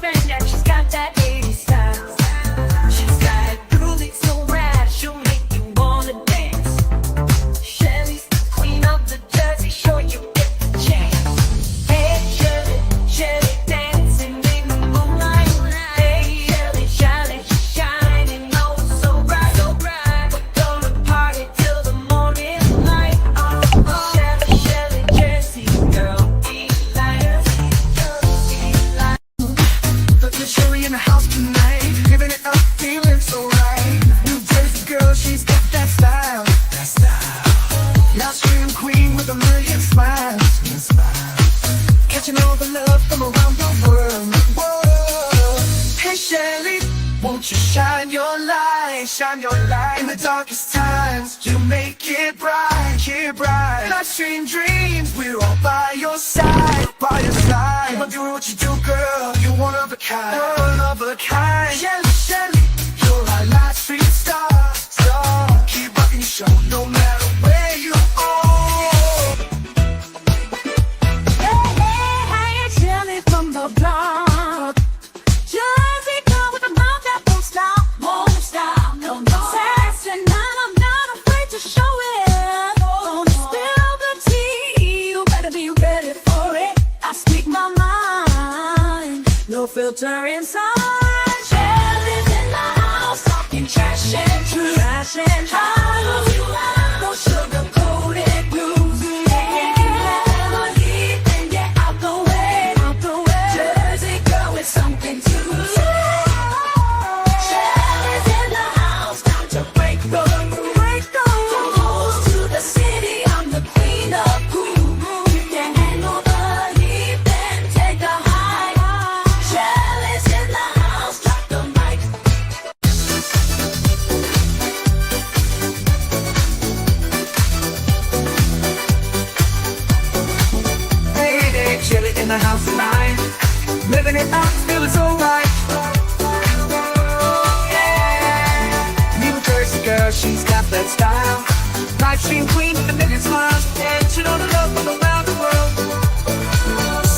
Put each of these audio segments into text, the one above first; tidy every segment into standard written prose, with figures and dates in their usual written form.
spend, and she's got that 80s style. She's got groovy, so rad, she'll make you wanna dance. Shelly's the queen of the Jersey Shore, you get the chance. Hey Shelly, Shelly dancing in the moonlight. Hey Shelly, Shelly shining oh so bright, so bright. We're gonna party till the morning light. Shelly, Shelly, Jersey girl, delight. Look at Sherry in the house tonight, giving it up, feeling so right. New Jersey girl, she's got that style. That style. Now scream queen with a million smiles. Catching all the love from around the world. Whoa. Hey Shelly, won't you shine your light, shine your light in the darkest times to make it bright, bright. Life's dream dreams, we're all by your side, by your side. But do what you do, girl, you're one of a kind, one of a kind. Shelly, Shelly, you're our light street star, star. Keep rocking your show, no matter where you are. Hey, Shelly from the block. Jersey girl with a mouth that won't stop, no, no. Sassy, and I'm not afraid to show it. Gonna spill the tea, you better be ready for it. I speak my mind, no filter inside. Shelly's in the house, talking trash and truth, trash and truth. No sugar-coated blues. Something to Shelly's in the house, time to break the rules. From coast to the city, I'm the queen of cool. You can handle the heat, then take the high. Shelly's in the house, drop the mic. Hey, Shelly in the house tonight, living it up, feeling so right. Yeah. New Jersey girl, she's got that style. Live stream queen with a million smiles, and she know the love from around the world.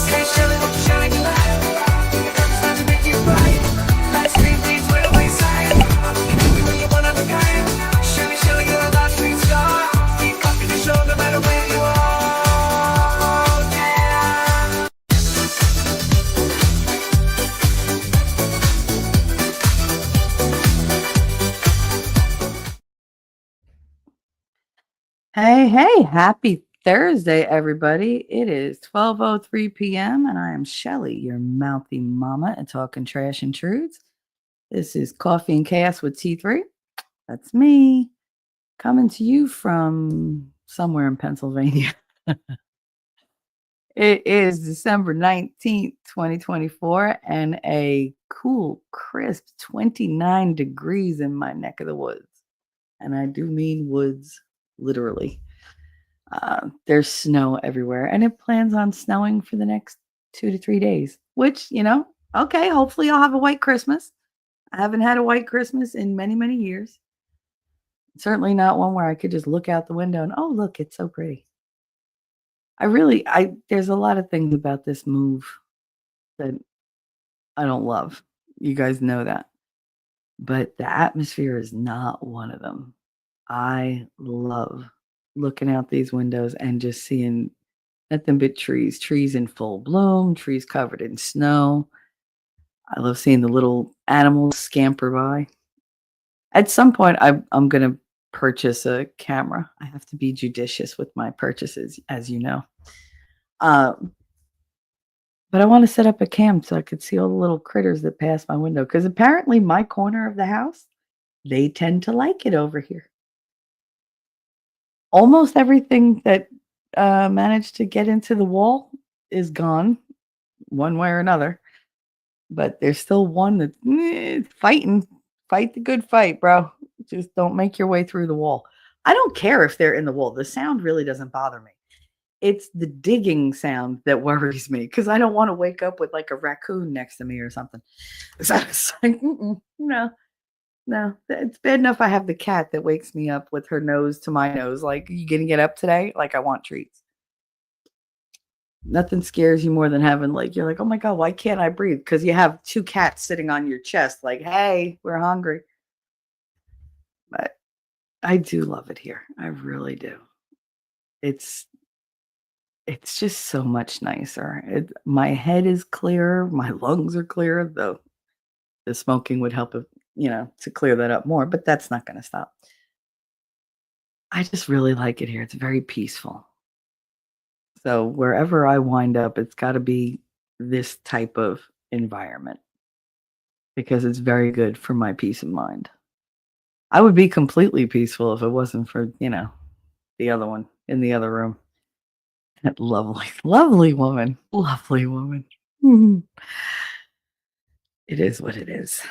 Hey Shelly, don't you shine your light. It's time to make it right. Live stream queens with a wayside. You're one of a kind. Shelly, Shelly, you're a live stream star. Keep rocking the show no matter where you are. Yeah. Hey, happy Thursday, everybody. It is 12:03 p.m. and I am Shelly, your mouthy mama and talking trash and truths. This is Coffee and Chaos with T3. That's me, coming to you from somewhere in Pennsylvania. It is December 19th, 2024, and a cool, crisp 29 degrees in my neck of the woods. And I do mean woods, literally. There's snow everywhere, and it plans on snowing for the next 2 to 3 days, which, okay, hopefully I'll have a white Christmas. I haven't had a white Christmas in many, many years. Certainly not one where I could just look out the window and, oh, look, it's so pretty. There's a lot of things about this move that I don't love. You guys know that. But the atmosphere is not one of them. I love looking out these windows and just seeing nothing but trees in full bloom, trees covered in snow. I love seeing the little animals scamper by. At some point, I'm going to purchase a camera. I have to be judicious with my purchases, as you know. But I want to set up a cam so I could see all the little critters that pass my window. Because apparently my corner of the house, they tend to like it over here. Almost everything that managed to get into the wall is gone, one way or another. But there's still one that's fighting. Fight the good fight, bro. Just don't make your way through the wall. I don't care if they're in the wall. The sound really doesn't bother me. It's the digging sound that worries me because I don't want to wake up with like a raccoon next to me or something. So it's like, no. It's bad enough I have the cat that wakes me up with her nose to my nose. Like, you gonna get up today? Like, I want treats. Nothing scares you more than having like you're like, oh my god, why can't I breathe? Because you have two cats sitting on your chest, like, hey, we're hungry. But I do love it here. I really do. It's it's just so much nicer. My head is clearer, my lungs are clearer, though the smoking would help if, to clear that up more, but that's not going to stop. I just really like it here. It's very peaceful. So wherever I wind up, it's got to be this type of environment because it's very good for my peace of mind. I would be completely peaceful if it wasn't for, the other one in the other room. That lovely, lovely woman. Lovely woman. Mhm. It is what it is.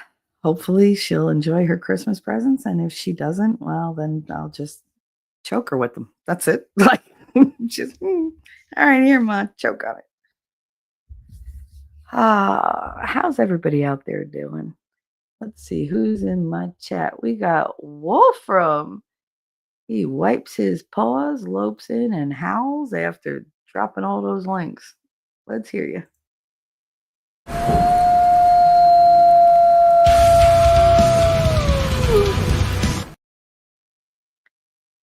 Hopefully, she'll enjoy her Christmas presents, and if she doesn't, well, then I'll just choke her with them. That's it. Like, just, all right, here, Ma, choke on it. How's everybody out there doing? Let's see who's in my chat. We got Wolfram. He wipes his paws, lopes in, and howls after dropping all those links. Let's hear you.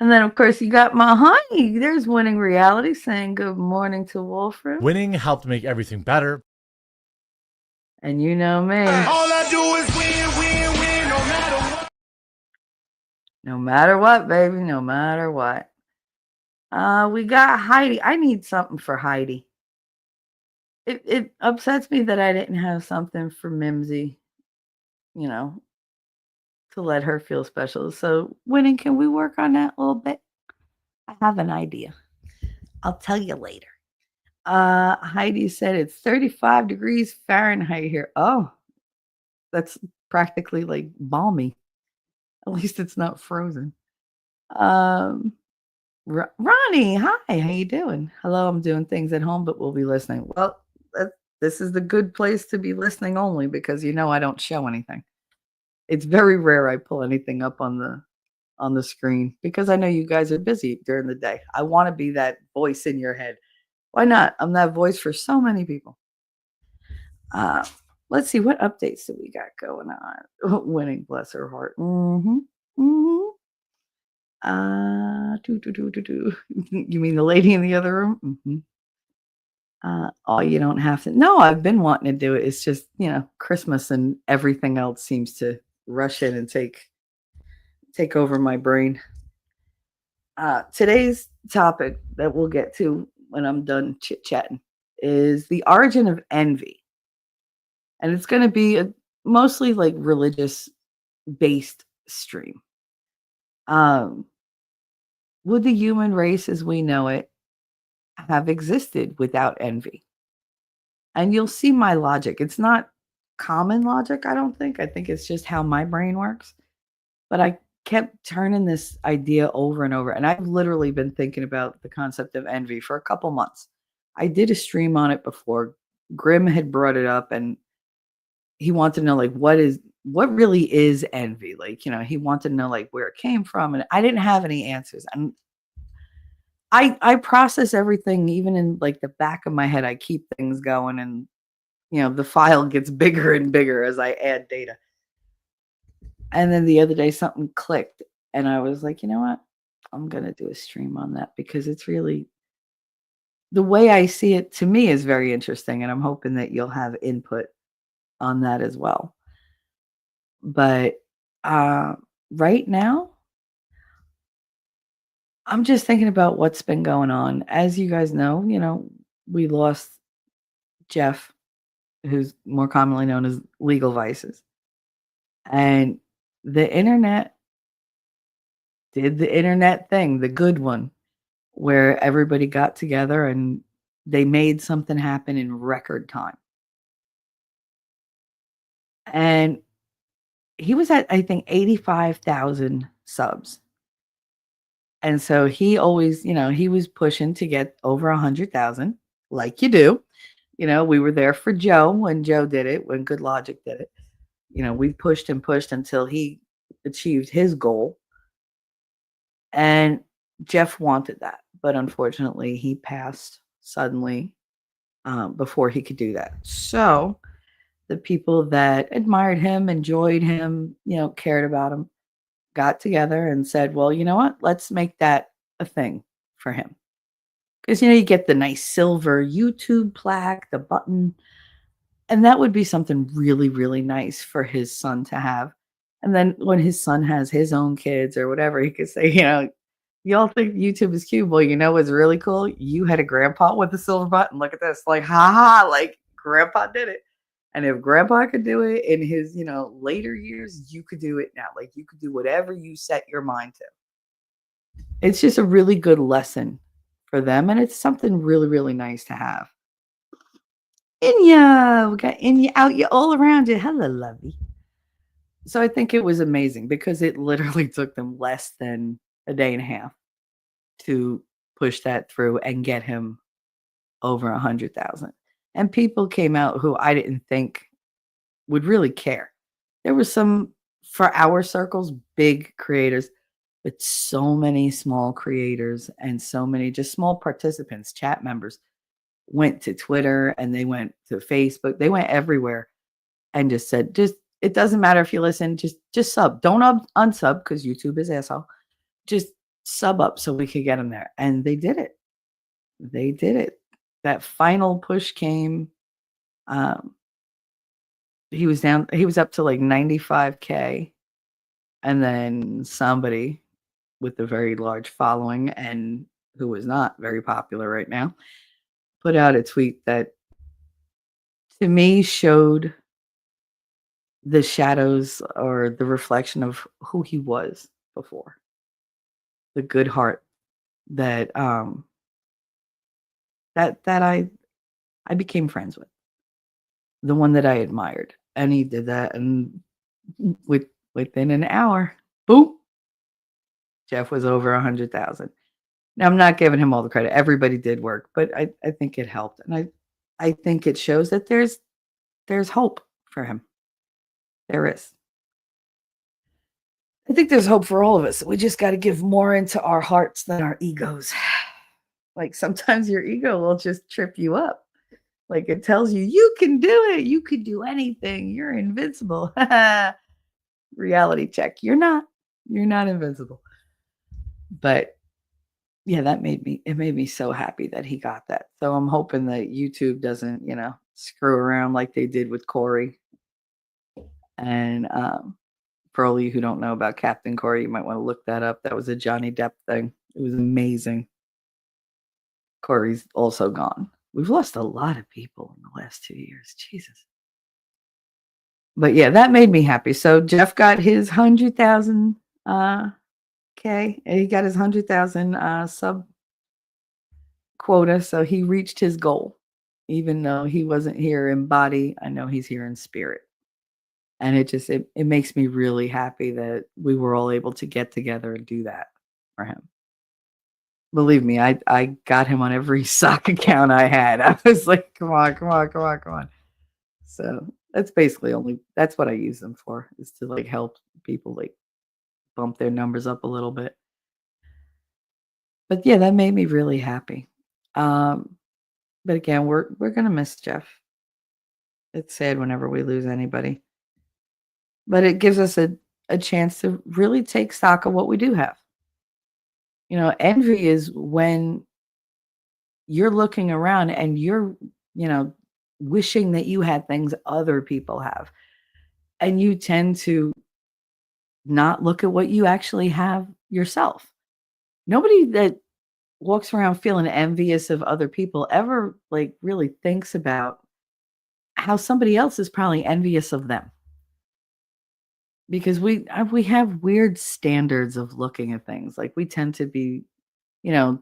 And then, of course, you got my honey. There's Winning Reality saying good morning to Wolfram. Winning helped make everything better. And you know me. All I do is win, no matter what. No matter what, baby. No matter what. We got Heidi. I need something for Heidi. It upsets me that I didn't have something for Mimsy, to let her feel special. So, Winning, can we work on that a little bit? I have an idea. I'll tell you later. Heidi said it's 35 degrees Fahrenheit here. Oh, that's practically like balmy. At least it's not frozen. Ronnie, hi, how you doing? Hello, I'm doing things at home, but we'll be listening. Well, this is the good place to be listening only because I don't show anything. It's very rare I pull anything up on the screen because I know you guys are busy during the day. I want to be that voice in your head. Why not? I'm that voice for so many people. Let's see what updates do we got going on. Winning, bless her heart. You mean the lady in the other room? Oh, you don't have to. No, I've been wanting to do it. It's just, Christmas and everything else seems to rush in and take over my brain. Today's topic that we'll get to when I'm done chit-chatting is the origin of envy. And it's going to be a mostly like religious based stream. Would the human race as we know it have existed without envy? And you'll see my logic. It's not common logic, I don't think. I think it's just how my brain works. But I kept turning this idea over and over. And I've literally been thinking about the concept of envy for a couple months. I did a stream on it before. Grimm had brought it up and he wanted to know like what really is envy? Like, he wanted to know like where it came from. And I didn't have any answers. And I process everything even in like the back of my head. I keep things going and the file gets bigger and bigger as I add data. And then the other day something clicked and I was like, you know what? I'm going to do a stream on that because it's really the way I see it to me is very interesting. And I'm hoping that you'll have input on that as well. But right now, I'm just thinking about what's been going on. As you guys know, we lost Jeff, who's more commonly known as Legal Vices. And the internet did the internet thing, the good one, where everybody got together and they made something happen in record time. And he was at, I think, 85,000 subs. And so he always, he was pushing to get over 100,000, like you do. We were there for Joe when Joe did it, when Good Logic did it. We pushed and pushed until he achieved his goal. And Jeff wanted that, but unfortunately he passed suddenly before he could do that. So the people that admired him, enjoyed him, cared about him, got together and said, well, you know what? Let's make that a thing for him. Because, you get the nice silver YouTube plaque, the button, and that would be something really, really nice for his son to have. And then when his son has his own kids or whatever, he could say, y'all think YouTube is cute. Well, what's really cool? You had a grandpa with a silver button. Look at this. Like, ha, like grandpa did it. And if grandpa could do it in his, later years, you could do it now. Like you could do whatever you set your mind to. It's just a really good lesson for them. And it's something really, really nice to have. Inya, we got Inya out you all around you. Hello, lovey. So I think it was amazing because it literally took them less than a day and a half to push that through and get him over 100,000. And people came out who I didn't think would really care. There were some, for our circles, big creators, but so many small creators and so many just small participants, chat members went to Twitter and they went to Facebook. They went everywhere and just said, it doesn't matter if you listen, just sub. Don't unsub because YouTube is asshole. Just sub up so we could get them there. And they did it. They did it. That final push came. He was up to like 95K. And then somebody with a very large following and who was not very popular right now put out a tweet that to me showed the shadows or the reflection of who he was before. The good heart that that I became friends with. The one that I admired. And he did that and within an hour, boom, Jeff was over 100,000. Now I'm not giving him all the credit. Everybody did work, but I think it helped. And I think it shows that there's hope for him. There is. I think there's hope for all of us. We just got to give more into our hearts than our egos. Like sometimes your ego will just trip you up. Like it tells you, you can do it. You could do anything. You're invincible. Reality check. You're not. You're not invincible. But yeah, it made me so happy that he got that. So I'm hoping that YouTube doesn't, screw around like they did with Corey. And for all of you who don't know about Captain Corey, you might want to look that up. That was a Johnny Depp thing. It was amazing. Corey's also gone. We've lost a lot of people in the last 2 years. Jesus. But yeah, that made me happy. So Jeff got his 100,000 K. He got his 100,000 sub quota. So he reached his goal. Even though he wasn't here in body, I know he's here in spirit. And it makes me really happy that we were all able to get together and do that for him. Believe me, I got him on every sock account I had. I was like, come on. So that's basically that's what I use them for, is to like help people like bump their numbers up a little bit. But yeah, that made me really happy. But again, we're gonna miss Jeff. It's sad whenever we lose anybody. But it gives us a chance to really take stock of what we do have. Envy is when you're looking around and you're, wishing that you had things other people have. And you tend to not look at what you actually have yourself. Nobody that walks around feeling envious of other people ever like really thinks about how somebody else is probably envious of them. Because we have weird standards of looking at things. Like we tend to be,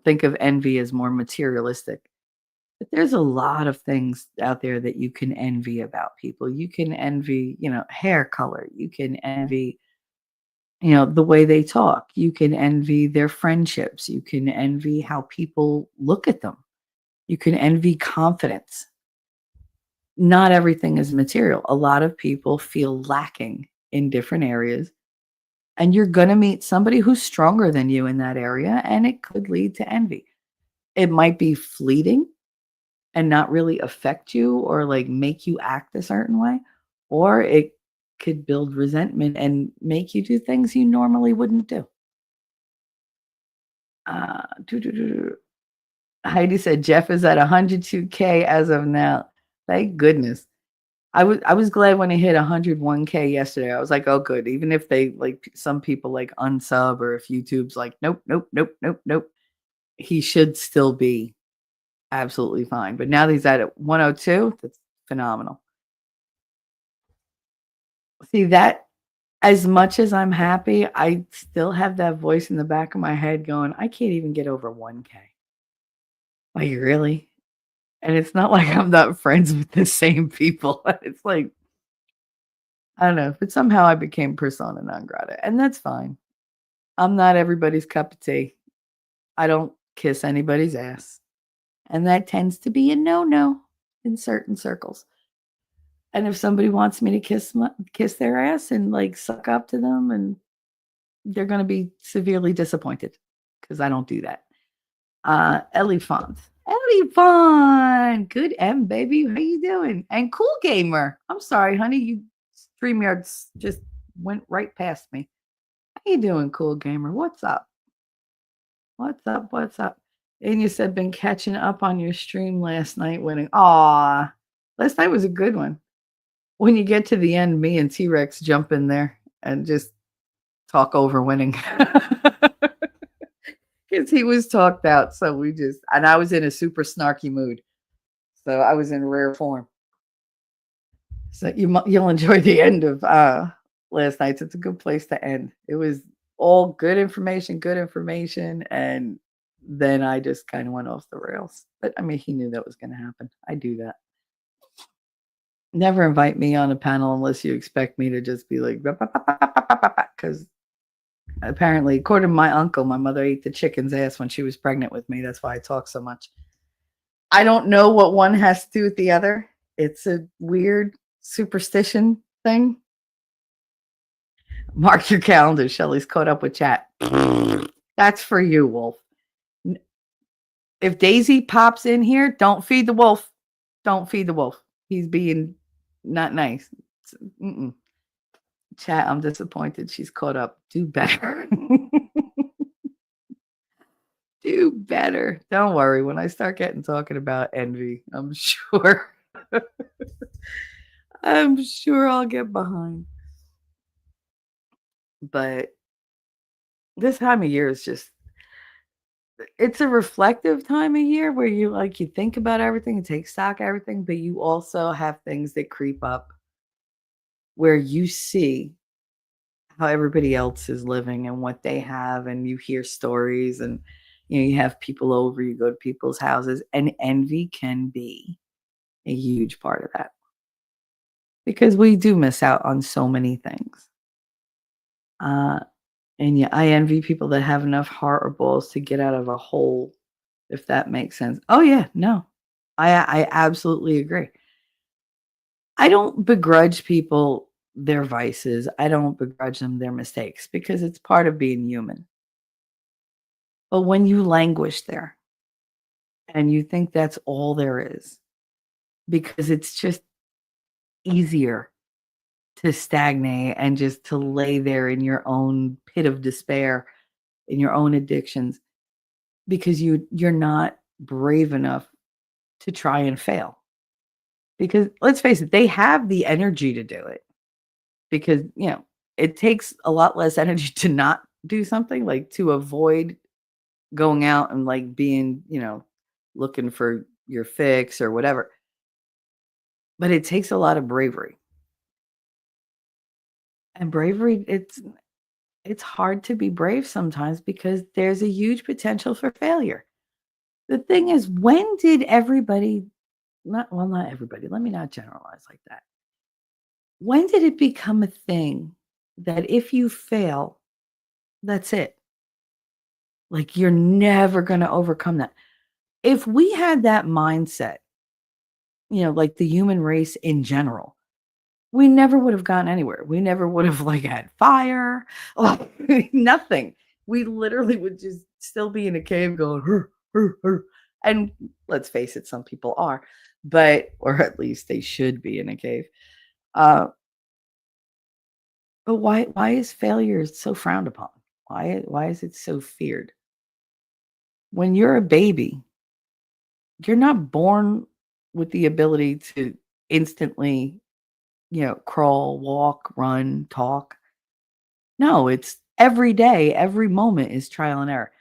think of envy as more materialistic. But there's a lot of things out there that you can envy about people. You can envy, hair color. You can envy, the way they talk. You can envy their friendships. You can envy how people look at them. You can envy confidence. Not everything is material. A lot of people feel lacking in different areas. And you're going to meet somebody who's stronger than you in that area, and it could lead to envy. It might be fleeting, and not really affect you or like make you act a certain way, or it could build resentment and make you do things you normally wouldn't do. Doo, doo, doo, doo. Heidi said Jeff is at 102K as of now. Thank goodness. I was glad when it hit 101K yesterday. I was like, oh good. Even if they like some people like unsub, or if YouTube's like, nope, nope, nope, nope, nope, he should still be absolutely fine. But now that he's at 102, that's phenomenal. See that, as much as I'm happy, I still have that voice in the back of my head going, I can't even get over 1K. Like, really? And it's not like I'm not friends with the same people. It's like, I don't know, but somehow I became persona non grata, and that's fine. I'm not everybody's cup of tea. I don't kiss anybody's ass. And that tends to be a no-no in certain circles. And if somebody wants me to kiss their ass and like suck up to them, and they're going to be severely disappointed because I don't do that. Elephant. Elephant. Good M, baby. How you doing? And Cool Gamer. I'm sorry, honey. You StreamYards just went right past me. How you doing, Cool Gamer? What's up? What's up? What's up? And you said been catching up on your stream last night winning. Aw. Last night was a good one. When you get to the end, me and T-Rex jump in there and just talk over winning. Because he was talked out. So and I was in a super snarky mood. So I was in rare form. So you'll enjoy the end of last night's. It's a good place to end. It was all good information. And then I just kind of went off the rails. But I mean, he knew that was going to happen. I do that. Never invite me on a panel unless you expect me to just be like, because apparently, according to my uncle, my mother ate the chicken's ass when she was pregnant with me. That's why I talk so much. I don't know what one has to do with the other. It's a weird superstition thing. Mark your calendar. Shelly's caught up with chat. That's for you, Wolf. If Daisy pops in here, don't feed the wolf. Don't feed the wolf. He's being not nice. Mm-mm. Chat, I'm disappointed. She's caught up. Do better. Do better. Don't worry. When I start talking about envy, I'm sure. I'm sure I'll get behind. But this time of year is just, it's a reflective time of year where you think about everything and take stock of everything, but you also have things that creep up where you see how everybody else is living and what they have, and you hear stories, and you have people over, you go to people's houses, and envy can be a huge part of that because we do miss out on so many things. And yeah, I envy people that have enough heart or balls to get out of a hole, if that makes sense. Oh yeah, no, I absolutely agree. I don't begrudge people their vices. I don't begrudge them their mistakes because it's part of being human. But when you languish there and you think that's all there is, because it's just easier to stagnate and just to lay there in your own pit of despair, in your own addictions, because you're not brave enough to try and fail. Because let's face it, they have the energy to do it. Because, it takes a lot less energy to not do something, like to avoid going out and like being, looking for your fix or whatever. But it takes a lot of bravery. And bravery, it's hard to be brave sometimes because there's a huge potential for failure. The thing is, when did everybody, not everybody, let me not generalize like that. When did it become a thing that if you fail, that's it? Like you're never going to overcome that. If we had that mindset, like the human race in general, we never would have gone anywhere. We never would have had fire, nothing. We literally would just still be in a cave going, hur, hur, hur. And let's face it, some people are, but or at least they should be in a cave. Uh, but why is failure so frowned upon? Why is it so feared? When you're a baby, you're not born with the ability to instantly, crawl, walk, run, talk. No, it's every day, every moment is trial and error.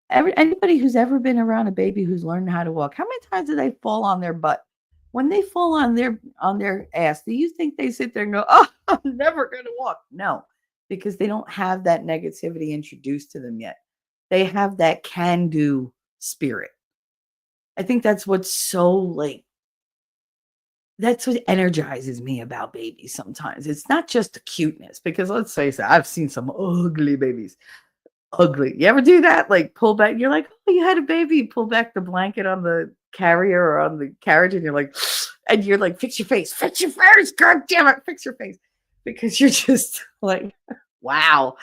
Anybody who's ever been around a baby who's learned how to walk, how many times do they fall on their butt? When they fall on their ass, do you think they sit there and go, "Oh, I'm never going to walk"? No, because they don't have that negativity introduced to them yet. They have that can-do spirit. I think that's what's so like that's what energizes me about babies sometimes. It's not just the cuteness, because let's face it, I've seen some ugly babies. Ugly. You ever do that? Like pull back, you're like, oh, you had a baby, you pull back the blanket on the carrier or on the carriage, and you're like, and you're like, fix your face, god damn it, fix your face. Because you're just like, wow.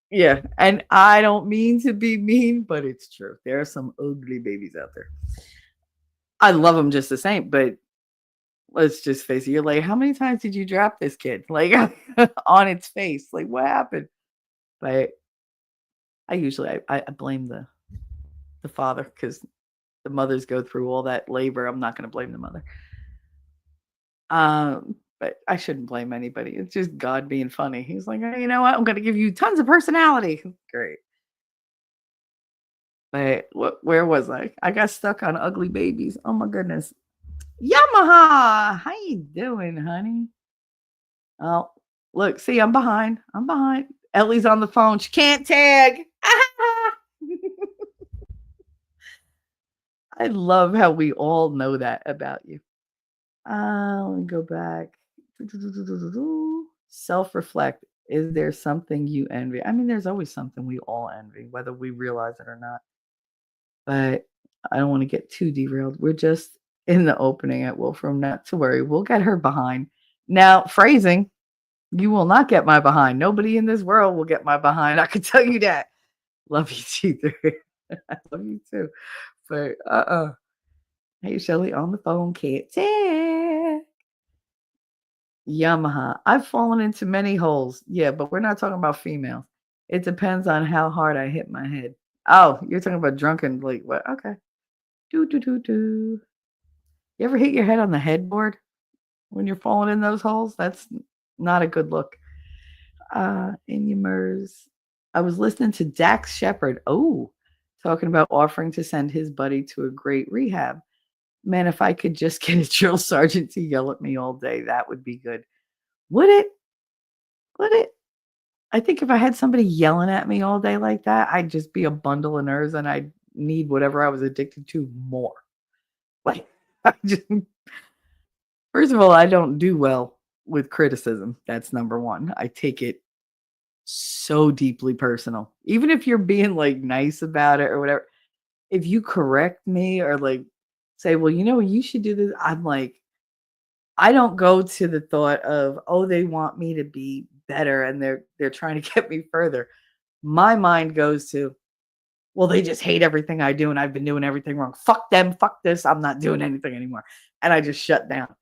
Yeah. And I don't mean to be mean, but it's true. There are some ugly babies out there. I love them just the same, but let's just face it. You're like, how many times did you drop this kid? Like on its face? Like, what happened? But I usually I blame the father, because the mothers go through all that labor. I'm not going to blame the mother. But I shouldn't blame anybody. It's just God being funny. He's like, "Hey, you know what? I'm going to give you tons of personality." Great. But where was I? I got stuck on ugly babies. Oh my goodness. Yamaha, how you doing, honey? Oh, look, see, I'm behind. I'm behind. Ellie's on the phone. She can't tag. I love how we all know that about you. Let me go back. Self-reflect. Is there something you envy? I mean, there's always something we all envy, whether we realize it or not. But I don't want to get too derailed. We're just in the opening at Wolfram. Not to worry. We'll get her behind. Now, phrasing. You will not get my behind. Nobody in this world will get my behind. I can tell you that. Love you too. I love you too. But hey, Shelly on the phone, can't tell. Yamaha. I've fallen into many holes. Yeah, but we're not talking about females. It depends on how hard I hit my head. Oh, you're talking about drunken, like what? Okay. Do do do do. You ever hit your head on the headboard when you're falling in those holes? That's not a good look. In your MERS. I was listening to Dax Shepard. Oh, talking about offering to send his buddy to a great rehab. Man, if I could just get a drill sergeant to yell at me all day, that would be good. Would it? Would it? I think if I had somebody yelling at me all day like that, I'd just be a bundle of nerves and I'd need whatever I was addicted to more. Like, I just, first of all, I don't do well with criticism. That's number one. I take it so deeply personal. Even if you're being like nice about it or whatever, if you correct me or like say, well, you should do this, I'm like, I don't go to the thought of, oh, they want me to be better and they're trying to get me further. My mind goes to, well, they just hate everything I do and I've been doing everything wrong. Fuck them, fuck this. I'm not doing anything anymore. And I just shut down.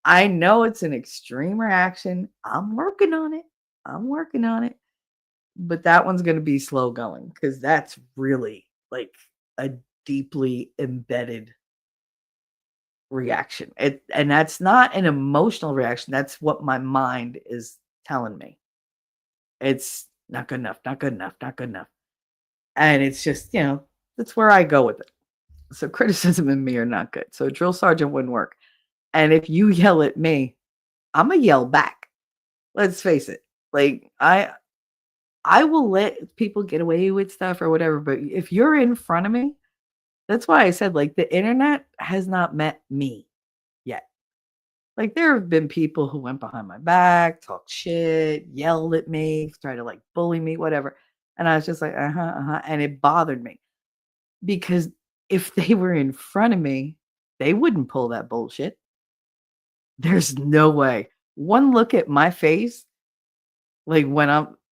I know it's an extreme reaction. I'm working on it. I'm working on it. But that one's going to be slow going, because that's really like a deeply embedded reaction. And that's not an emotional reaction. That's what my mind is telling me. It's not good enough, not good enough, not good enough. And it's just, that's where I go with it. So criticism and me are not good. So a drill sergeant wouldn't work. And if you yell at me, I'm going to yell back. Let's face it. Like I will let people get away with stuff or whatever, but if you're in front of me, that's why I said, like, the internet has not met me yet. Like, there have been people who went behind my back, talked shit, yelled at me, tried to like bully me, whatever. And I was just like, and it bothered me, because if they were in front of me, they wouldn't pull that bullshit. There's no way. One look at my face, like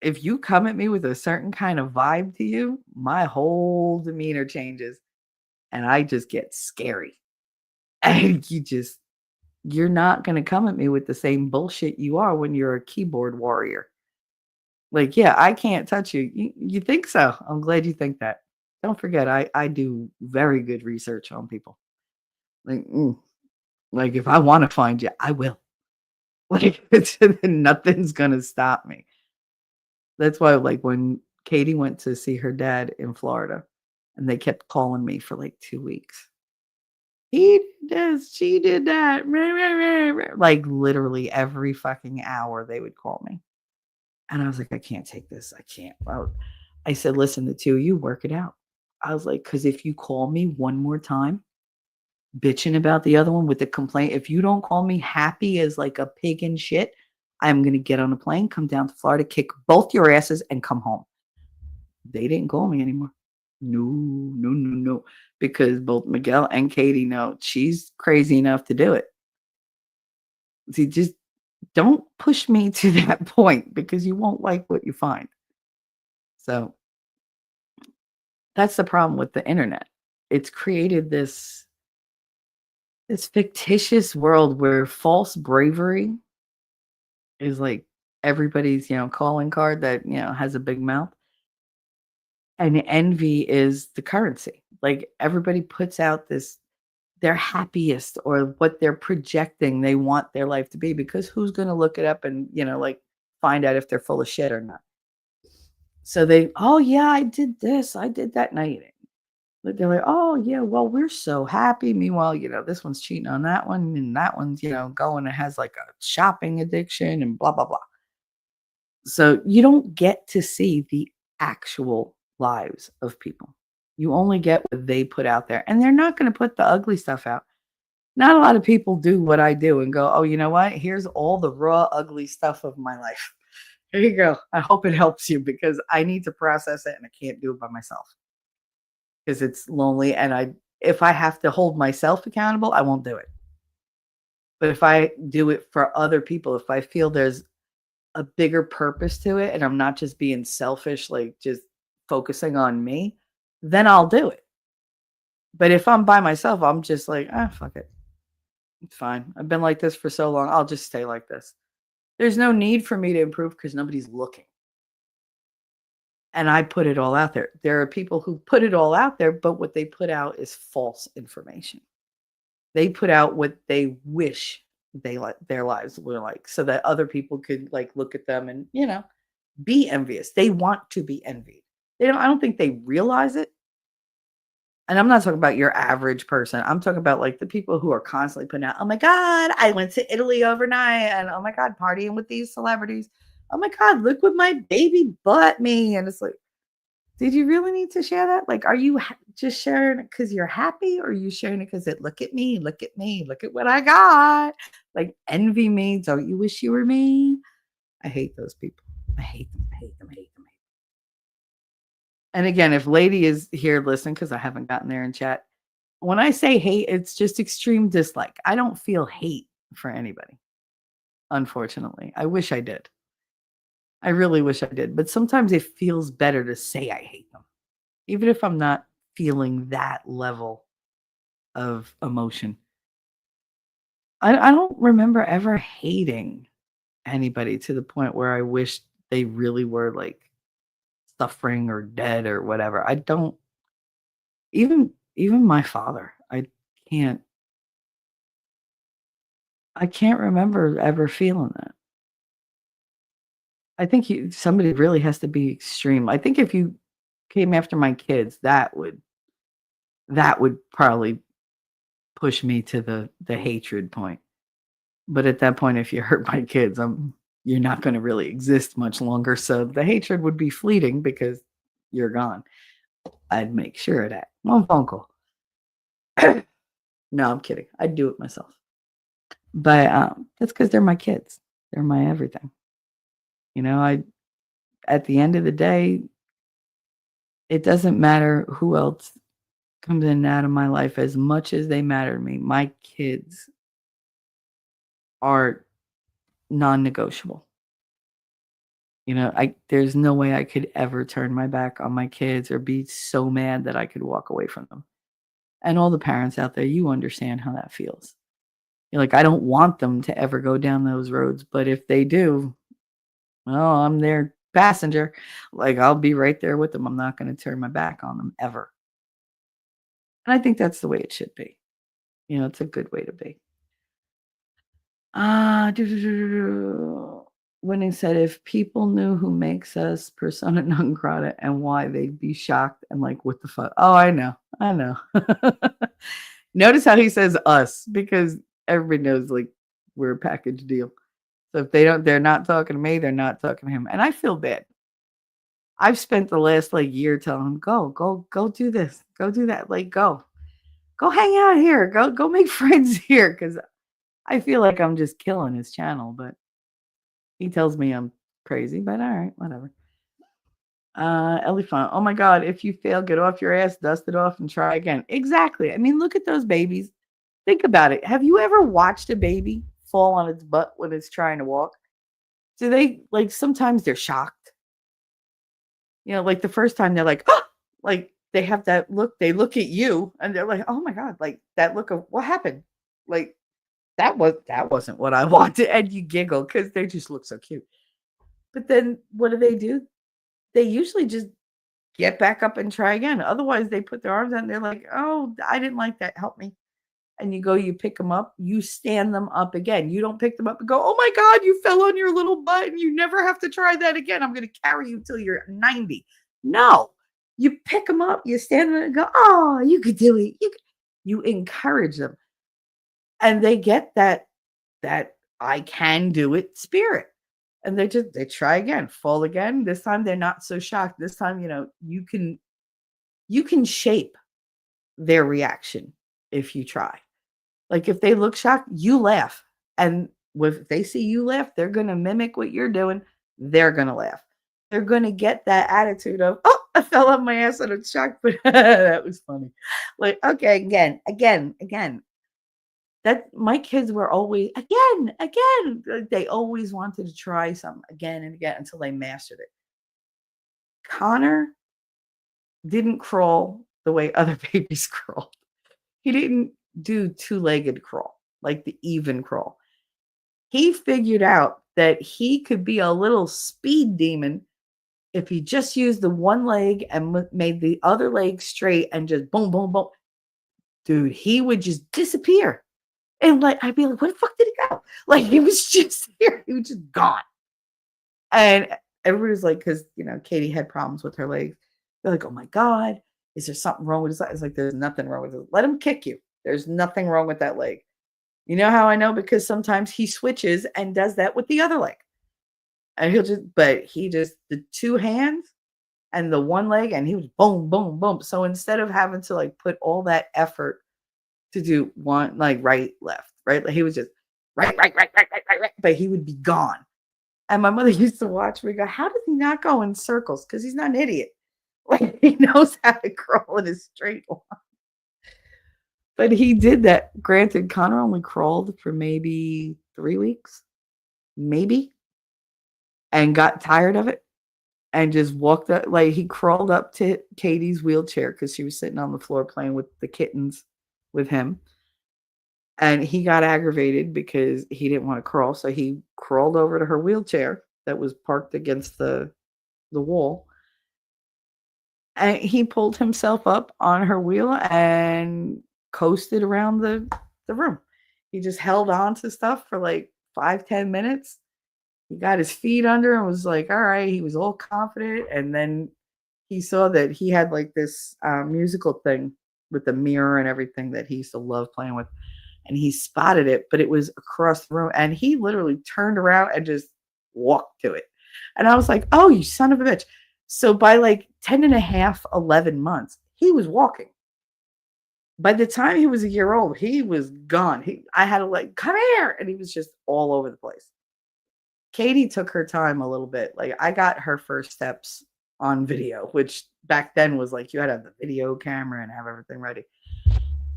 if you come at me with a certain kind of vibe to you, my whole demeanor changes. and I just get scary. And you're not going to come at me with the same bullshit you are when you're a keyboard warrior. Like, yeah, I can't touch you. You think so? I'm glad you think that. Don't forget, I do very good research on people. Like, like if I want to find you, I will. Like, nothing's gonna stop me. That's why, like, when Katie went to see her dad in Florida, and they kept calling me for like 2 weeks. He did this, she did that. Like literally every fucking hour they would call me. And I was like, I can't take this. I can't. I said, listen, the two of you work it out. I was like, because if you call me one more time, bitching about the other one with the complaint, if you don't call me happy as like a pig in shit, I'm going to get on a plane, come down to Florida, kick both your asses, and come home. They didn't call me anymore. No. Because both Miguel and Katie know she's crazy enough to do it. See, just don't push me to that point because you won't like what you find. So that's the problem with the internet. It's created this fictitious world where false bravery is like everybody's, calling card that, has a big mouth. And envy is the currency. Like everybody puts out their happiest or what they're projecting they want their life to be, because who's going to look it up and, like find out if they're full of shit or not. So oh yeah, I did this, I did that. No, you didn't. But they're like, oh yeah, well, we're so happy. Meanwhile, this one's cheating on that one, and that one's, going and has like a shopping addiction and blah, blah, blah. So you don't get to see the actual lives of people. You only get what they put out there. And they're not going to put the ugly stuff out. Not a lot of people do what I do and go, oh, you know what? Here's all the raw, ugly stuff of my life. Here you go. I hope it helps you because I need to process it and I can't do it by myself because it's lonely. And if I have to hold myself accountable, I won't do it. But if I do it for other people, if I feel there's a bigger purpose to it and I'm not just being selfish, like just focusing on me, then I'll do it. But if I'm by myself, I'm just like, fuck it. It's fine. I've been like this for so long. I'll just stay like this. There's no need for me to improve because nobody's looking. And I put it all out there. There are people who put it all out there, but what they put out is false information. They put out what they wish their lives were like so that other people could like look at them and, be envious. They want to be envied. I don't think they realize it. And I'm not talking about your average person. I'm talking about like the people who are constantly putting out, oh my God, I went to Italy overnight and oh my God, partying with these celebrities. Oh my God, look what my baby bought me. And it's like, did you really need to share that? Like, are you just sharing it because you're happy or are you sharing it because look at me, look at me, look at what I got? Like envy me. Don't you wish you were me? I hate those people. I hate them. And again, if Lady is here listening, because I haven't gotten there in chat, when I say hate, it's just extreme dislike. I don't feel hate for anybody, unfortunately. I wish I did. I really wish I did. But sometimes it feels better to say I hate them, even if I'm not feeling that level of emotion. I don't remember ever hating anybody to the point where I wish they really were like suffering or dead or whatever. I don't even my father. Can't I can't remember ever feeling that. I think somebody really has to be extreme. I think if you came after my kids, that would probably push me to the hatred point. But at that point, if you hurt my kids, you're not going to really exist much longer. So the hatred would be fleeting because you're gone. I'd make sure of that. One phone call. No, I'm kidding. I'd do it myself. But that's because they're my kids. They're my everything. At the end of the day, it doesn't matter who else comes in and out of my life as much as they matter to me. My kids are non-negotiable. There's no way I could ever turn my back on my kids or be so mad that I could walk away from them. And all the parents out there, you understand how that feels. You're like, I don't want them to ever go down those roads, but if they do, well, I'm their passenger. Like, I'll be right there with them. I'm not going to turn my back on them ever. And I think that's the way it should be. It's a good way to be. Winning said, if people knew who makes us persona non grata and why, they'd be shocked and like, what the fuck? Oh, I know. Notice how he says us, because everybody knows like we're a package deal. So if they're not talking to me, they're not talking to him. And I feel bad. I've spent the last like year telling him, go do this, go do that. Like, go hang out here, go make friends here. Because I feel like I'm just killing his channel, but he tells me I'm crazy, but all right, whatever. Ellie Fun. Oh my God, if you fail, get off your ass, dust it off, and try again. Exactly. I mean, look at those babies. Think about it. Have you ever watched a baby fall on its butt when it's trying to walk? Do they, like, sometimes they're shocked? Like the first time they're like, oh! Like they have that look, they look at you and they're like, oh my God, like that look of what happened? Like that wasn't what I wanted. And you giggle because they just look so cute. But then what do? They usually just get back up and try again. Otherwise, they put their arms out and they're like, oh, I didn't like that. Help me. And you pick them up, you stand them up again. You don't pick them up and go, oh my God, you fell on your little butt and you never have to try that again. I'm going to carry you till you're 90. No, you pick them up, you stand them and go, oh, you could do it. You encourage them. And they get that I can do it spirit. And they try again, fall again. This time they're not so shocked. This time, you can shape their reaction if you try. Like if they look shocked, you laugh. And if they see you laugh, they're going to mimic what you're doing. They're going to laugh. They're going to get that attitude of, oh, I fell on my ass and I'm shocked, but that was funny. Like, okay, again. That my kids were always, again. They always wanted to try something again and again until they mastered it. Connor didn't crawl the way other babies crawl. He didn't do two-legged crawl, like the even crawl. He figured out that he could be a little speed demon if he just used the one leg and made the other leg straight and just boom, boom, boom. Dude, he would just disappear. And like, I'd be like, where the fuck did he go? Like, he was just here. He was just gone. And everybody was like, because, Katie had problems with her legs. They're like, oh my God, is there something wrong with his leg? It's like, there's nothing wrong with it. Let him kick you. There's nothing wrong with that leg. You know how I know? Because sometimes he switches and does that with the other leg. And the two hands and the one leg, and he was boom, boom, boom. So instead of having to like put all that effort to do one, like right, left, right, like he was just right, but he would be gone. And my mother used to watch me go, how does he not go in circles? Because he's not an idiot. Like he knows how to crawl in a straight line. But he did that. Granted, Connor only crawled for maybe 3 weeks, maybe, and got tired of it and just walked up. Like he crawled up to Katie's wheelchair because she was sitting on the floor playing with the kittens with him. And he got aggravated because he didn't want to crawl. So he crawled over to her wheelchair that was parked against the wall. And he pulled himself up on her wheel and coasted around the room. He just held on to stuff for like 5-10 minutes. He got his feet under and was like, all right. He was all confident. And then he saw that he had like this musical thing with the mirror and everything that he used to love playing with. And he spotted it, but it was across the room. And he literally turned around and just walked to it. And I was like, oh, you son of a bitch. So by like 10 and a half, 11 months, he was walking. By the time he was a year old, he was gone. I had to like, come here. And he was just all over the place. Katie took her time a little bit. Like I got her first steps on video, which back then was like, you had to have the video camera and have everything ready.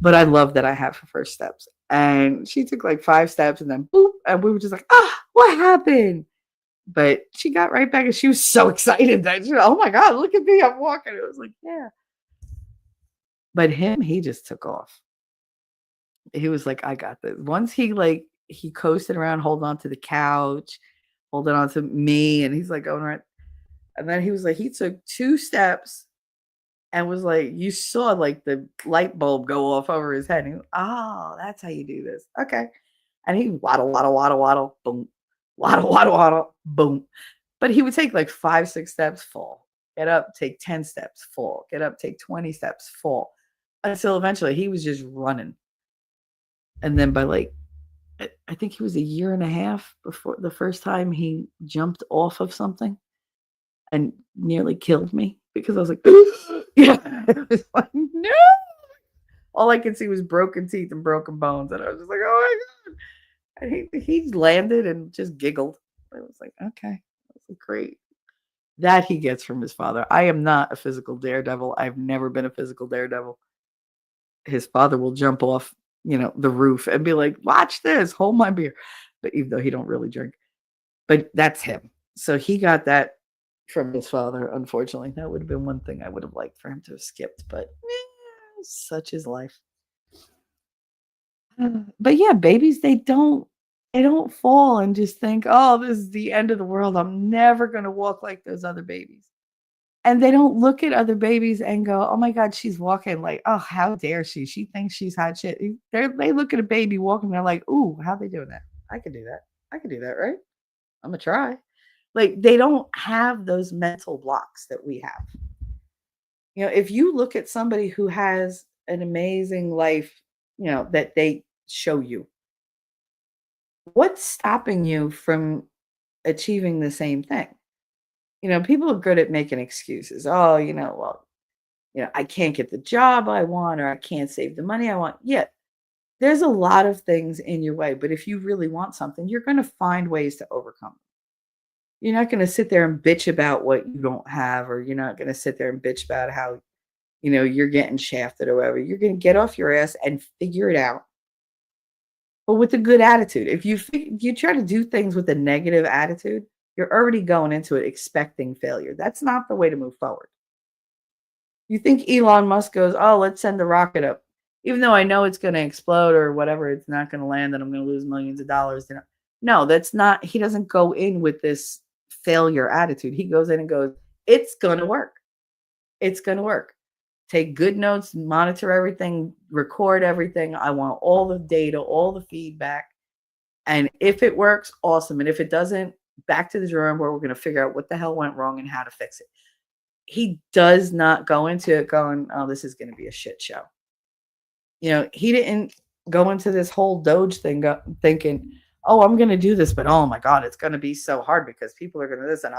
But I love that I have her first steps. And she took like 5 steps and then boop. And we were just like, what happened? But she got right back and she was so excited that she, oh my God, look at me, I'm walking. It was like, yeah. But him, he just took off. He was like, I got this. Once he coasted around, holding on to the couch, holding on to me, and he's like going right. And then he was like, he took 2 steps and was like, you saw like the light bulb go off over his head. And he, oh, that's how you do this. Okay. And he waddle, waddle, waddle, waddle, boom, waddle, waddle, waddle, boom. But he would take like 5, 6 steps, fall, get up, take 10 steps, fall, get up, take 20 steps, fall, until eventually he was just running. And then by like, I think he was a year and a half before the first time he jumped off of something and nearly killed me because I was like, yeah, it was like, no. All I could see was broken teeth and broken bones. And I was just like, oh my God. And he landed and just giggled. I was like, okay, that's great. That he gets from his father. I am not a physical daredevil. I've never been a physical daredevil. His father will jump off, the roof and be like, watch this, hold my beer. But even though he don't really drink. But that's him. So he got that from his father, unfortunately. That would have been one thing I would have liked for him to have skipped. But such is life. But yeah, babies, they don't fall and just think, oh, this is the end of the world. I'm never going to walk like those other babies. And they don't look at other babies and go, oh my God, she's walking like, oh, how dare she? She thinks she's hot shit. They look at a baby walking, they're like, ooh, how they doing that? I could do that. I could do that, right? I'm going to try. Like, they don't have those mental blocks that we have. If you look at somebody who has an amazing life, that they show you, what's stopping you from achieving the same thing? People are good at making excuses. Oh, well, I can't get the job I want, or I can't save the money I want. Yeah, there's a lot of things in your way, but if you really want something, you're going to find ways to overcome them. You're not going to sit there and bitch about what you don't have, or you're not going to sit there and bitch about how, you're getting shafted or whatever. You're going to get off your ass and figure it out, but with a good attitude. If you try to do things with a negative attitude, you're already going into it expecting failure. That's not the way to move forward. You think Elon Musk goes, oh, let's send the rocket up. Even though I know it's going to explode or whatever, it's not going to land and I'm going to lose millions of dollars. No, that's not, he doesn't go in with this failure attitude. He goes in and goes, it's going to work. It's going to work. Take good notes, monitor everything, record everything. I want all the data, all the feedback. And if it works, awesome. And if it doesn't, back to the drawing board, we're going to figure out what the hell went wrong and how to fix it. He does not go into it going, oh, this is going to be a shit show. He didn't go into this whole Doge thing thinking, oh, I'm going to do this, but oh my God, it's going to be so hard because people are going to this and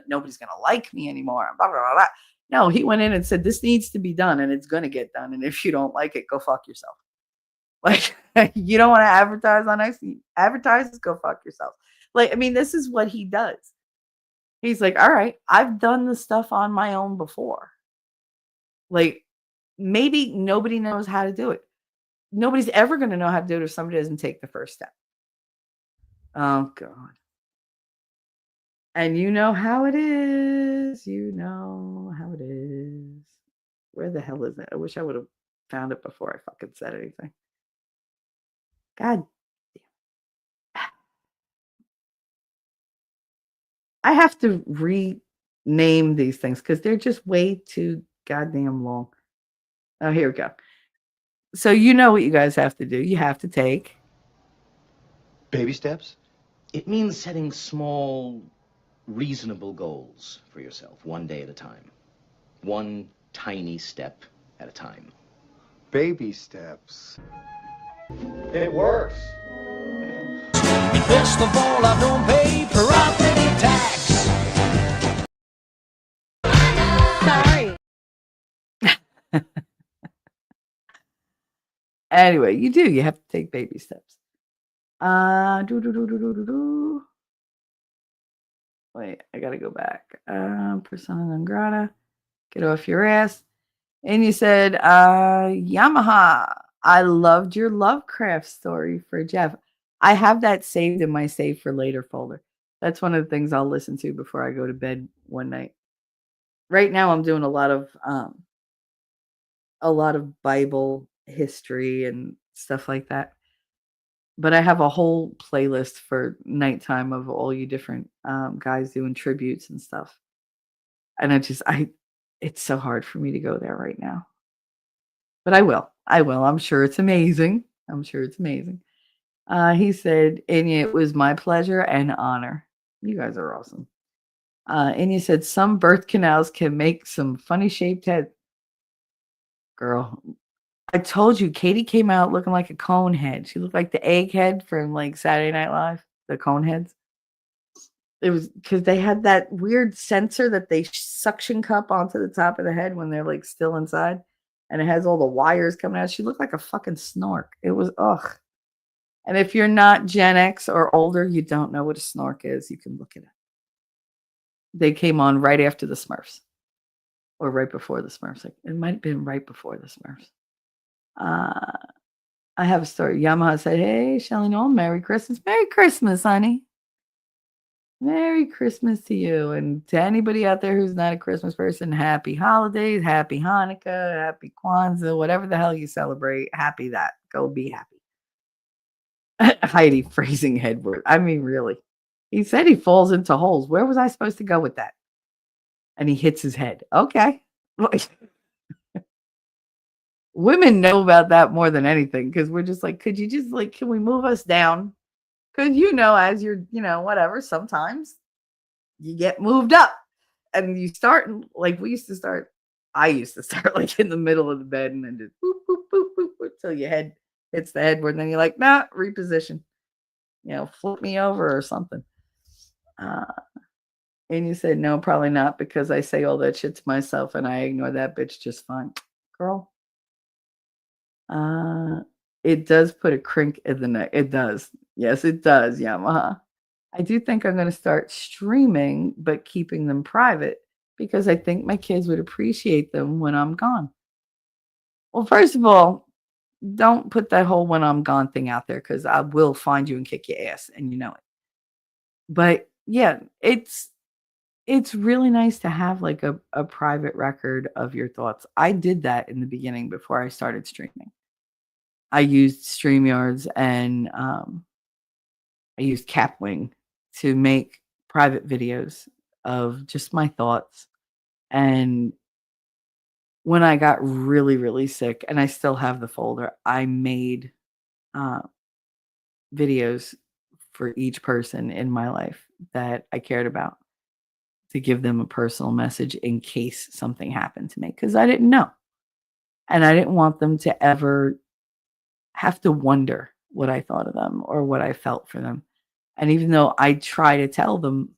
nobody's going to like me anymore. Blah, blah, blah, blah. No, he went in and said, this needs to be done and it's going to get done. And if you don't like it, go fuck yourself. Like, you don't want to advertise on X? Advertisers, go fuck yourself. Like, I mean, this is what he does. He's like, all right, I've done the stuff on my own before. Like, maybe nobody knows how to do it. Nobody's ever going to know how to do it if somebody doesn't take the first step. Oh, God. And you know how it is. You know how it is. Where the hell is it? I wish I would have found it before I fucking said anything. God. I have to rename these things because they're just way too goddamn long. Oh, here we go. So you know what you guys have to do. You have to take baby steps. It means setting small, reasonable goals for yourself, one day at a time. One tiny step at a time. Baby steps. It works. First of all, I don't pay property tax. Sorry. Anyway, you do. You have to take baby steps. Wait, I gotta go back. Persona non grata. Get off your ass. And you said, Yamaha. I loved your Lovecraft story for Jeff. I have that saved in my save for later folder. That's one of the things I'll listen to before I go to bed one night. Right now, I'm doing a lot of a lot of Bible history and stuff like that. But I have a whole playlist for nighttime of all you different guys doing tributes and stuff. And it's so hard for me to go there right now. But I will. I will. I'm sure it's amazing. I'm sure it's amazing. He said, Inya, it was my pleasure and honor. You guys are awesome. Inya said, some birth canals can make some funny shaped head. Girl, I told you, Katie came out looking like a cone head. She looked like the egg head from like Saturday Night Live, the cone heads. It was because they had that weird sensor that they suction cup onto the top of the head when they're like still inside, and it has all the wires coming out. She looked like a fucking snork. It was ugh. And if you're not Gen X or older, you don't know what a snork is. You can look it up. They came on right after the Smurfs, or right before the Smurfs. Like, it might have been right before the Smurfs. I have a story. Yamaha said, "Hey, Shelly Noel, Merry Christmas. Merry Christmas, honey. Merry Christmas to you. And to anybody out there who's not a Christmas person, happy holidays, happy Hanukkah, happy Kwanzaa, whatever the hell you celebrate. Happy that. Go be happy." Heidi phrasing headward. I mean, really. He said he falls into holes. Where was I supposed to go with that? And he hits his head. Okay. Women know about that more than anything because we're just like, could you just like, can we move us down? Because as you're, whatever, sometimes you get moved up and you start like I used to start like in the middle of the bed and then just boop, boop, boop, boop, boop till your head hits the headboard. And then you're like, nah, reposition, flip me over or something. And you said, no, probably not because I say all that shit to myself and I ignore that bitch just fine. Girl. It does put a crink in the neck. It does. Yes, it does, Yamaha. I do think I'm going to start streaming, but keeping them private because I think my kids would appreciate them when I'm gone. Well, first of all, don't put that whole when I'm gone thing out there because I will find you and kick your ass, and you know it. But yeah, it's really nice to have like a private record of your thoughts. I did that in the beginning before I started streaming. I used StreamYards and I used Capwing to make private videos of just my thoughts. And when I got really, really sick, and I still have the folder, I made videos for each person in my life that I cared about to give them a personal message in case something happened to me because I didn't know. And I didn't want them to ever have to wonder what I thought of them or what I felt for them. And even though I try to tell them,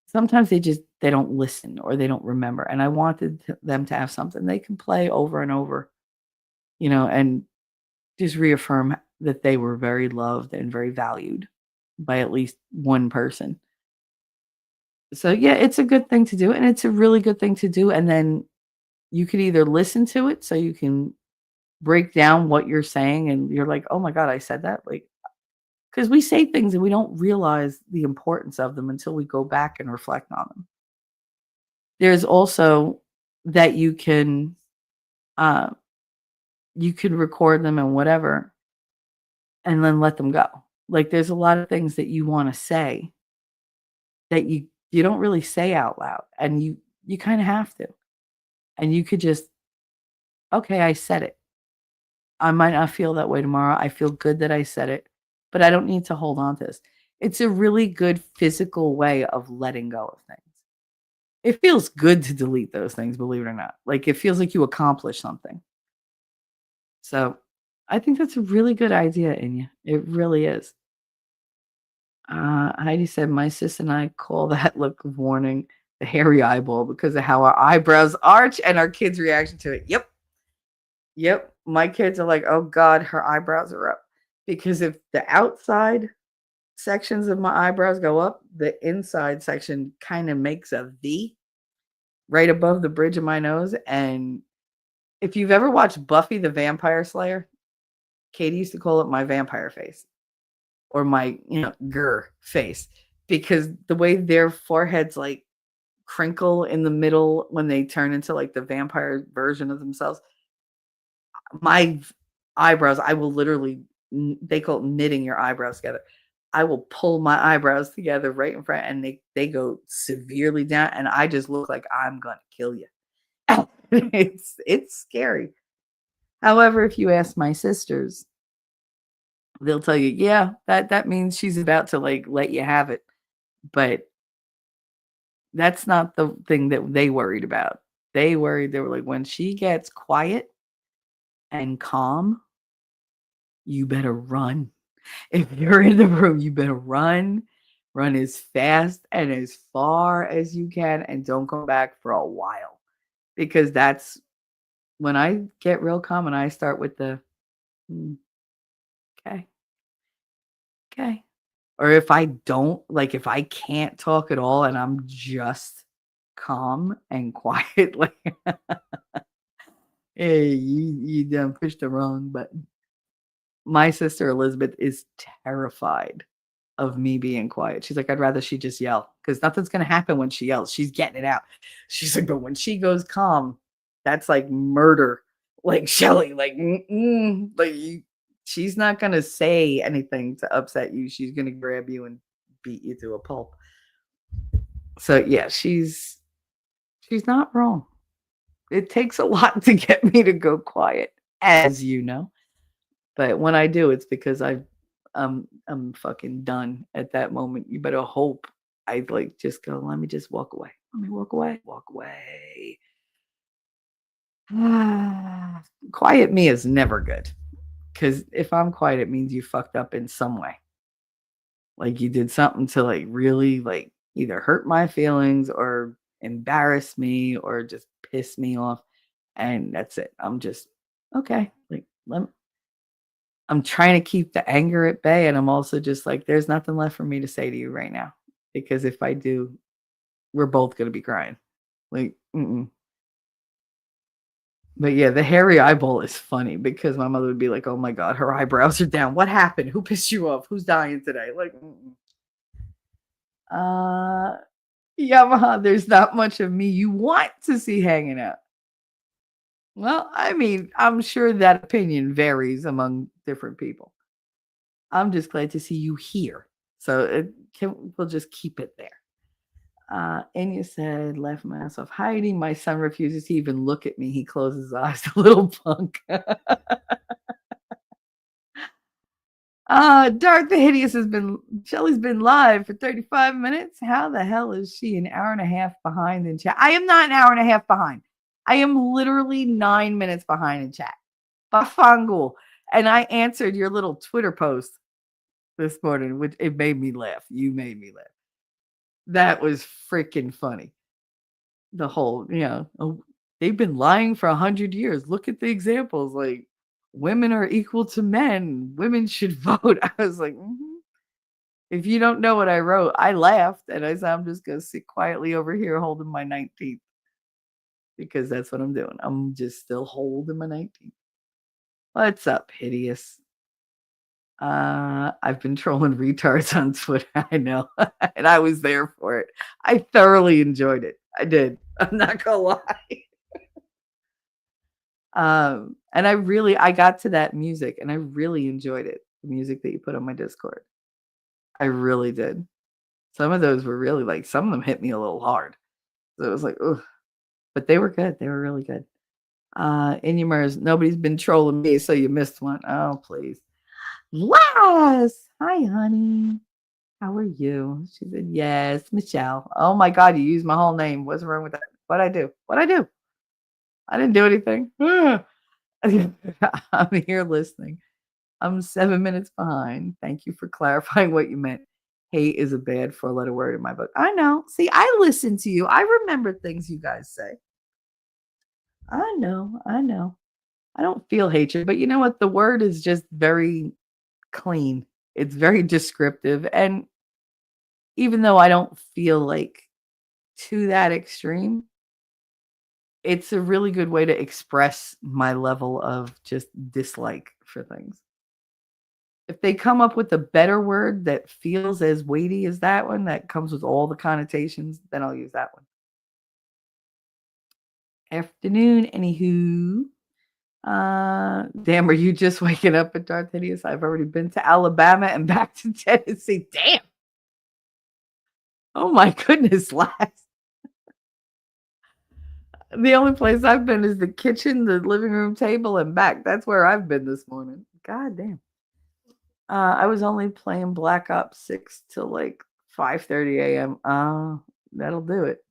sometimes they don't listen or they don't remember. And I wanted them to have something they can play over and over, and just reaffirm that they were very loved and very valued by at least one person. So yeah, it's a good thing to do. And it's a really good thing to do. And then you could either listen to it so you can break down what you're saying and you're like, oh my God, I said that. Like, because we say things and we don't realize the importance of them until we go back and reflect on them. There's also that you can record them and whatever and then let them go. Like there's a lot of things that you want to say that you don't really say out loud and you kind of have to. And you could just, okay, I said it. I might not feel that way tomorrow. I feel good that I said it, but I don't need to hold on to this. It's a really good physical way of letting go of things. It feels good to delete those things, believe it or not. Like it feels like you accomplished something. So I think that's a really good idea, Inya. It really is. Heidi said, my sis and I call that look of warning the hairy eyeball because of how our eyebrows arch and our kids' reaction to it. Yep. My kids are like, oh God, her eyebrows are up. Because if the outside sections of my eyebrows go up, the inside section kind of makes a V right above the bridge of my nose. And if you've ever watched Buffy the Vampire Slayer, Katie used to call it my vampire face or my, grr face because the way their foreheads like crinkle in the middle when they turn into like the vampire version of themselves. My eyebrows, I will literally, they call it knitting your eyebrows together. I will pull my eyebrows together right in front, and they go severely down, and I just look like I'm gonna kill you. It's scary. However, if you ask my sisters, they'll tell you, yeah, that means she's about to like let you have it. But that's not the thing that they worried about. They were like, when she gets quiet and calm, you better run. If you're in the room, you better run. Run as fast and as far as you can, and don't come back for a while. Because that's when I get real calm and I start with the okay, okay. Or if I don't, like if I can't talk at all and I'm just calm and quiet, like hey, you done pushed the wrong button. My sister Elizabeth is terrified of me being quiet. She's like, I'd rather she just yell because nothing's gonna happen when she yells. She's getting it out. She's like, but when she goes calm, that's like murder. Like Shelly, like, like she's not gonna say anything to upset you. She's gonna grab you and beat you to a pulp. So yeah, she's not wrong. It takes a lot to get me to go quiet, as you know. But when I do, it's because I'm fucking done at that moment. You better hope I like just go, let me just walk away. Let me walk away. Walk away. Quiet me is never good. Because if I'm quiet, it means you fucked up in some way. Like you did something to like really like either hurt my feelings or embarrass me or just piss me off. And that's it. I'm just okay. Like I'm trying to keep the anger at bay, and I'm also just like, there's nothing left for me to say to you right now, because if I do, we're both gonna be crying. Like, But yeah, the hairy eyeball is funny because my mother would be like, "Oh my god, her eyebrows are down. What happened? Who pissed you off? Who's dying today?" Like, Yamaha, there's not much of me you want to see hanging out. Well, I mean, I'm sure that opinion varies among different people. I'm just glad to see you here. So we'll just keep it there. And you said, left my ass off hiding. My son refuses to even look at me. He closes his eyes, a little punk. Dark the Hideous Shelly's been live for 35 minutes. How the hell is she an hour and a half behind in chat? I am not an hour and a half behind. I am literally 9 minutes behind in chat. Bafangul. And I answered your little Twitter post this morning, which it made me laugh. You made me laugh. That was freaking funny. The whole, oh, they've been lying for 100 years. Look at the examples. Like, women are equal to men. Women should vote. I was like, if you don't know what I wrote, I laughed and I said, I'm just going to sit quietly over here holding my 19th because that's what I'm doing. I'm just still holding my 19th. What's up, Hideous? I've been trolling retards on Twitter. I know. And I was there for it. I thoroughly enjoyed it. I did. I'm not gonna lie. And I got to that music and I really enjoyed it. The music that you put on my Discord. I really did. Some of those were really like, some of them hit me a little hard. So it was like, ugh. But they were good. They were really good. Inumers, nobody's been trolling me, so you missed one. Oh, please. Yes. Hi, honey. How are you? She said, yes, Michelle. Oh my God, you used my whole name. What's wrong with that? What'd I do? What'd I do? I didn't do anything. I'm here listening. I'm 7 minutes behind. Thank you for clarifying what you meant. Hate is a bad four-letter word in my book. I know. See, I listen to you. I remember things you guys say. I know. I don't feel hatred, but you know what? The word is just very clean. It's very descriptive. And even though I don't feel like to that extreme, it's a really good way to express my level of just dislike for things. If they come up with a better word that feels as weighty as that one, that comes with all the connotations, then I'll use that one. Afternoon, anywho. Damn, are you just waking up at Darth Hideous? I've already been to Alabama and back to Tennessee. Damn. Oh my goodness, last. The only place I've been is the kitchen, the living room table, and back. That's where I've been this morning. God damn. I was only playing Black Ops 6 till like 5:30 a.m. That'll do it.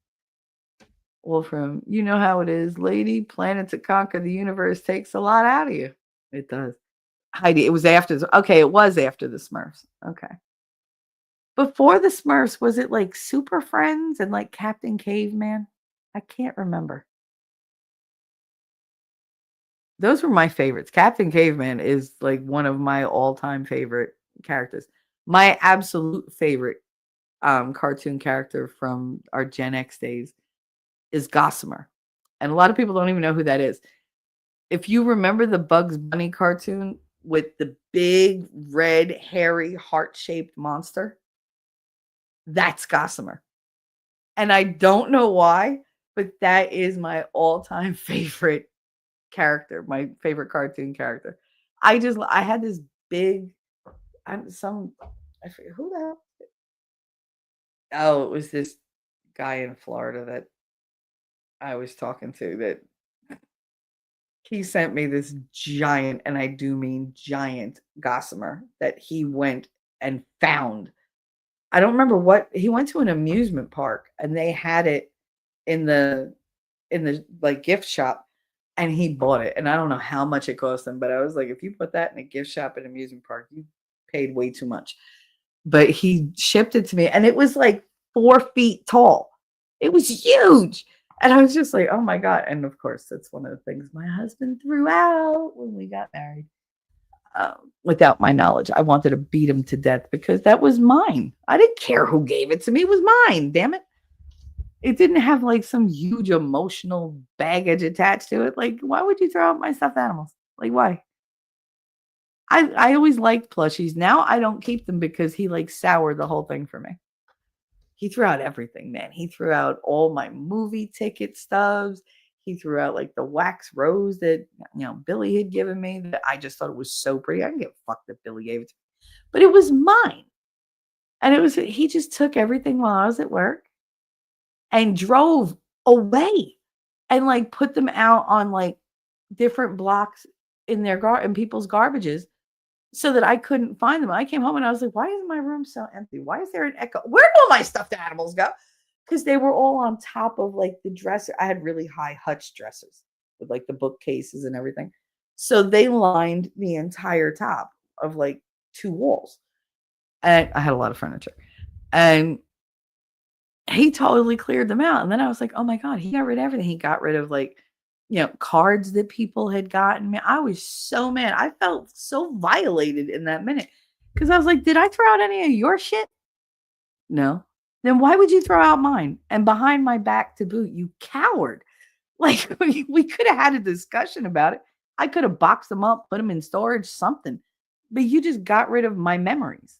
Wolfram, you know how it is, lady. Planning to conquer the universe takes a lot out of you. It does. Heidi, it was after okay, it was after the Smurfs. Okay. Before the Smurfs, was it like Super Friends and like Captain Caveman? I can't remember. Those were my favorites. Captain Caveman is like one of my all-time favorite characters. My absolute favorite cartoon character from our Gen X days is Gossamer. And a lot of people don't even know who that is. If you remember the Bugs Bunny cartoon with the big red hairy heart-shaped monster, that's Gossamer. And I don't know why, but that is my all-time favorite character, my favorite cartoon character. I had this big I forget who the hell. Oh, it was this guy in Florida that I was talking to that he sent me this giant, and I do mean giant Gossamer that he went and found. I don't remember what he went to an amusement park and they had it in the like gift shop and he bought it. And I don't know how much it cost him, but I was like, if you put that in a gift shop at an amusement park, you paid way too much. But he shipped it to me and it was like 4 feet tall. It was huge. And I was just like, oh my God. And of course, that's one of the things my husband threw out when we got married. Without my knowledge, I wanted to beat him to death because that was mine. I didn't care who gave it to me. It was mine. Damn it. It didn't have like some huge emotional baggage attached to it. Like, why would you throw out my stuffed animals? Like, why? I always liked plushies. Now I don't keep them because he like soured the whole thing for me. He threw out everything, man. He threw out all my movie ticket stubs. He threw out like the wax rose that Billy had given me that I just thought it was so pretty. I didn't give a fuck that Billy gave it to me. But it was mine. And he just took everything while I was at work and drove away and like put them out on like different blocks in in people's garbages so that I couldn't find them. I came home and I was like, why is my room so empty? Why is there an echo? Where did all my stuffed animals go? Because they were all on top of like the dresser. I had really high hutch dressers with like the bookcases and everything. So they lined the entire top of like 2 walls. And I had a lot of furniture. And he totally cleared them out. And then I was like, oh my God, he got rid of everything. He got rid of like, cards that people had gotten me. I was so mad. I felt so violated in that minute because I was like, did I throw out any of your shit? No. Then why would you throw out mine? And behind my back to boot, you coward. Like, we could have had a discussion about it. I could have boxed them up, put them in storage, something. But you just got rid of my memories.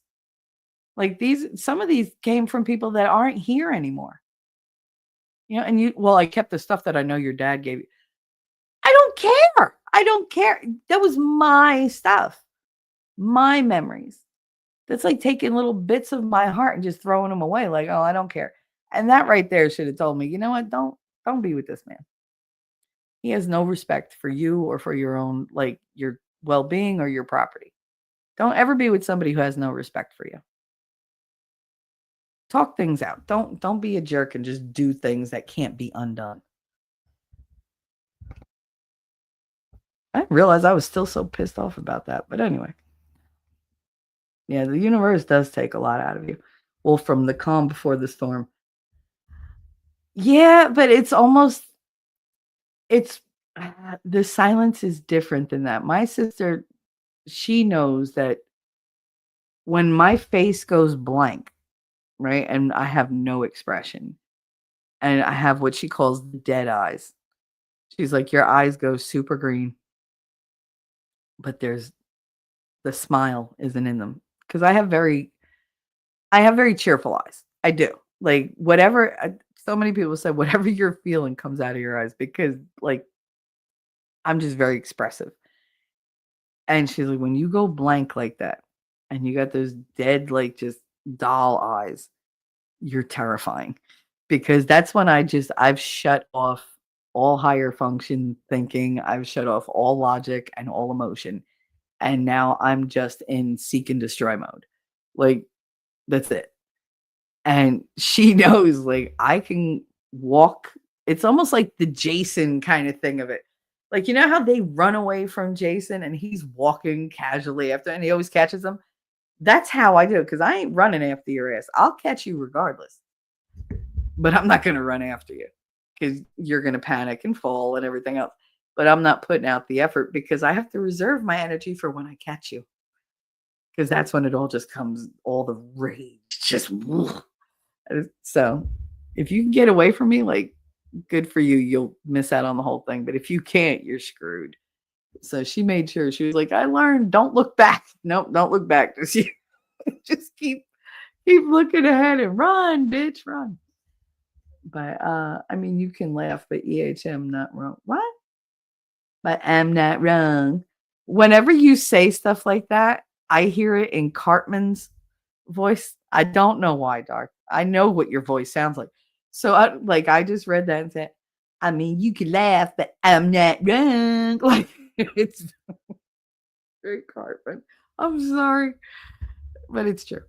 Like some of these came from people that aren't here anymore. And I kept the stuff that I know your dad gave you. I don't care. I don't care. That was my stuff, my memories. That's like taking little bits of my heart and just throwing them away. Like, oh, I don't care. And that right there should have told me, you know what? Don't be with this man. He has no respect for you or for your own, like your well-being or your property. Don't ever be with somebody who has no respect for you. Talk things out. Don't be a jerk and just do things that can't be undone. I didn't realize I was still so pissed off about that. But anyway. Yeah, the universe does take a lot out of you. Well, from the calm before the storm. Yeah, but the silence is different than that. My sister, she knows that when my face goes blank, right, and I have no expression, and I have what she calls dead eyes. She's like, your eyes go super green, but the smile isn't in them. Because I have very cheerful eyes. I do. Like whatever, so many people said, whatever you're feeling comes out of your eyes because like I'm just very expressive. And she's like, when you go blank like that and you got those dead, like just doll eyes, you're terrifying. Because that's when I've shut off all higher function thinking. I've shut off all logic and all emotion. And now I'm just in seek and destroy mode. Like, that's it. And she knows, like, I can walk. It's almost like the Jason kind of thing of it. Like, you know how they run away from Jason and he's walking casually after, and he always catches them? That's how I do it, because I ain't running after your ass. I'll catch you regardless, but I'm not going to run after you because you're going to panic and fall and everything else. But I'm not putting out the effort because I have to reserve my energy for when I catch you, because that's when it all just comes, all the rage, just. So if you can get away from me, like, good for you. You'll miss out on the whole thing. But if you can't, you're screwed. So she made sure. She was like, I learned, don't look back. Nope, don't look back. Just keep looking ahead and run, bitch, run. But I mean, you can laugh, but EHM not wrong. What? But I'm not wrong. Whenever you say stuff like that, I hear it in Cartman's voice. I don't know why, Dark. I know what your voice sounds like. So I just read that and said, I mean, you can laugh, but I'm not wrong. Like, it's very Cartman. I'm sorry, but it's true.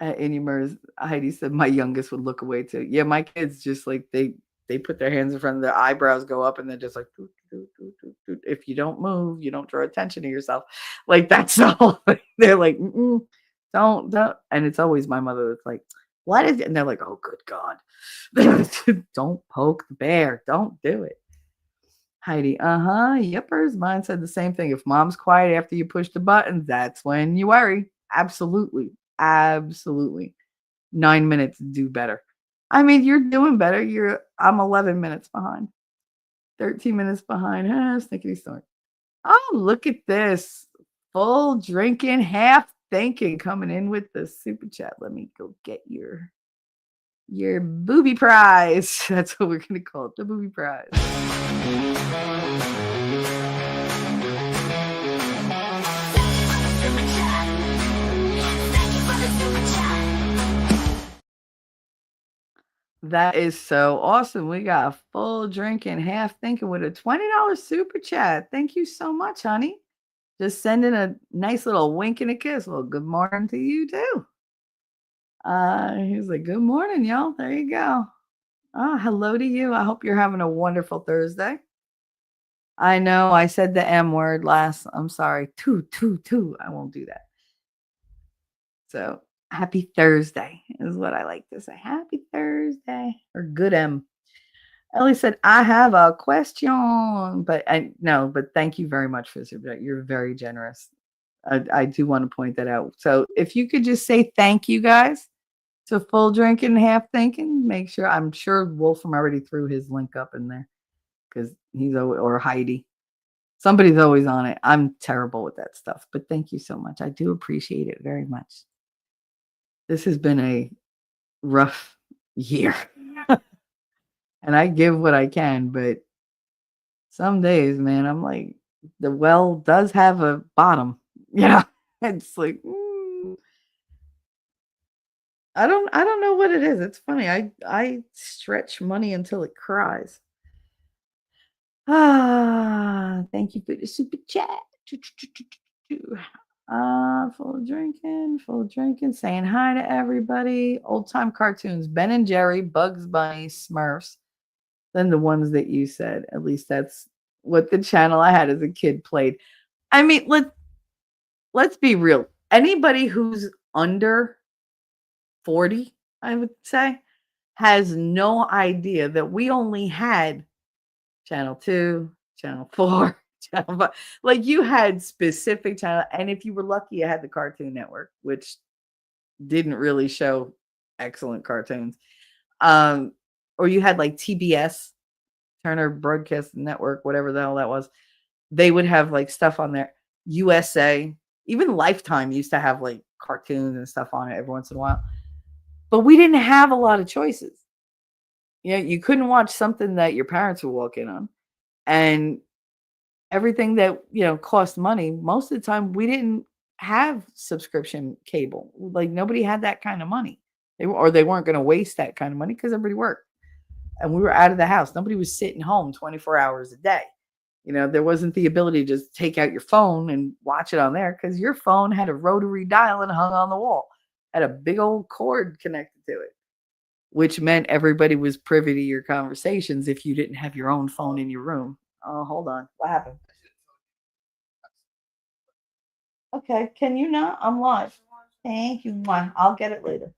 Anymers, Heidi said my youngest would look away too. Yeah, my kids just like they put their hands in front of their eyebrows, go up, and they're just like, doot, doot, doot, doot, doot. If you don't move, you don't draw attention to yourself. Like, that's all. They're like, don't. And it's always my mother that's like, what is it? And they're like, oh, good God. Don't poke the bear. Don't do it. Heidi, yippers. Mine said the same thing. If mom's quiet after you push the buttons, that's when you worry. Absolutely. 9 minutes do better. I mean, you're doing better. I'm 11 minutes behind. 13 minutes behind. Snickety snort. Oh, look at this. Full drinking, half thinking coming in with the super chat. Let me go get your booby prize. That's what we're going to call it, the booby prize. That is so awesome. We got a full drinking, half thinking with a $20 super chat. Thank you so much, honey. Just sending a nice little wink and a kiss. Well, good morning to you too. He's like, good morning, y'all. There you go. Hello to you. I hope you're having a wonderful Thursday. I know I said the M word last. I'm sorry. Two. I won't do that. So happy Thursday is what I like to say. Happy Thursday, or good M. Ellie said, I have a question, but thank you very much for this. You're very generous. I do want to point that out. So if you could just say thank you, guys, to Full Drinking, Half Thinking, make sure. I'm sure Wolfram already threw his link up in there because or Heidi. Somebody's always on it. I'm terrible with that stuff, but thank you so much. I do appreciate it very much. This has been a rough year. And I give what I can, but some days, man, I'm like, the well does have a bottom. Yeah. It's like, I don't know what it is. It's funny. I stretch money until it cries. Thank you for the super chat. Full drinking, saying hi to everybody. Old time cartoons, Ben and Jerry, Bugs Bunny, Smurfs. Then the ones that you said. At least that's what the channel I had as a kid played. I mean, let's be real. Anybody who's under 40, I would say, has no idea that we only had Channel 2, Channel 4, Channel 5. Like, you had specific channel, and if you were lucky, you had the Cartoon Network, which didn't really show excellent cartoons. Or you had like TBS, Turner Broadcast Network, whatever the hell that was. They would have like stuff on there. USA, even Lifetime used to have like cartoons and stuff on it every once in a while. But we didn't have a lot of choices. You couldn't watch something that your parents would walk in on. And everything that, cost money, most of the time we didn't have subscription cable. Like nobody had that kind of money. They weren't going to waste that kind of money because everybody worked. And we were out of the house. Nobody was sitting home 24 hours a day. There wasn't the ability to just take out your phone and watch it on there because your phone had a rotary dial and hung on the wall, had a big old cord connected to it, which meant everybody was privy to your conversations if you didn't have your own phone in your room. Oh, hold on. What happened? Okay. Can you not? I'm live. Thank you. I'll get it later.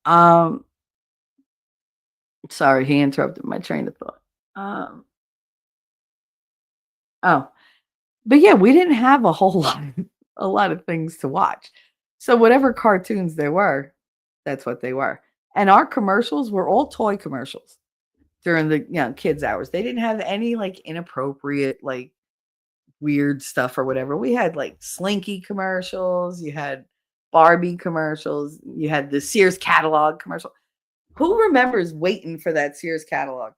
Um, Sorry, he interrupted my train of thought. Oh, but yeah, we didn't have a whole lot of things to watch. So whatever cartoons there were, that's what they were. And our commercials were all toy commercials during the kids hours. They didn't have any like inappropriate like weird stuff or whatever. We had like Slinky commercials, you had Barbie commercials, you had the Sears catalog commercial. Who remembers waiting for that Sears catalog?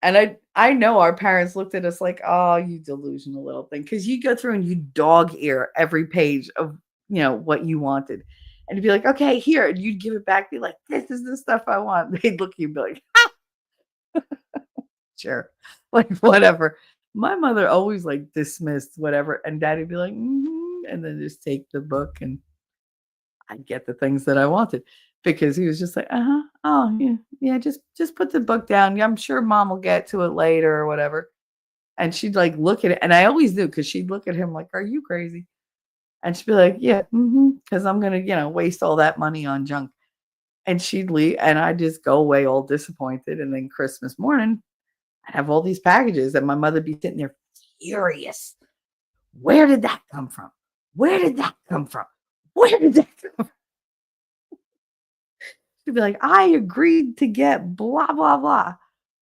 And I know our parents looked at us like, "Oh, you delusional little thing," because you go through and you dog ear every page of what you wanted, and you'd be like, "Okay, here," and you'd give it back, be like, "This is the stuff I want." They'd look at you and be like, "Sure," like whatever. My mother always like dismissed whatever, and Daddy'd be like, and then just take the book and I'd get the things that I wanted because he was just like, oh yeah, yeah, just put the book down. Yeah, I'm sure Mom will get to it later or whatever. And she'd like look at it, and I always knew because she'd look at him like, "Are you crazy?" And she'd be like, "Yeah, because I'm gonna waste all that money on junk." And she'd leave, and I'd just go away all disappointed. And then Christmas morning, I'd have all these packages, and my mother'd be sitting there furious. Where did that come from? Where did that come from? Where did that come from? She'd be like, "I agreed to get blah, blah, blah.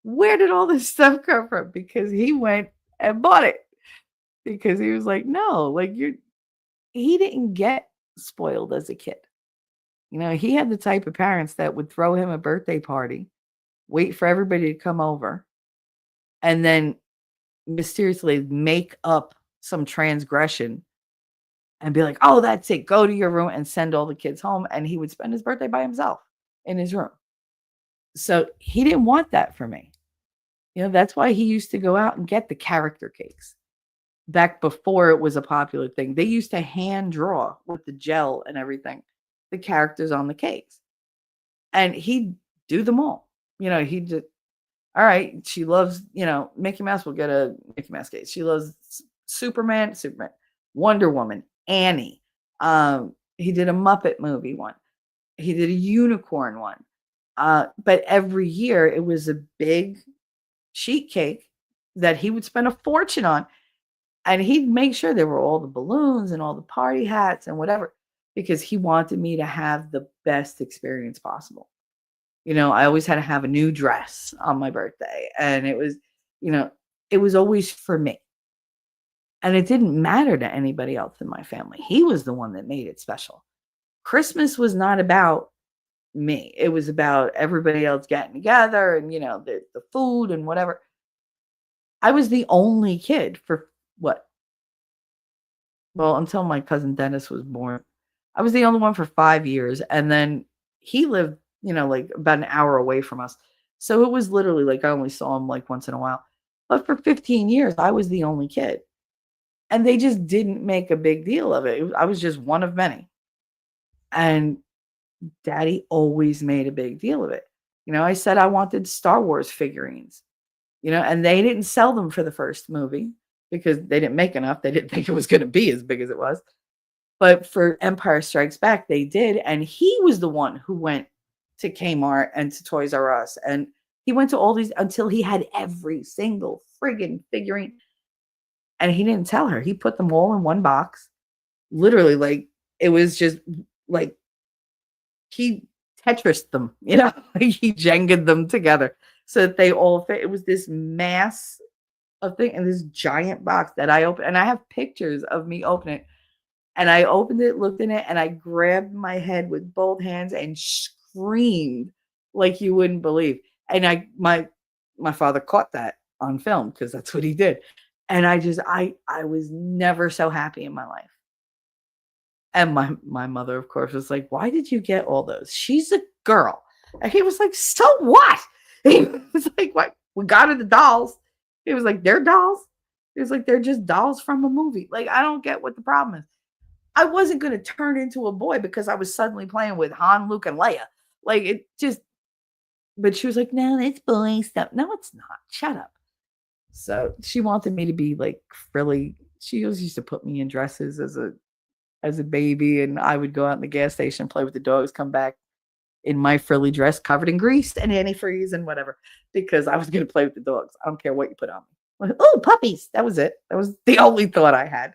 Where did all this stuff come from?" Because he went and bought it. Because he was like, "No, like he didn't get spoiled as a kid." He had the type of parents that would throw him a birthday party, wait for everybody to come over, and then mysteriously make up some transgression and be like, "Oh, that's it. Go to your room," and send all the kids home. And he would spend his birthday by himself in his room. So he didn't want that for me. That's why he used to go out and get the character cakes back before it was a popular thing. They used to hand draw with the gel and everything, the characters on the cakes. And he'd do them all. He just, all right, she loves, Mickey Mouse, will get a Mickey Mouse cake. She loves Superman, Wonder Woman, Annie. He did a Muppet movie one. He did a unicorn one. But every year it was a big sheet cake that he would spend a fortune on. And he'd make sure there were all the balloons and all the party hats and whatever, because he wanted me to have the best experience possible. I always had to have a new dress on my birthday. And it was always for me. And it didn't matter to anybody else in my family. He was the one that made it special. Christmas was not about me. It was about everybody else getting together and, the food and whatever. I was the only kid for what? Well, until my cousin Dennis was born. I was the only one for 5 years. And then he lived, like about an hour away from us. So it was literally like I only saw him like once in a while. But for 15 years, I was the only kid. And they just didn't make a big deal of it. I was just one of many. And Daddy always made a big deal of it. I said I wanted Star Wars figurines, and they didn't sell them for the first movie because they didn't make enough. They didn't think it was going to be as big as it was. But for Empire Strikes Back, they did. And he was the one who went to Kmart and to Toys R Us. And he went to all these until he had every single friggin' figurine. And he didn't tell her. He put them all in one box. Literally, like, it was just like he Tetrised them, like he Jenga'd them together so that they all fit. It was this mass of thing in this giant box that I opened. And I have pictures of me opening it. And I opened it, looked in it, and I grabbed my head with both hands and screamed like you wouldn't believe. And my father caught that on film because that's what he did. And I was never so happy in my life. And my mother, of course, was like, "Why did you get all those? She's a girl." And he was like, "So what?" He was like, "What? We got her the dolls." He was like, "They're dolls." He was like, "They're just dolls from a movie." Like, I don't get what the problem is. I wasn't gonna turn into a boy because I was suddenly playing with Han, Luke, and Leia. Like, it just but she was like, "No, it's boy stuff." No, it's not. Shut up. So she wanted me to be like frilly. She always used to put me in dresses as a baby, and I would go out in the gas station, play with the dogs, come back in my frilly dress covered in grease and antifreeze and whatever, because I was going to play with the dogs. I don't care what you put on me. Like, oh, puppies. That was it. That was the only thought I had.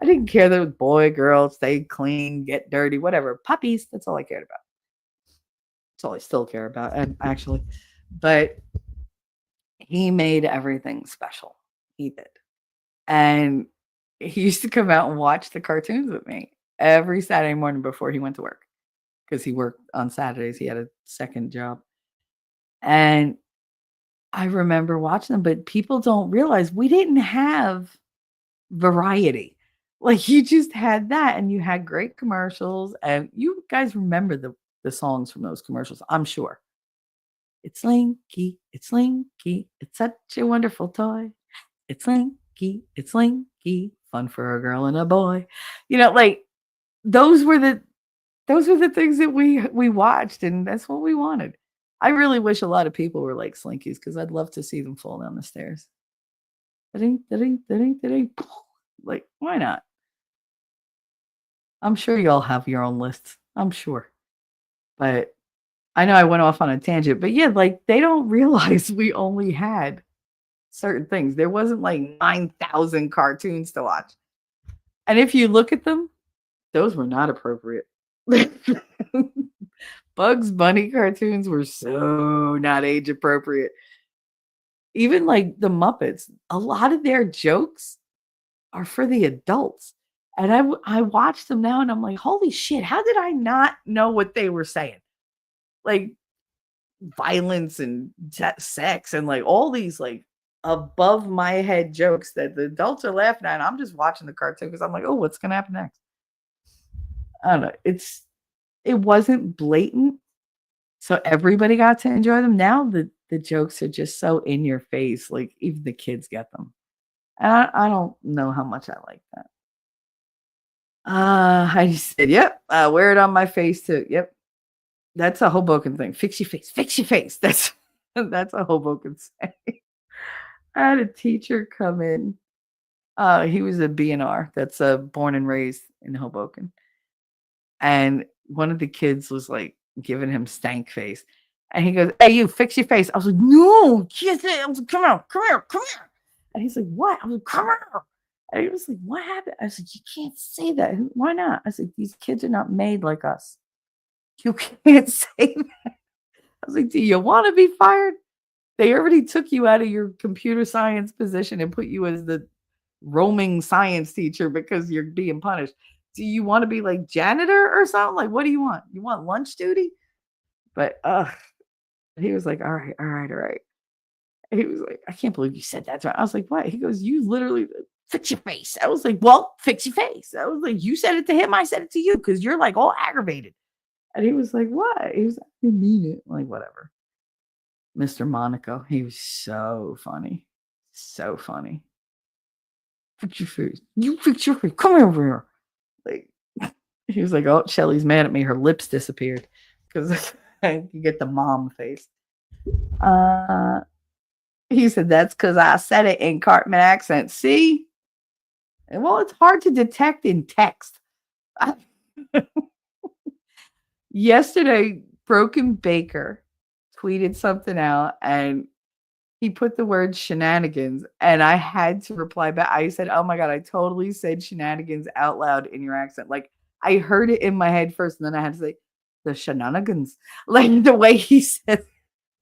I didn't care that it was boy, girl, stay clean, get dirty, whatever. Puppies. That's all I cared about. That's all I still care about, and actually. But he made everything special. He did. And he used to come out and watch the cartoons with me every Saturday morning before he went to work, because he worked on Saturdays. He had a second job. And I remember watching them, but people don't realize we didn't have variety. Like, you just had that, and you had great commercials. And you guys remember the songs from those commercials, I'm sure. It's Slinky, it's Slinky, it's such a wonderful toy. It's Slinky, it's Slinky, fun for a girl and a boy. Like, those were the things that we watched, and that's what we wanted. I really wish a lot of people were like Slinkies, because I'd love to see them fall down the stairs. Da-ding, da-ding, da-ding, da-ding. Like, why not? I'm sure y'all have your own lists. I'm sure. But I know I went off on a tangent, but yeah, like, they don't realize we only had certain things. There wasn't like 9,000 cartoons to watch. And if you look at them, those were not appropriate. Bugs Bunny cartoons were so not age appropriate. Even like the Muppets, a lot of their jokes are for the adults. And I watch them now and I'm like, holy shit, how did I not know what they were saying? Like, violence and sex and like all these like above my head jokes that the adults are laughing at. And I'm just watching the cartoon because I'm like, oh, what's gonna happen next? I don't know. It wasn't blatant, so everybody got to enjoy them. Now the jokes are just so in your face, like even the kids get them. And I don't know how much I like that. I just said, yep, I wear it on my face too. Yep. That's a Hoboken thing. Fix your face. Fix your face. That's a Hoboken saying. I had a teacher come in. He was a BNR. That's born and raised in Hoboken. And one of the kids was like giving him stank face. And he goes, "Hey, you, fix your face." I was like, "No, kiss it." I was like, "Come here, come here, come here." And he's like, "What?" I was like, "Come here." And he was like, "What happened?" I was like, "You can't say that." "Why not?" I said, "These kids are not made like us. You can't say that." I was like, "Do you want to be fired? They already took you out of your computer science position and put you as the roaming science teacher because you're being punished. Do you want to be like janitor or something? Like, what do you want? You want lunch duty?" But he was like, "All right, all right, all right." He was like, "I can't believe you said that." I was like, "What?" He goes, "You literally fix your face." I was like, "Well, fix your face." I was like, "You said it to him, I said it to you, because you're like all aggravated." And he was like, "What?" He was like, "I didn't mean it." Like, whatever. Mr. Monaco, he was so funny. So funny. "Fix your face. You fix your face. Come over here." Like, he was like, "Oh, Shelly's mad at me. Her lips disappeared." Because you get the mom face. He said, "That's because I said it in Cartman accent." See? Well, it's hard to detect in text. Yesterday, Broken Baker tweeted something out and he put the word shenanigans, and I had to reply back. I said, "Oh my God, I totally said shenanigans out loud in your accent." Like, I heard it in my head first, and then I had to say the shenanigans. Like the way he said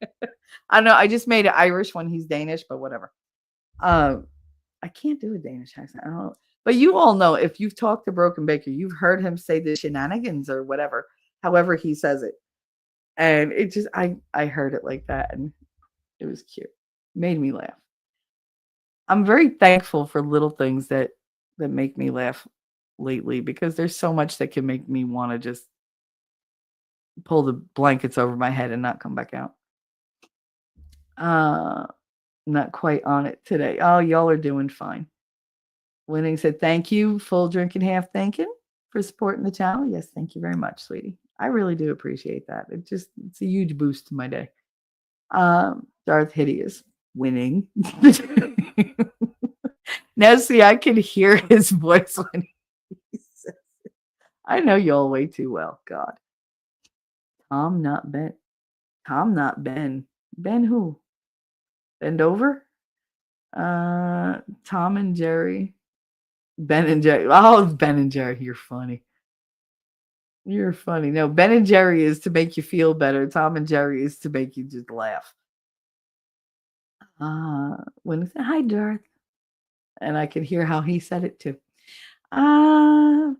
it. I know, I just made it Irish when he's Danish, but whatever. I can't do a Danish accent. I don't know. But you all know, if you've talked to Broken Baker, you've heard him say the shenanigans or whatever, however he says it. And it just I heard it like that and it was cute. Made me laugh. I'm very thankful for little things that make me laugh lately because there's so much that can make me want to just pull the blankets over my head and not come back out. Uh not quite on it today. Oh, y'all are doing fine. Winning said, "Thank you, full drinking, half thinking, for supporting the channel." Yes, thank you very much, sweetie. I really do appreciate that. It's a huge boost to my day. Darth Hideous winning. Now, see, I can hear his voice when he says it. I know y'all way too well. God, Tom, not Ben. Tom, not Ben. Ben who? Bend over. Tom and Jerry. Ben and Jerry. Oh, Ben and Jerry, you're funny. You're funny. No, Ben and Jerry is to make you feel better. Tom and Jerry is to make you just laugh. When he said, "Hi, Darth," and I could hear how he said it too.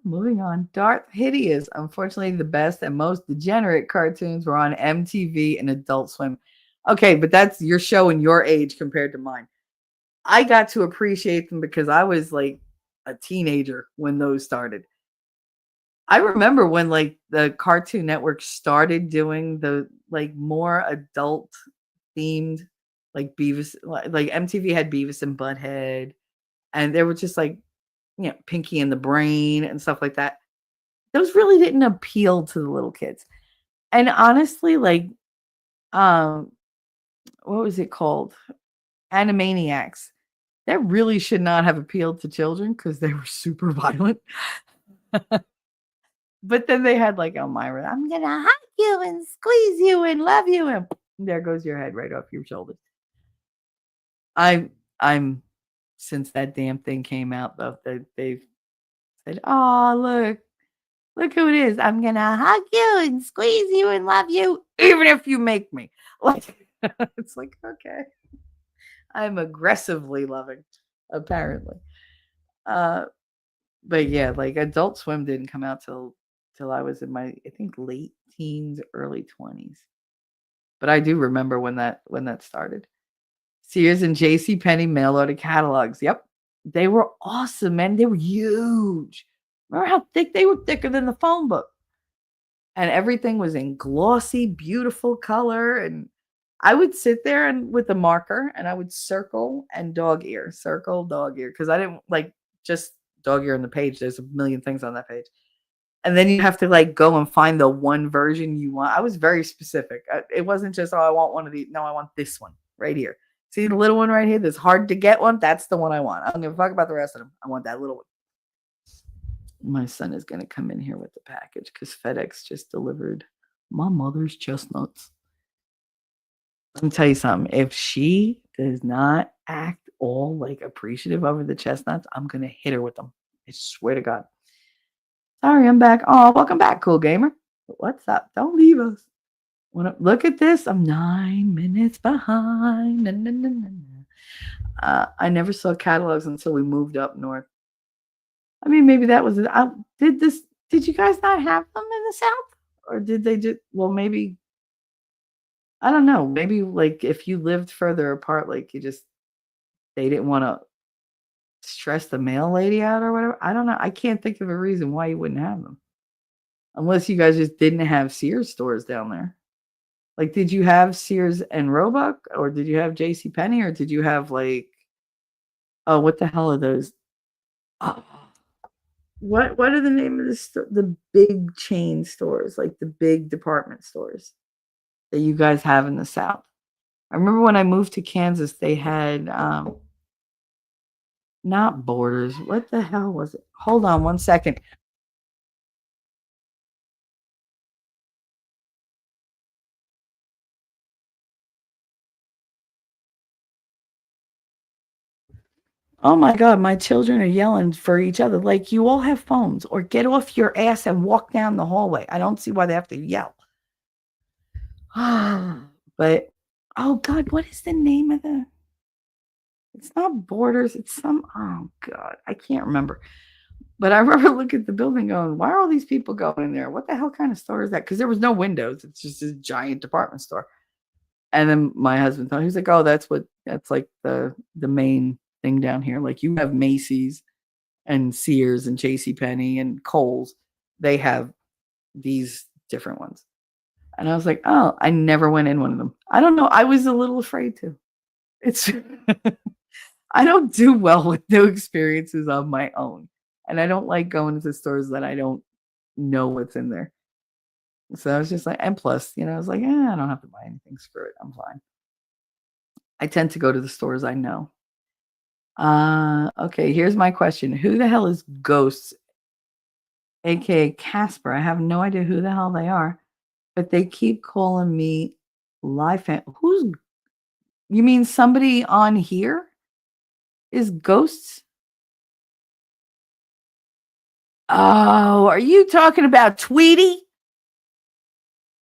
Moving on. Darth Hideous. Unfortunately, the best and most degenerate cartoons were on MTV and Adult Swim. Okay, but that's you're showing your age compared to mine. I got to appreciate them because I was like a teenager when those started. I remember when like the Cartoon Network started doing the like more adult themed like Beavis, like MTV had Beavis and Butthead, and there was just like Pinky and the Brain and stuff like that. Those really didn't appeal to the little kids. And honestly, like um what was it called? Animaniacs. That really should not have appealed to children because they were super violent. But then they had like Elmira, "I'm gonna hug you and squeeze you and love you," and there goes your head right off your shoulders. I'm since that damn thing came out though, they've said, "Oh, look who it is. I'm gonna hug you and squeeze you and love you, even if you make me." Like it's like, okay. I'm aggressively loving, apparently. Uh, but yeah, like Adult Swim didn't come out till I was in my I think late teens, early 20s. But I do remember when that started. Sears and J.C. Penney mail order catalogs. Yep. They were awesome, man. They were huge. Remember how thick they were? Thicker than the phone book. And everything was in glossy, beautiful color. And I would sit there and with a marker and I would circle and dog ear, circle, dog ear. Because I didn't like just dog ear on the page. There's a million things on that page. And then you have to like go and find the one version you want. I was very specific. It wasn't just, oh, I want one of these. No, I want this one right here. See the little one right here? This hard to get one. That's the one I want. I don't give a fuck about the rest of them. I want that little one. My son is going to come in here with the package because FedEx just delivered my mother's chestnuts. Let me tell you something. If she does not act all like appreciative over the chestnuts, I'm going to hit her with them. I swear to God. Sorry, I'm back. Oh, welcome back, cool gamer. What's up? Don't leave us. Look at this. I'm 9 minutes behind. Na, na, na, na, na. I never saw catalogs until we moved up north. I mean, maybe that was it. Did you guys not have them in the South? Or did they just, well, maybe, I don't know. Maybe like if you lived further apart, like they didn't want to stress the mail lady out or whatever. I don't know. I can't think of a reason why you wouldn't have them. Unless you guys just didn't have Sears stores down there. Like, did you have Sears and Roebuck, or did you have J.C. Penney, or did you have like, oh, what the hell are those? Oh, what are the name of the big chain stores, like the big department stores that you guys have in the South? I remember when I moved to Kansas, they had not Borders. What the hell was it? Hold on one second. Oh my God, my children are yelling for each other. Like, you all have phones, or get off your ass and walk down the hallway. I don't see why they have to yell. But, oh God, what is the name of it's not Borders. It's oh God, I can't remember. But I remember looking at the building going, why are all these people going in there? What the hell kind of store is that? Because there was no windows. It's just this giant department store. And then my husband thought, he was like, oh, that's like the main thing down here. Like you have Macy's and Sears and JCPenney and Kohl's. They have these different ones. And I was like, oh, I never went in one of them. I don't know. I was a little afraid to. It's I don't do well with new experiences on my own. And I don't like going to stores that I don't know what's in there. So I was just like, and plus, I was like, I don't have to buy anything. Screw it. I'm fine. I tend to go to the stores I know. Okay, here's my question. Who the hell is Ghosts, aka Casper? I have no idea who the hell they are, but they keep calling me live fan. You mean somebody on here is Ghosts? Oh, are you talking about Tweety?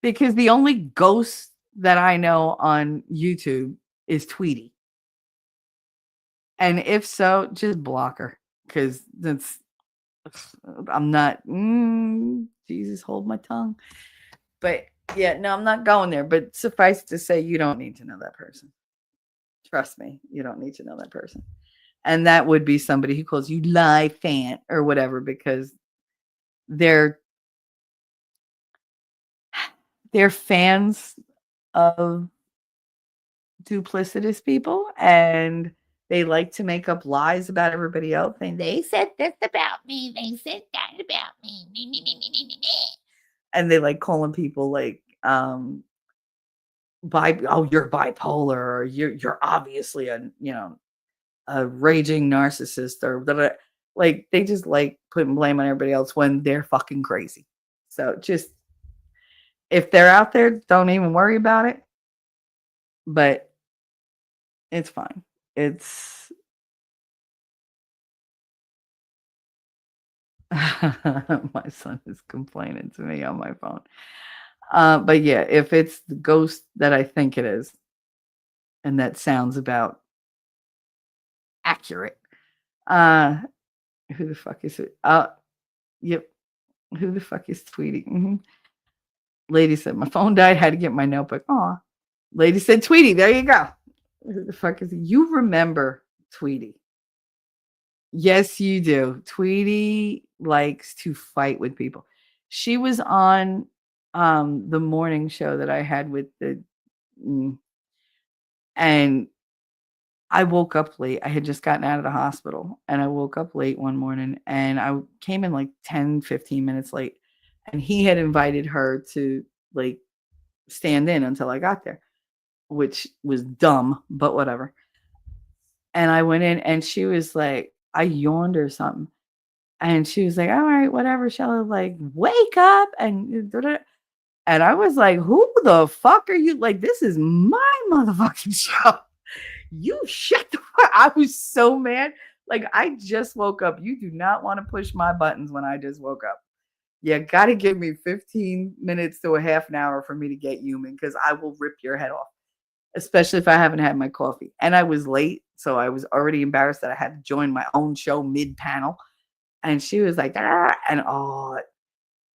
Because the only ghost that I know on YouTube is Tweety. And if so, just block her. Because I'm not, Jesus, hold my tongue. But yeah, no, I'm not going there. But suffice to say, you don't need to know that person. Trust me, you don't need to know that person. And that would be somebody who calls you live fan or whatever, because they're fans of duplicitous people, and they like to make up lies about everybody else. And they said this about me. They said that about me. And they like calling people like, you're bipolar, or you're obviously a raging narcissist, or like they just like putting blame on everybody else when they're fucking crazy. So just, if they're out there, don't even worry about it. But it's fine. My son is complaining to me on my phone. But yeah, if it's the ghost that I think it is, and that sounds about accurate, who the fuck is it? Yep. Who the fuck is Tweety? Lady said my phone died. Had to get my notebook. Aw. Lady said Tweety. There you go. Who the fuck is it? You remember Tweety? Yes, you do. Tweety likes to fight with people. She was on the morning show that I had with and I woke up late. I had just gotten out of the hospital, and I woke up late one morning, and I came in like 10, 15 minutes late, and he had invited her to like stand in until I got there, which was dumb, but whatever. And I went in, and she was like, I yawned or something. And she was like, all right, whatever, Shelly, like, wake up. And I was like, who the fuck are you? Like, this is my motherfucking show. You shut the fuck. I was so mad. Like, I just woke up. You do not want to push my buttons when I just woke up. You got to give me 15 minutes to a half an hour for me to get human, because I will rip your head off, especially if I haven't had my coffee. And I was late, so I was already embarrassed that I had to join my own show mid-panel. And she was like, and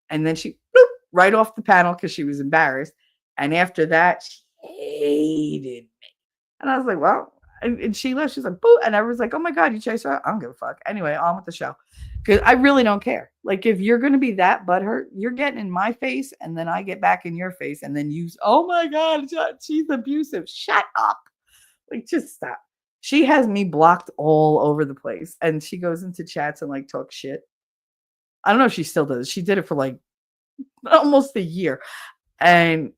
then she right off the panel because she was embarrassed. And after that, she hated me. And I was like, well, and she left. She's like, boo. And I was like, oh my God, you chased her. I don't give a fuck. Anyway, on with the show. Because I really don't care. Like, if you're going to be that butthurt, you're getting in my face, and then I get back in your face, and then you, oh my God, she's abusive. Shut up. Like, just stop. She has me blocked all over the place. And she goes into chats and like talks shit. I don't know if she still does. She did it for like almost a year. And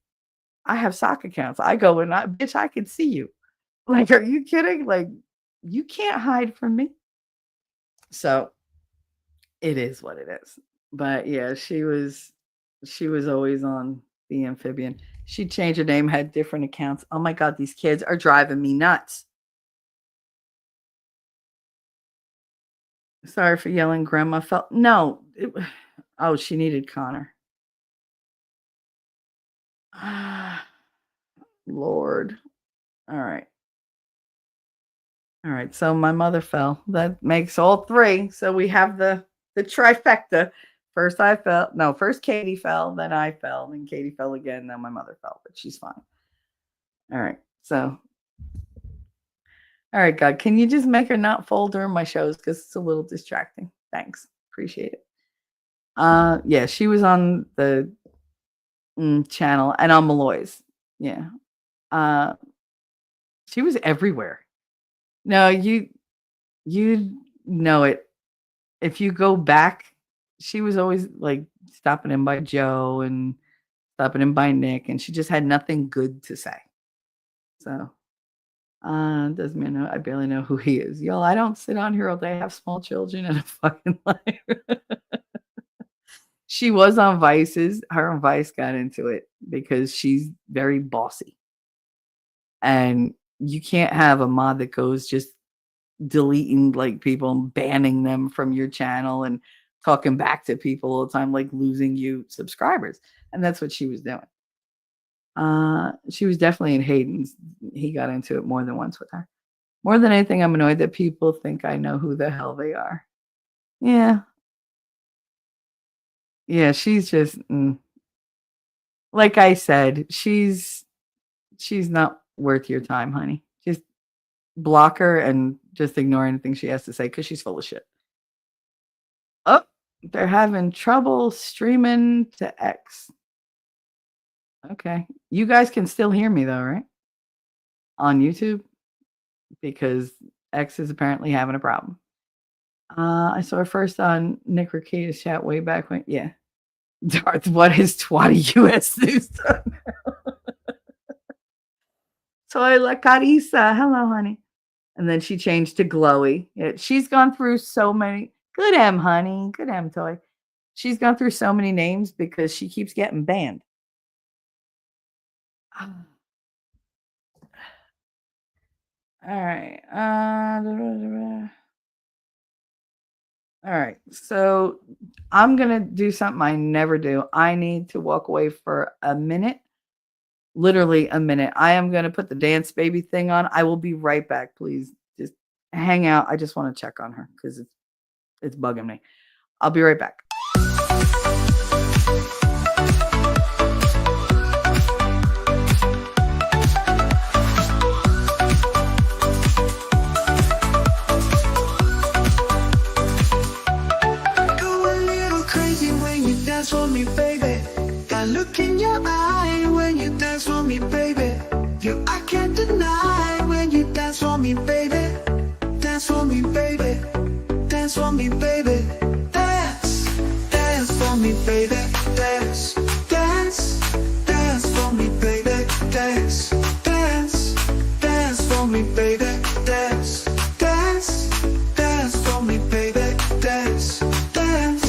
I have sock accounts. I go and bitch, I can see you. Like, are you kidding? Like, you can't hide from me. So it is what it is. But yeah, she was always on the Amphibian. She changed her name, had different accounts. Oh my God, these kids are driving me nuts. Sorry for yelling, Grandma felt. No. Oh, she needed Connor. Lord. All right. All right. So my mother fell. That makes all three. So we have the The trifecta. First Katie fell, then I fell, then Katie fell again, then my mother fell, but she's fine. All right. So, all right, God, can you just make her not fold during my shows because it's a little distracting? Thanks. Appreciate it. Yeah, she was on the channel and on Malloy's. Yeah. She was everywhere. No, you know it. If you go back, she was always like stopping in by Joe and stopping in by Nick, and she just had nothing good to say. So doesn't mean I barely know who he is. Y'all, I don't sit on here all day. I have small children and a fucking life. She was on Vice's. Her and Vice got into it because she's very bossy. And you can't have a mod that goes just deleting like people and banning them from your channel and talking back to people all the time, like losing you subscribers. And that's what she was doing. She was definitely in Hayden's. He got into it more than once with her. More than anything, I'm annoyed that people think I know who the hell they are. Yeah. Yeah, she's just like I said, she's not worth your time, honey. Just block her and just ignore anything she has to say because she's full of shit. Oh, they're having trouble streaming to X. Okay. You guys can still hear me though, right? On YouTube? Because X is apparently having a problem. I saw her first on Nick Ricciata's chat way back when. Yeah. Darth, what is Twatty US News? Toy La Carissa. Hello, honey. And then she changed to Glowy. She's gone through so many. Good M, honey. Good M, Toy. She's gone through so many names because she keeps getting banned. All right. All right. So I'm going to do something I never do. I need to walk away for a minute. Literally a minute. I am going to put the dance baby thing on. I will be right back. Please just hang out. I just want to check on her because it's bugging me. I'll be right back. Dance for me, baby. That look in your eye when you dance for me, baby. I can't deny when you dance for me, baby. Dance for me, baby. Dance for me, baby. Dance, dance for me, baby. Dance, dance, dance for me, baby. Dance, dance, dance for me, baby. Dance, dance, dance for me, baby. Dance, dance.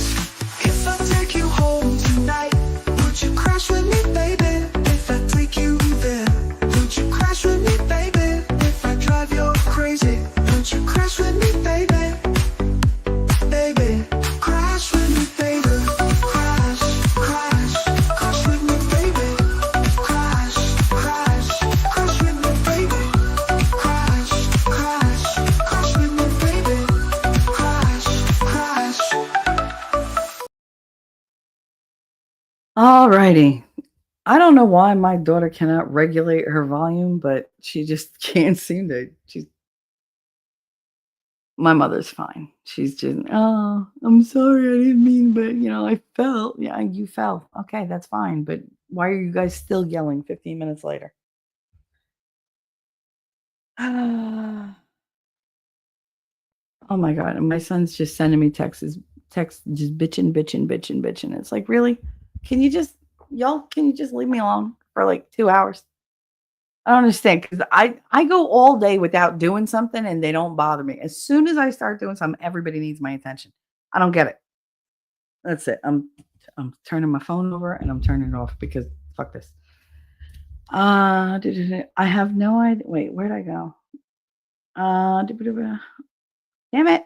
If I take you home tonight, would you crash with me, baby? If I take you there, would you crash with me, baby? If I drive you crazy, would you crash with me, baby? Baby, crash with me, baby. Crash, crash, crash with me, baby. Crash, crash, crash with me, baby. Crash, crash, crash with me, baby. Crash, crash. Alrighty. I don't know why my daughter cannot regulate her volume, but she just can't seem to. My mother's fine. She's just, oh, I'm sorry, I didn't mean, but I fell. Yeah, you fell. Okay, that's fine. But why are you guys still yelling 15 minutes later? Oh my God. And my son's just sending me texts just bitching. It's like, really? Can you just leave me alone for like 2 hours? I don't understand because I go all day without doing something and they don't bother me. As soon as I start doing something, everybody needs my attention. I don't get it. That's it. I'm turning my phone over and I'm turning it off because fuck this. I have no idea. Wait, where'd I go? Damn it.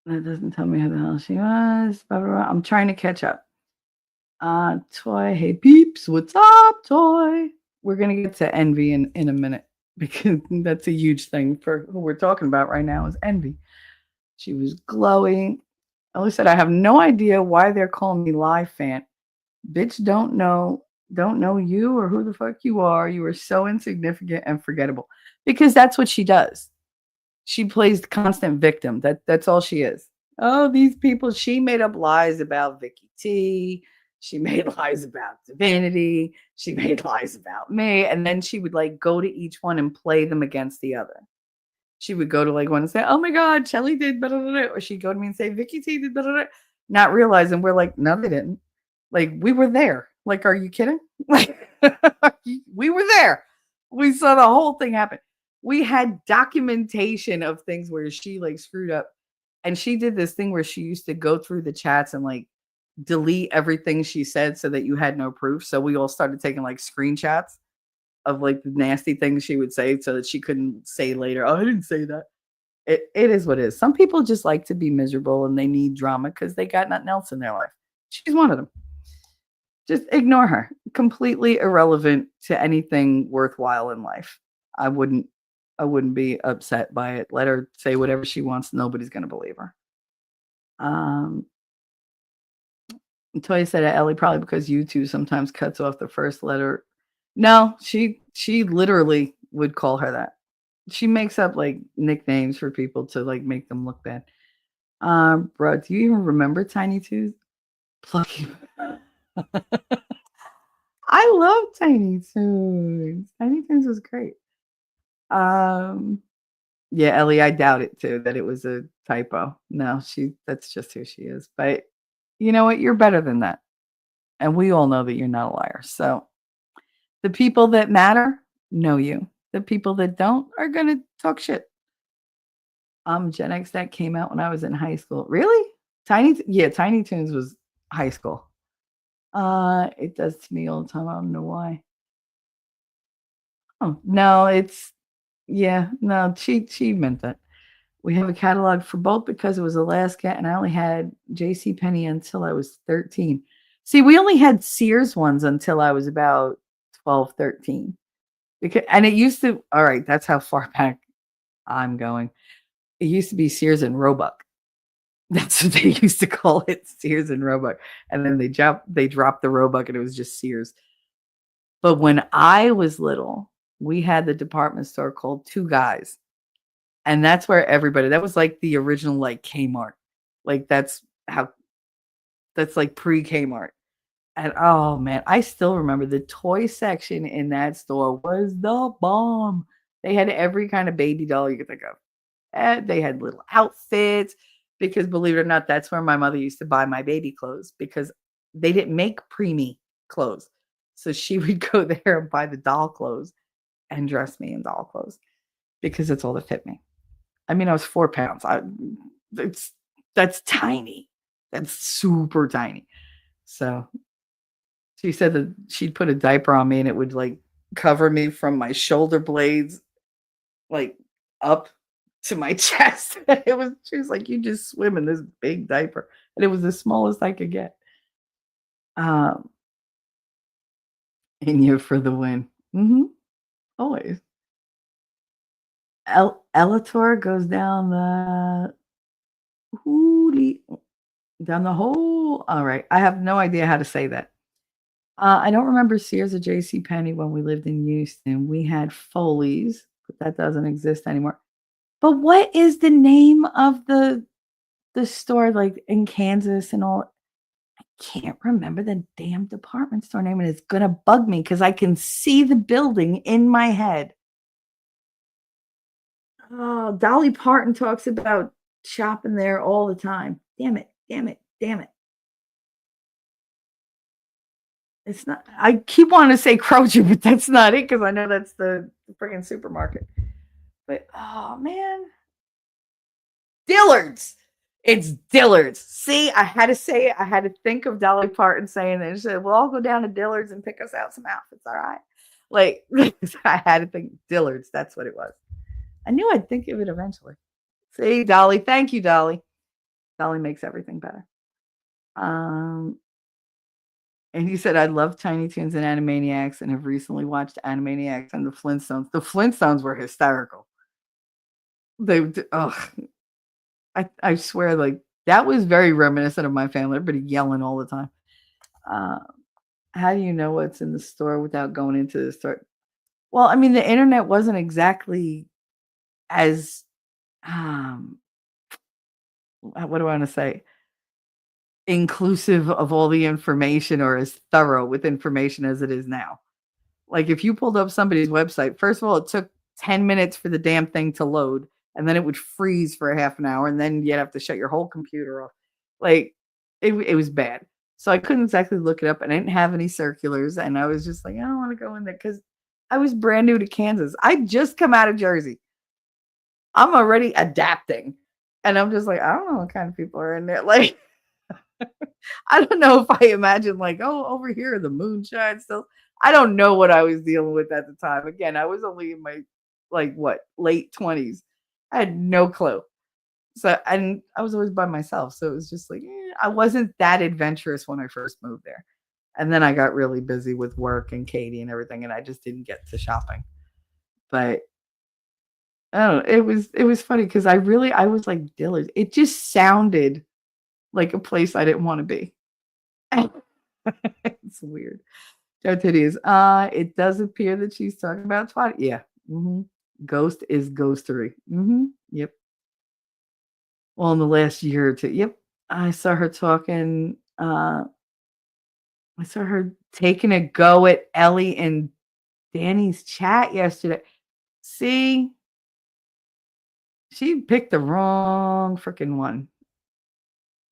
That doesn't tell me who the hell she was. Blah, blah, blah. I'm trying to catch up. Toy, hey peeps, what's up, Toy? We're gonna get to envy in a minute because that's a huge thing for who we're talking about right now is envy. She was glowing. Ellie said, I have no idea why they're calling me Live Fan. Bitch, don't know you or who the fuck you are. You are so insignificant and forgettable. Because that's what she does. She plays the constant victim. That's all she is. Oh, these people, she made up lies about Vicky T. She made lies about Divinity. She made lies about me. And then she would like go to each one and play them against the other. She would go to like one and say, oh my God, Shelly did, blah, blah, blah. Or she'd go to me and say, Vicky T did, blah, blah, blah. Not realizing we're like, no, they didn't. Like, we were there. Like, are you kidding? Like, we were there. We saw the whole thing happen. We had documentation of things where she like screwed up. And she did this thing where she used to go through the chats and like delete everything she said so that you had no proof. So we all started taking like screenshots of like the nasty things she would say so that she couldn't say later, oh, I didn't say that. It is what it is. Some people just like to be miserable and they need drama because they got nothing else in their life. She's one of them. Just ignore her. Completely irrelevant to anything worthwhile in life. I wouldn't be upset by it. Let her say whatever she wants. Nobody's going to believe her. Toya said Ellie probably because YouTube sometimes cuts off the first letter. No, she literally would call her that. She makes up like nicknames for people to like make them look bad. Bro, do you even remember Tiny Toons? Plucky. I love Tiny Toons. Tiny Toons was great. Yeah, Ellie, I doubt it too that it was a typo. No, that's just who she is. But you know what? You're better than that. And we all know that you're not a liar. So the people that matter know you. The people that don't are going to talk shit. Gen X that came out when I was in high school. Really? Tiny Toons was high school. It does to me all the time. I don't know why. Oh, no, she meant that. We have a catalog for both because it was Alaska and I only had JCPenney until I was 13. See, we only had Sears ones until I was about 12, 13. And it used to, all right, that's how far back I'm going. It used to be Sears and Roebuck. That's what they used to call it, Sears and Roebuck. And then they dropped the Roebuck and it was just Sears. But when I was little, we had the department store called Two Guys. And that's where that was like the original like Kmart. Like that's like pre-Kmart. And oh man, I still remember the toy section in that store was the bomb. They had every kind of baby doll you could think of. And they had little outfits because believe it or not, that's where my mother used to buy my baby clothes because they didn't make preemie clothes. So she would go there and buy the doll clothes and dress me in doll clothes because it's all that fit me. I mean, I was 4 pounds. That's tiny. That's super tiny. So she said that she'd put a diaper on me and it would like cover me from my shoulder blades, like up to my chest. She was like, you just swim in this big diaper. And it was the smallest I could get. In you for the win. Always. Elator goes down the whole. All right. I have no idea how to say that. I don't remember Sears or JCPenney when we lived in Houston. We had Foley's, but that doesn't exist anymore. But what is the name of the store like in Kansas and all? I can't remember the damn department store name, and it's gonna bug me because I can see the building in my head. Oh, Dolly Parton talks about shopping there all the time. Damn it. It's not, I keep wanting to say Kroger, but that's not it because I know that's the freaking supermarket. But oh man. Dillard's. It's Dillard's. See, I had to say it. I had to think of Dolly Parton saying that. She said, well, I'll go down to Dillard's and pick us out some outfits. All right. Like, I had to think Dillard's. That's what it was. I knew I'd think of it eventually. See, Dolly. Thank you, Dolly. Dolly makes everything better. And he said, I love Tiny Toons and Animaniacs and have recently watched Animaniacs and the Flintstones. The Flintstones were hysterical. I swear, like that was very reminiscent of my family. Everybody yelling all the time. Uh, how do you know what's in the store without going into the store? Well, I mean, the internet wasn't exactly as um, what do I want to say? Inclusive of all the information or as thorough with information as it is now. Like if you pulled up somebody's website, first of all, it took 10 minutes for the damn thing to load, and then it would freeze for a half an hour, and then you'd have to shut your whole computer off. Like it was bad. So I couldn't exactly look it up, and I didn't have any circulars, and I was just like, I don't want to go in there because I was brand new to Kansas. I just come out of Jersey. I'm already adapting. And I'm just like, I don't know what kind of people are in there. Like, I don't know if I imagine like, oh, over here the moonshine still. I don't know what I was dealing with at the time. Again, I was only in my like what late 20s. I had no clue. So and I was always by myself. So it was just like I wasn't that adventurous when I first moved there. And then I got really busy with work and Katie and everything, and I just didn't get to shopping. But I don't know, it was funny because I was like diligent. It just sounded like a place I didn't want to be. It's weird. Joe Titties. It does appear that she's talking about Twilight. Yeah. Ghost is ghostery. Yep. Well, in the last year or two. Yep. I saw her talking. I saw her taking a go at Ellie and Danny's chat yesterday. See, she picked the wrong freaking one.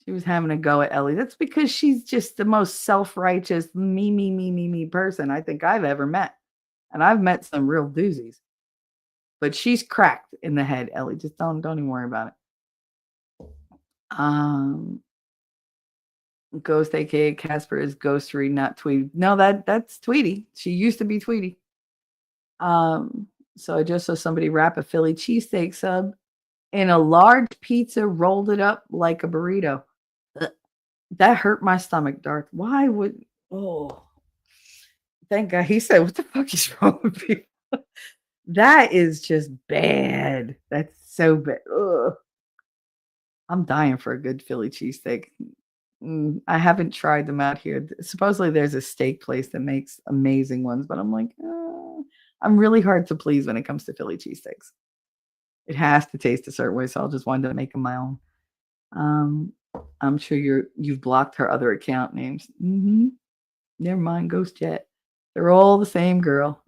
She was having a go at Ellie. That's because she's just the most self-righteous me person I think I've ever met. And I've met some real doozies. But she's cracked in the head, Ellie. Just don't even worry about it. Ghost aka Casper is ghostery, not Tweety. No, that's Tweety. She used to be Tweety. So I just saw somebody wrap a Philly cheesesteak sub in a large pizza, rolled it up like a burrito. That hurt my stomach, Darth. Why would thank God he said, what the fuck is wrong with people? That is just bad. That's so bad. Ugh. I'm dying for a good Philly cheesesteak. I haven't tried them out here. Supposedly there's a steak place that makes amazing ones, but I'm like, I'm really hard to please when it comes to Philly cheesesteaks. It has to taste a certain way, so I'll just wind up making my own. I'm sure you've blocked her other account names. Never mind, Ghost Jet. They're all the same girl.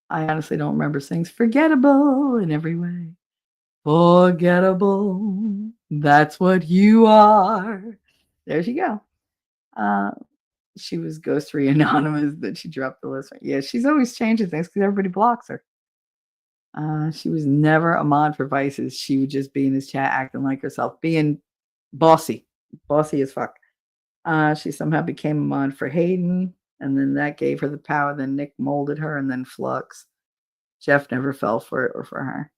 I honestly don't remember things. Forgettable in every way. Forgettable. That's what you are. There she go. She was Ghostery Anonymous, that she dropped the list. Yeah, she's always changing things because everybody blocks her. She was never a mod for Vices. She would just be in his chat acting like herself, being bossy as fuck. She somehow became a mod for Hayden, and then that gave her the power. Then Nick molded her, and then Flux. Jeff never fell for it or for her.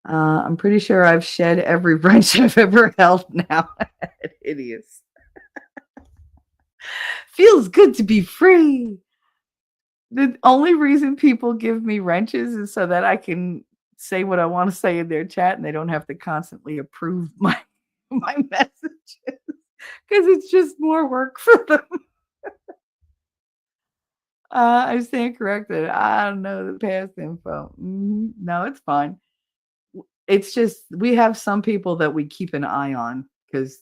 I'm pretty sure I've shed every wrench I've ever held now. Hideous. Feels good to be free. The only reason people give me wrenches is so that I can say what I want to say in their chat and they don't have to constantly approve my messages because it's just more work for them. I stand corrected. I don't know the past info. No, it's fine. It's just we have some people that we keep an eye on because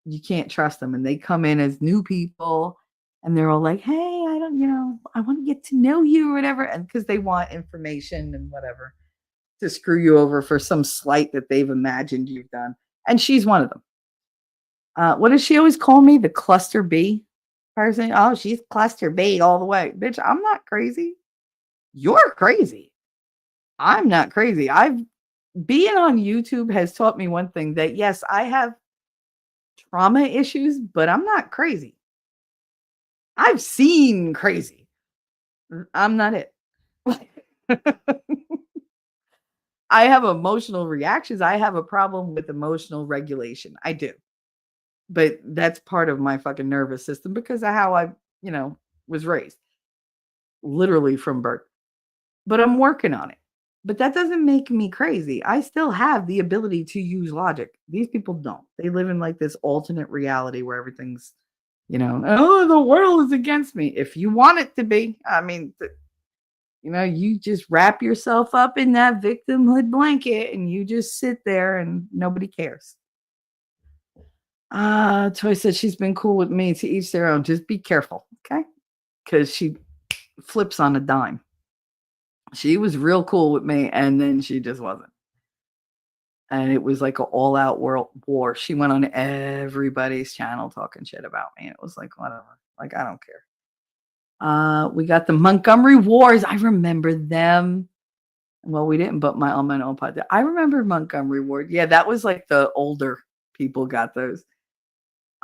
you can't trust them, and they come in as new people, and they're all like, "Hey, I want to get to know you or whatever," and because they want information and whatever to screw you over for some slight that they've imagined you've done. And she's one of them. What does she always call me? The cluster B person? Oh, she's cluster B all the way. Bitch, I'm not crazy. You're crazy. I'm not crazy. Being on YouTube has taught me one thing, that yes, I have trauma issues, but I'm not crazy. I've seen crazy. I'm not it. I have emotional reactions. I have a problem with emotional regulation. I do. But that's part of my fucking nervous system because of how I, was raised. Literally from birth. But I'm working on it. But that doesn't make me crazy. I still have the ability to use logic. These people don't. They live in like this alternate reality where everything's, oh, the world is against me. If you want it to be, I mean, you just wrap yourself up in that victimhood blanket and you just sit there and nobody cares. Toy said she's been cool with me, to each their own. Just be careful, okay? Because she flips on a dime. She was real cool with me, and then she just wasn't. And it was like an all-out world war. She went on everybody's channel talking shit about me. And it was like, whatever. Like, I don't care. We got the Montgomery Wars. I remember them. Well, we didn't, but my Alma and Opa did. I remember Montgomery Ward. Yeah, that was like the older people got those.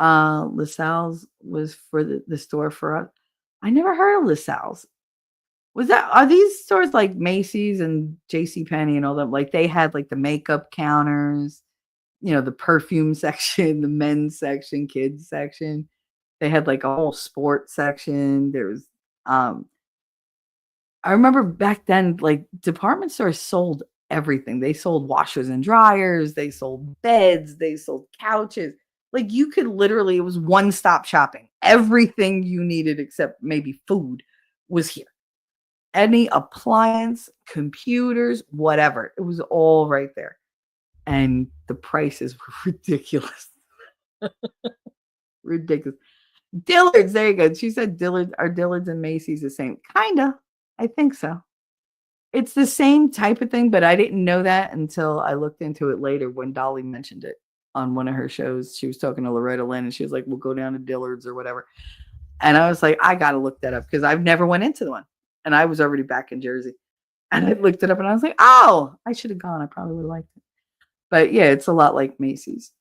LaSalle's was for the store for us. I never heard of LaSalle's. Are these stores like Macy's and JCPenney and all that? Like they had like the makeup counters, the perfume section, the men's section, kids section. They had like a whole sports section. There was I remember back then, like department stores sold everything. They sold washers and dryers, they sold beds, they sold couches. Like you could literally, it was one-stop shopping. Everything you needed except maybe food was here. Any appliance, computers, whatever. It was all right there. And the prices were ridiculous. Ridiculous. Dillard's, there you go. She said Dillard's and Macy's the same. Kinda. I think so. It's the same type of thing, but I didn't know that until I looked into it later when Dolly mentioned it on one of her shows. She was talking to Loretta Lynn and she was like, we'll go down to Dillard's or whatever. And I was like, I got to look that up because I've never went into the one. And I was already back in Jersey. And I looked it up and I was like, oh, I should have gone. I probably would have liked it. But yeah, it's a lot like Macy's.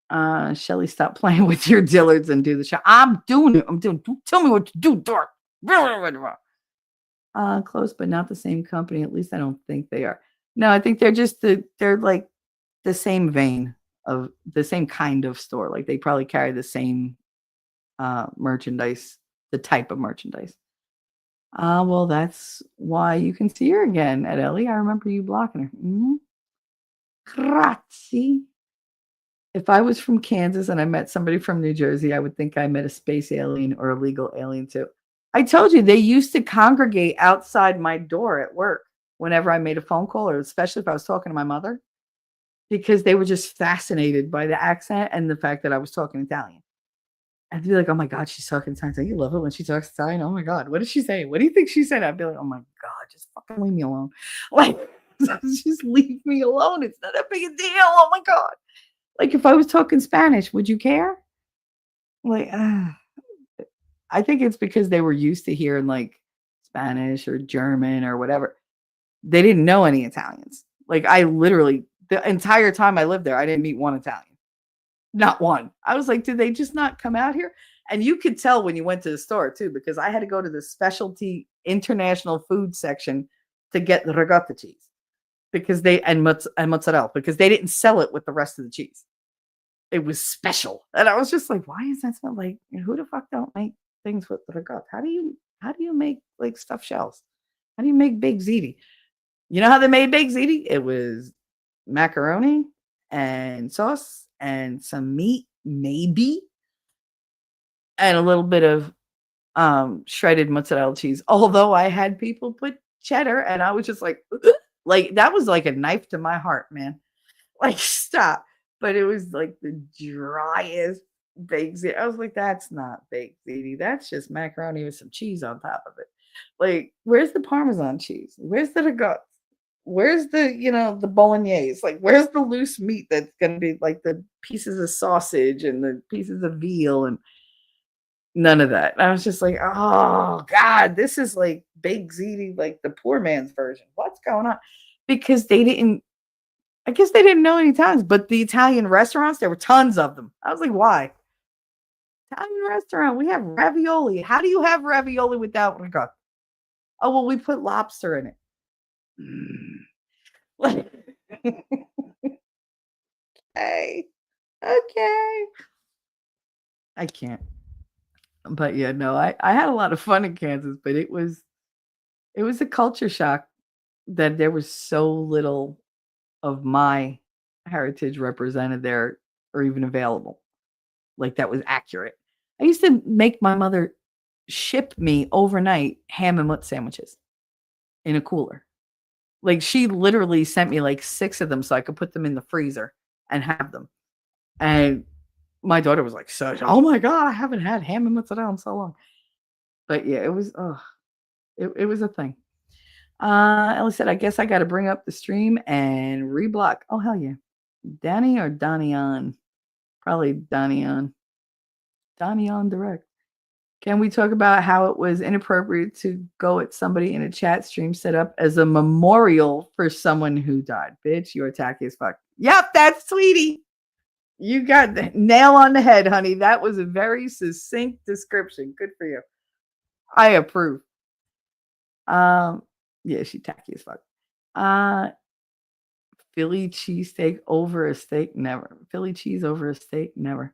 Shelly, stop playing with your Dillards and do the shop. I'm doing it. Tell me what to do, Dork. Close, but not the same company. At least I don't think they are. No, I think they're like the same vein of the same kind of store. Like they probably carry the same merchandise, the type of merchandise. Well, that's why you can see her again at Ellie. I remember you blocking her. Mm-hmm. Grazie. If I was from Kansas and I met somebody from New Jersey, I would think I met a space alien or a legal alien too. I told you they used to congregate outside my door at work whenever I made a phone call, or especially if I was talking to my mother, because they were just fascinated by the accent and the fact that I was talking Italian. I'd be like, oh my God, she's talking Italian. You love it when she talks Italian. Oh my God, what did she say? What do you think she said? I'd be like, oh my God, just fucking leave me alone. Like, just leave me alone. It's not a big a deal. Oh my God. Like, if I was talking Spanish, would you care? Like, I think it's because they were used to hearing like Spanish or German or whatever. They didn't know any Italians. Like, I literally, the entire time I lived there, I didn't meet one Italian. Not one. I was like, did they just not come out here? And you could tell when you went to the store too, because I had to go to the specialty international food section to get the ricotta cheese because and mozzarella, because they didn't sell it with the rest of the cheese. It was special. And I was just like, why is that so like, who the fuck don't make things with the ricotta? How do you make like stuffed shells? How do you make baked ziti? You know how they made baked ziti? It was macaroni and sauce and some meat, maybe, and a little bit of shredded mozzarella cheese. Although I had people put cheddar, and I was just like that was like a knife to my heart, man. Like, stop. But it was like the driest baked ziti. I was like, that's not baked ziti. That's just macaroni with some cheese on top of it. Like, where's the Parmesan cheese? Where's the ricotta? Where's the the bolognese? Like, where's the loose meat that's going to be like the pieces of sausage and the pieces of veal and none of that. And I was just like, oh God, this is like baked ziti, like the poor man's version. What's going on? Because I guess they didn't know any Italians, but the Italian restaurants, there were tons of them. I was like, why? Italian restaurant, we have ravioli. How do you have ravioli without ricotta? Oh, well, we put lobster in it. Okay. Okay. I can't. But yeah, no, I had a lot of fun in Kansas, but it was a culture shock. that there was so little of my heritage represented there or even available. Like that was accurate. I used to make my mother ship me overnight ham and mutt sandwiches in a cooler. Like she literally sent me like 6 of them so I could put them in the freezer and have them. And my daughter was like, "So, oh my god, I haven't had ham and mozzarella in so long." But yeah, it was a thing. Ellie said, "I guess I got to bring up the stream and reblock." Oh hell yeah, Danny or Donnie on? Probably Donnie on. Donnie on direct. Can we talk about how it was inappropriate to go at somebody in a chat stream set up as a memorial for someone who died? Bitch, you're tacky as fuck. Yep, that's sweetie. You got the nail on the head, honey. That was a very succinct description. Good for you. I approve. Yeah, she tacky as fuck. Philly cheesesteak over a steak, never. Philly cheese over a steak, never.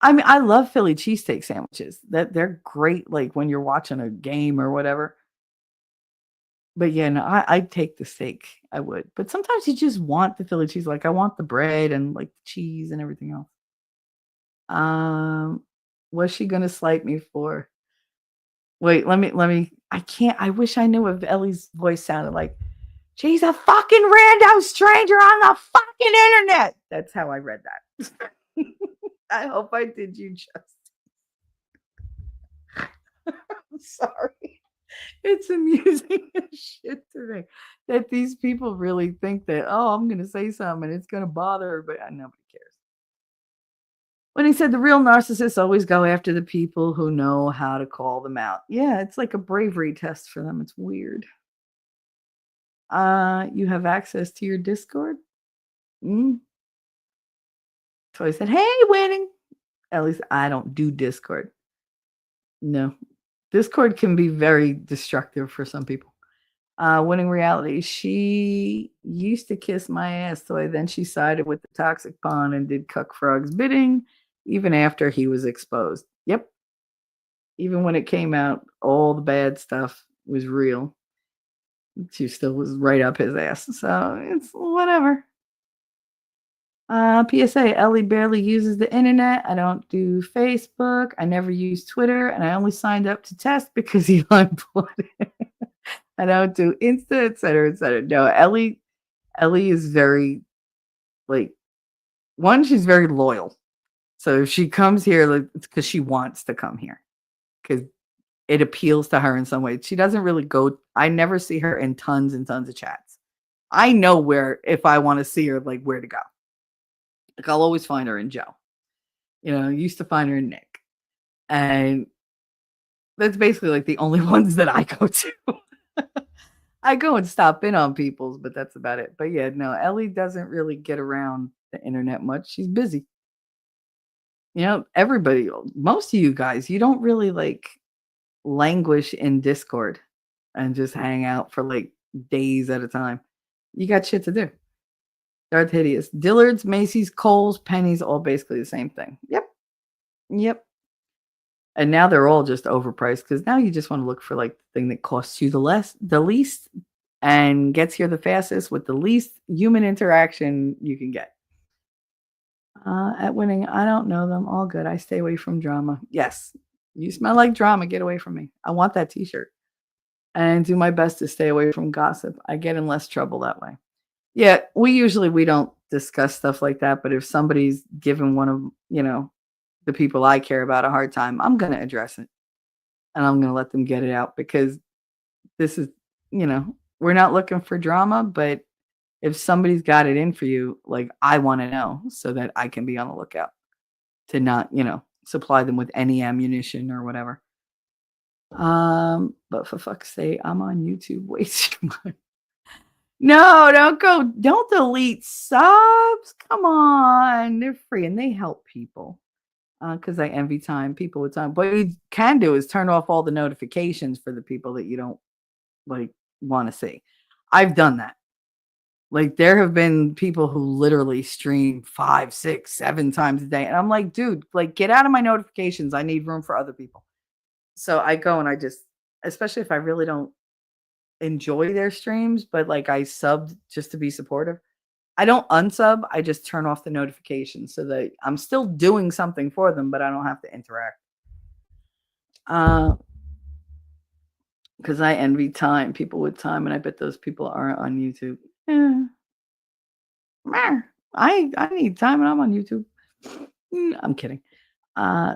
I mean, I love Philly cheesesteak sandwiches. That they're great, like when you're watching a game or whatever. But yeah, no, I'd take the steak. I would. But sometimes you just want the Philly cheese. Like I want the bread and like the cheese and everything else. What's she gonna slight me for? Wait, let me. I can't. I wish I knew what Ellie's voice sounded like. She's a fucking rando stranger on the fucking internet. That's how I read that. I hope I did you justice. I'm sorry. It's amusing as shit to me that these people really think that, oh, I'm going to say something and it's going to bother her, but nobody cares. When he said the real narcissists always go after the people who know how to call them out. Yeah, it's like a bravery test for them. It's weird. You have access to your Discord? So I said, hey, Winning. At least I don't do Discord. No. Discord can be very destructive for some people. Winning Reality. She used to kiss my ass toy. Then she sided with the toxic pawn and did Cuck Frog's bidding, even after he was exposed. Yep. Even when it came out, all the bad stuff was real. She still was right up his ass. So it's whatever. PSA, Ellie barely uses the internet. I don't do Facebook. I never use Twitter. And I only signed up to test because Elon put it. I don't do Insta, et cetera, et cetera. No, Ellie is very, like, one, she's very loyal. So if she comes here, like, it's because she wants to come here. Because it appeals to her in some way. She doesn't really go, I never see her in tons and tons of chats. I know where, if I want to see her, like, where to go. Like, I'll always find her in Joe. You know, I used to find her in Nick. And that's basically like the only ones that I go to. I go and stop in on people's, but that's about it. But yeah, no, Ellie doesn't really get around the internet much. She's busy. You know, everybody, most of you guys, you don't really like languish in Discord and just hang out for like days at a time. You got shit to do. Darth Hideous. Dillard's, Macy's, Kohl's, Penny's, all basically the same thing. Yep. And now they're all just overpriced because now you just want to look for like the thing that costs you the least and gets here the fastest with the least human interaction you can get. At Winning, I don't know them. All good. I stay away from drama. Yes. You smell like drama. Get away from me. I want that t-shirt. And do my best to stay away from gossip. I get in less trouble that way. Yeah, we don't discuss stuff like that, but if somebody's giving one of, you know, the people I care about a hard time, I'm going to address it. And I'm going to let them get it out because this is, you know, we're not looking for drama, but if somebody's got it in for you, like I want to know so that I can be on the lookout to not, you know, supply them with any ammunition or whatever. But for fuck's sake, I'm on YouTube way too much. No, don't delete subs. Come on. They're free and they help people. Because I envy people with time. What you can do is turn off all the notifications for the people that you don't like want to see. I've done that. Like there have been people who literally stream 5, 6, 7 times a day. And I'm like, dude, like get out of my notifications. I need room for other people. So I go and I just, especially if I really don't enjoy their streams, but like I subbed just to be supportive. I don't unsub, I just turn off the notifications so that I'm still doing something for them, but I don't have to interact. Because I envy time, people with time, and I bet those people aren't on YouTube. Yeah. I need time and I'm on YouTube. I'm kidding.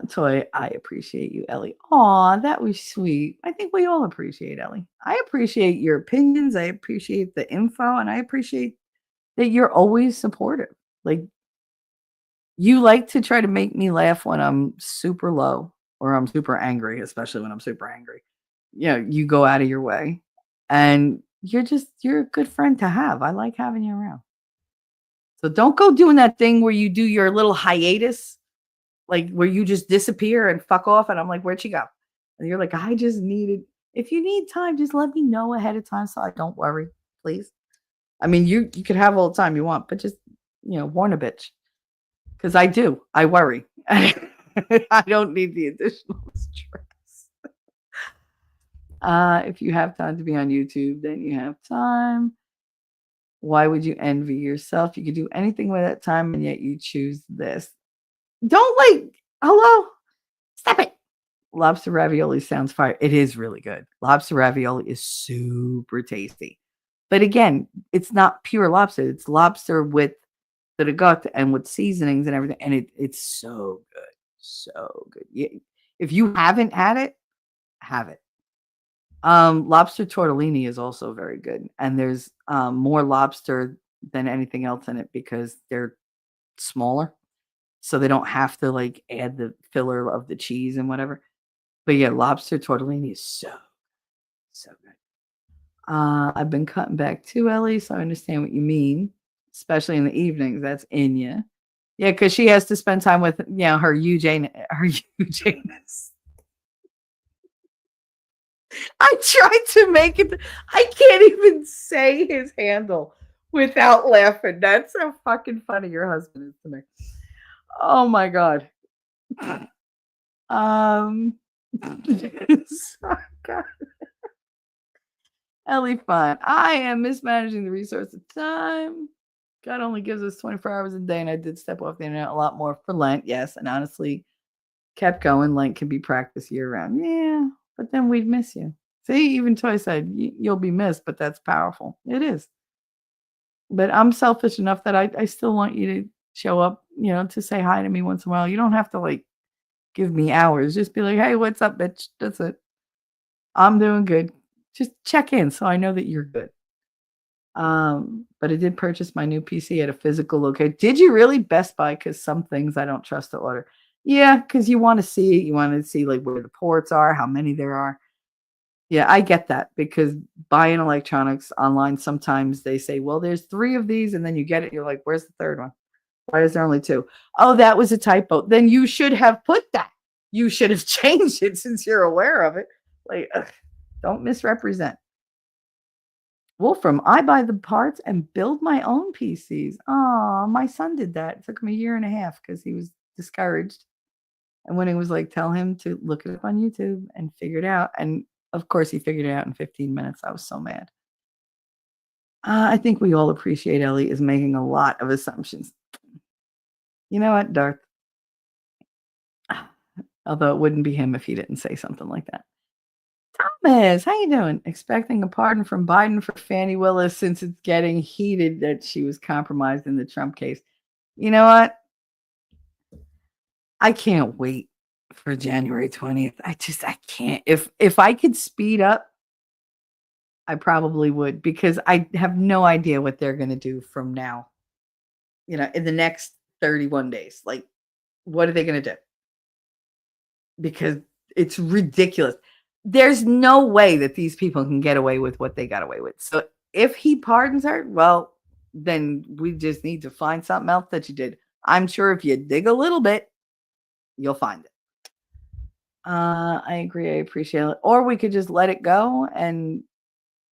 Toy, I appreciate you, Ellie. Aw, that was sweet. I think we all appreciate Ellie. I appreciate your opinions. I appreciate the info, and I appreciate that you're always supportive. Like, you like to try to make me laugh when I'm super low or I'm super angry, especially when I'm super angry. You go out of your way, and you're a good friend to have. I like having you around. So don't go doing that thing where you do your little hiatus, like where you just disappear and fuck off. And I'm like, where'd she go? And you're like, I just needed, if you need time, just let me know ahead of time so I don't worry, please. I mean, you could have all the time you want, but just, warn a bitch. Because I do. I worry. I don't need the additional stress. If you have time to be on YouTube, then you have time. Why would you envy yourself? You could do anything with that time, and yet you choose this. Don't hello, stop it. Lobster ravioli sounds fire. It is really good. Lobster ravioli is super tasty. But again, it's not pure lobster. It's lobster with the gut and with seasonings and everything. And it's so good. So good. If you haven't had it, have it. Lobster tortellini is also very good. And there's more lobster than anything else in it because they're smaller. So they don't have to add the filler of the cheese and whatever. But yeah, lobster tortellini is so good. I've been cutting back too, Ellie, so I understand what you mean, especially in the evenings. That's in you. Yeah, because she has to spend time with her Eugenius. I tried to make it. I can't even say his handle without laughing. That's so fucking funny. Your husband is to me. Oh my god. So god. Ellie fun. I am mismanaging the resource of time. God only gives us 24 hours a day, and I did step off the internet a lot more for Lent, yes, and honestly kept going. Lent can be practiced year-round. Yeah, but then we'd miss you. See, even Toy said, you'll be missed, but that's powerful. It is. But I'm selfish enough that I still want you to show up, to say hi to me once in a while. You don't have to, give me hours. Just be like, hey, what's up, bitch? That's it. I'm doing good. Just check in so I know that you're good. But I did purchase my new PC at a physical location. Did you really? Best Buy? Because some things I don't trust to order. Yeah, because you want to see it. You want to see where the ports are, how many there are. Yeah, I get that because buying electronics online, sometimes they say, well, there's 3 of these, and then you get it. You're like, where's the third one? Why is there only 2? Oh, that was a typo. Then you should have put that. You should have changed it since you're aware of it. Don't misrepresent. Wolfram, I buy the parts and build my own PCs. Oh, my son did that. It took him a year and a half because he was discouraged. And when it was tell him to look it up on YouTube and figure it out. And of course, he figured it out in 15 minutes. I was so mad. I think we all appreciate Ellie is making a lot of assumptions. You know what, Darth? Although it wouldn't be him if he didn't say something like that. Thomas, how you doing? Expecting a pardon from Biden for Fannie Willis since it's getting heated that she was compromised in the Trump case. You know what? I can't wait for January 20th. I can't. If I could speed up, I probably would because I have no idea what they're going to do from now. In the next 31 days. What are they going to do? Because it's ridiculous. There's no way that these people can get away with what they got away with. So if he pardons her, well, then we just need to find something else that you did. I'm sure if you dig a little bit, you'll find it. I agree. I appreciate it. Or we could just let it go and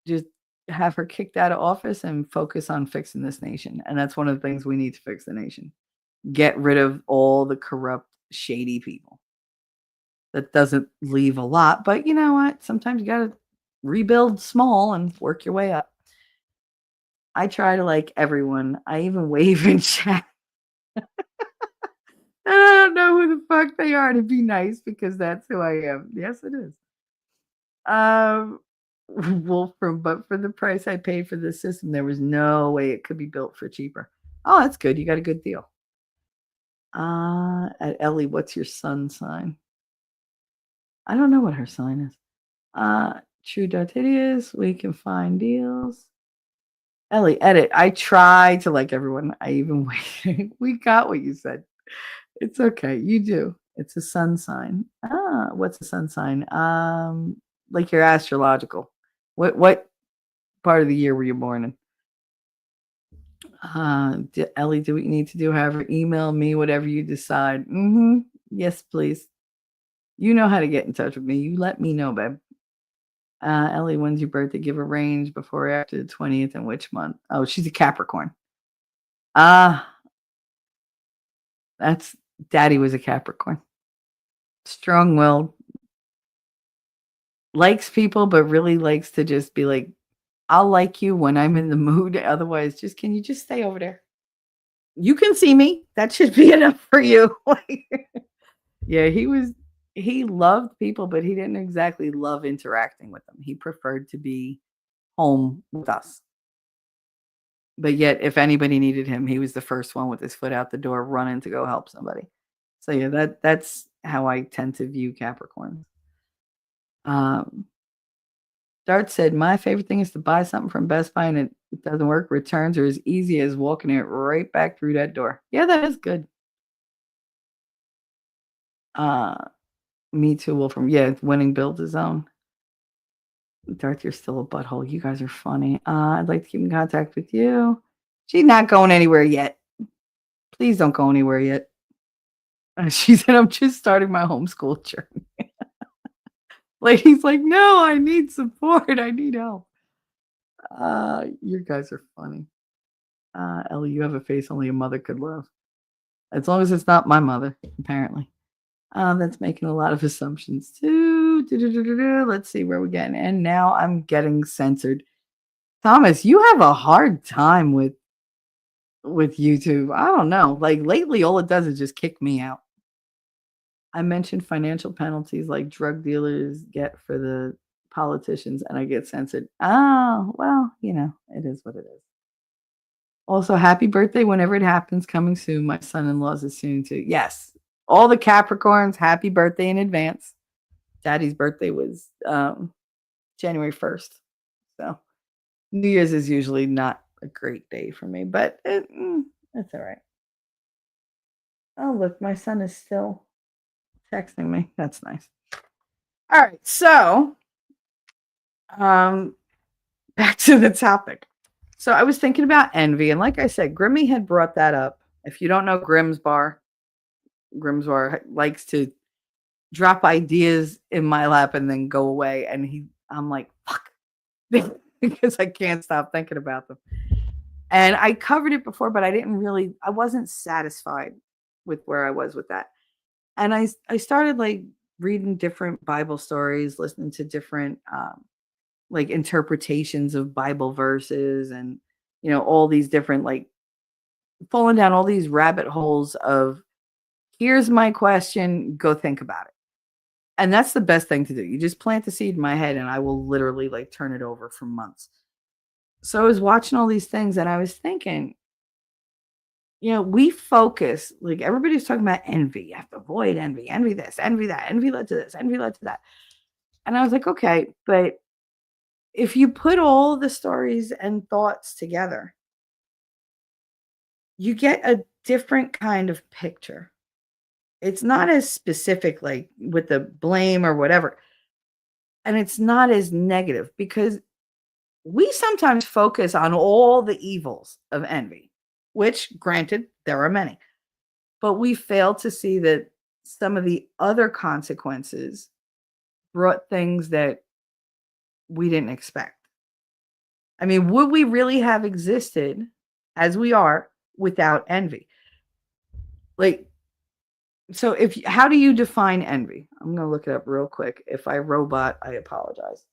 just have her kicked out of office and focus on fixing this nation. And that's one of the things we need to fix the nation. Get rid of all the corrupt, shady people. That doesn't leave a lot, but you know what? Sometimes you gotta rebuild small and work your way up. I try to like everyone. I even wave in chat. I don't know who the fuck they are to be nice because that's who I am. Yes, it is. Wolfram, but for the price I paid for the system, there was no way it could be built for cheaper. Oh, that's good. You got a good deal. At Ellie, what's your sun sign? I don't know what her sign is. True Hideous, we can find deals. Ellie, edit. I try to like everyone. I even waited. We got what you said. It's okay. You do. It's a sun sign. What's a sun sign? Like your astrological. What part of the year were you born in? Ellie, do what you need to do. However, email me whatever you decide. Yes, please. You know how to get in touch with me. You let me know, babe. Ellie, when's your birthday? Give a range before or after the 20th and which month? Oh, she's a Capricorn. That's Daddy was a Capricorn. Strong-willed. Likes people, but really likes to just be like, I'll like you when I'm in the mood. Otherwise, can you just stay over there? You can see me. That should be enough for you. Yeah, he loved people, but he didn't exactly love interacting with them. He preferred to be home with us. But yet, if anybody needed him, he was the first one with his foot out the door, running to go help somebody. So yeah, that's how I tend to view Capricorn. Dart said, my favorite thing is to buy something from Best Buy and it doesn't work. Returns are as easy as walking it right back through that door. Yeah, that is good. Me too, Wolfram. Yeah, winning build his own. Darth, you're still a butthole. You guys are funny. I'd like to keep in contact with you. She's not going anywhere yet. Please don't go anywhere yet. She said, I'm just starting my homeschool journey. Lady's like, no, I need support. I need help. You guys are funny. Ellie, you have a face only a mother could love. As long as it's not my mother, apparently. That's making a lot of assumptions too. Let's see where we're getting. And now I'm getting censored. Thomas, you have a hard time with YouTube. I don't know. Like lately, all it does is just kick me out. I mentioned financial penalties like drug dealers get for the politicians, and I get censored. Oh, well, it is what it is. Also, happy birthday whenever it happens. Coming soon. My son-in-law's is soon too. Yes. All the Capricorns, happy birthday in advance. Daddy's birthday was January 1st. So New Year's is usually not a great day for me, but it's all right. Oh, look, my son is still texting me. That's nice. All right. So back to the topic. So I was thinking about envy. And like I said, Grimmy had brought that up. If you don't know Grimsbar likes to drop ideas in my lap and then go away. And I'm like, fuck, because I can't stop thinking about them. And I covered it before, but I wasn't satisfied with where I was with that. And I started like reading different Bible stories, listening to different like interpretations of Bible verses and, all these different, like falling down all these rabbit holes of here's my question, go think about it. And that's the best thing to do. You just plant the seed in my head and I will literally like turn it over for months. So I was watching all these things and I was thinking, we focus, like everybody's talking about envy. You have to avoid envy, envy this, envy that, envy led to this, envy led to that. And I was like, okay, but if you put all the stories and thoughts together, you get a different kind of picture. It's not as specific, like with the blame or whatever. And it's not as negative because we sometimes focus on all the evils of envy, which granted, there are many, but we fail to see that some of the other consequences brought things that we didn't expect. I mean, would we really have existed as we are without envy? Like, so how do you define envy? I'm going to look it up real quick. If I robot, I apologize.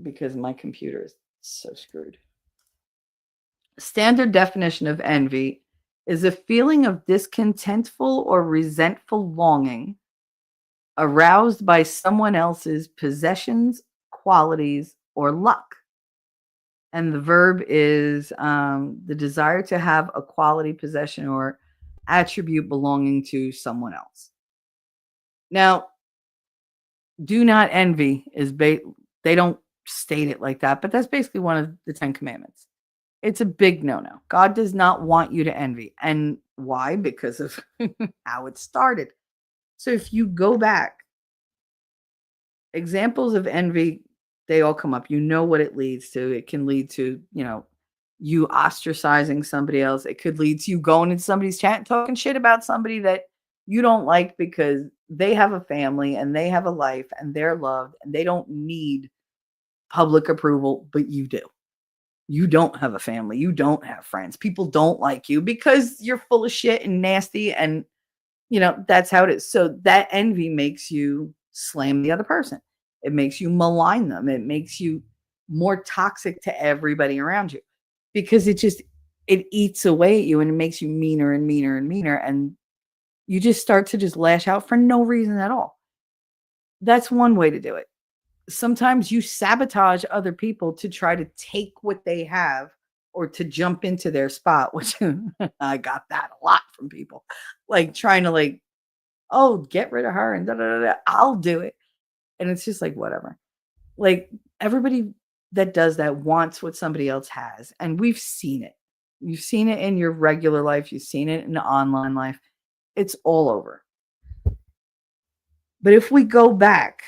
because my computer is so screwed. Standard definition of envy is a feeling of discontentful or resentful longing aroused by someone else's possessions, qualities, or luck. And the verb is the desire to have a quality, possession, or attribute belonging to someone else. Now, do not envy they don't state it like that, but that's basically one of the 10 commandments. It's a big no-no. God does not want you to envy. And why? Because of how it started. So if you go back, examples of envy, they all come up. You know what it leads to. It can lead to, you ostracizing somebody else. It could lead to you going into somebody's chat and talking shit about somebody that you don't like because they have a family and they have a life and they're loved and they don't need public approval, but you do. You don't have a family. You don't have friends. People don't like you because you're full of shit and nasty, and that's how it is. So that envy makes you slam the other person. It makes you malign them. It makes you more toxic to everybody around you because it eats away at you and it makes you meaner and meaner and meaner. And you just start to just lash out for no reason at all. That's one way to do it. Sometimes you sabotage other people to try to take what they have or to jump into their spot, which I got that a lot from people, like trying to oh, get rid of her and da, da, da, da, I'll do it. And it's just like, whatever. Like everybody that does that wants what somebody else has. And we've seen it. You've seen it in your regular life. You've seen it in the online life. It's all over. But if we go back,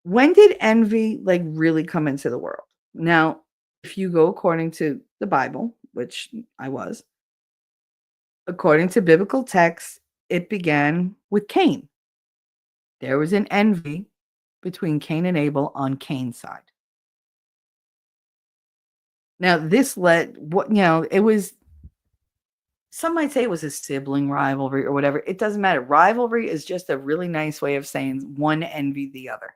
when did envy really come into the world? Now, if you go according to the Bible, which I was, according to biblical texts, it began with Cain. There was an envy between Cain and Abel on Cain's side. Now, this led it was, some might say it was a sibling rivalry or whatever. It doesn't matter. Rivalry is just a really nice way of saying one envied the other.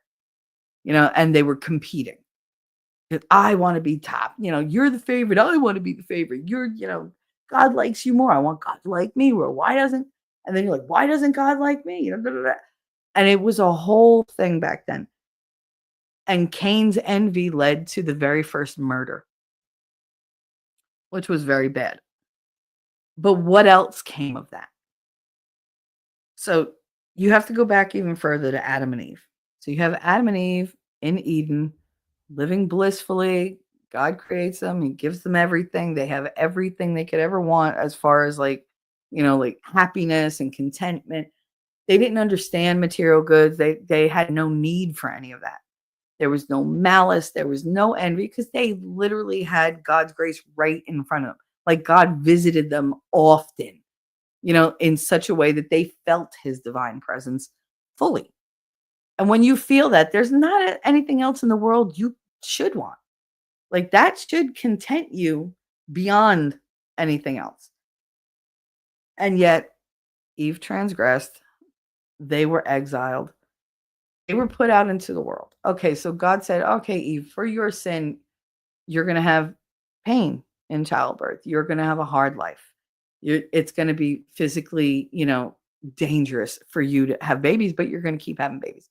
And they were competing. I want to be top. You're the favorite. I want to be the favorite. God likes you more. I want God to like me. Or why doesn't? And then you're like, why doesn't God like me? Da, da, da. And it was a whole thing back then. And Cain's envy led to the very first murder, which was very bad. But what else came of that? So you have to go back even further to Adam and Eve. So you have Adam and Eve in Eden, living blissfully. God creates them. He gives them everything. They have everything they could ever want as far as happiness and contentment. They didn't understand material goods. They had no need for any of that. There was no malice. There was no envy because they literally had God's grace right in front of them. Like God visited them often, in such a way that they felt his divine presence fully. And when you feel that, there's not anything else in the world you should want. That should content you beyond anything else. And yet, Eve transgressed. They were exiled. They were put out into the world. Okay, so God said, okay, Eve, for your sin, you're going to have pain in childbirth. You're going to have a hard life. It's going to be physically, dangerous for you to have babies, but you're going to keep having babies.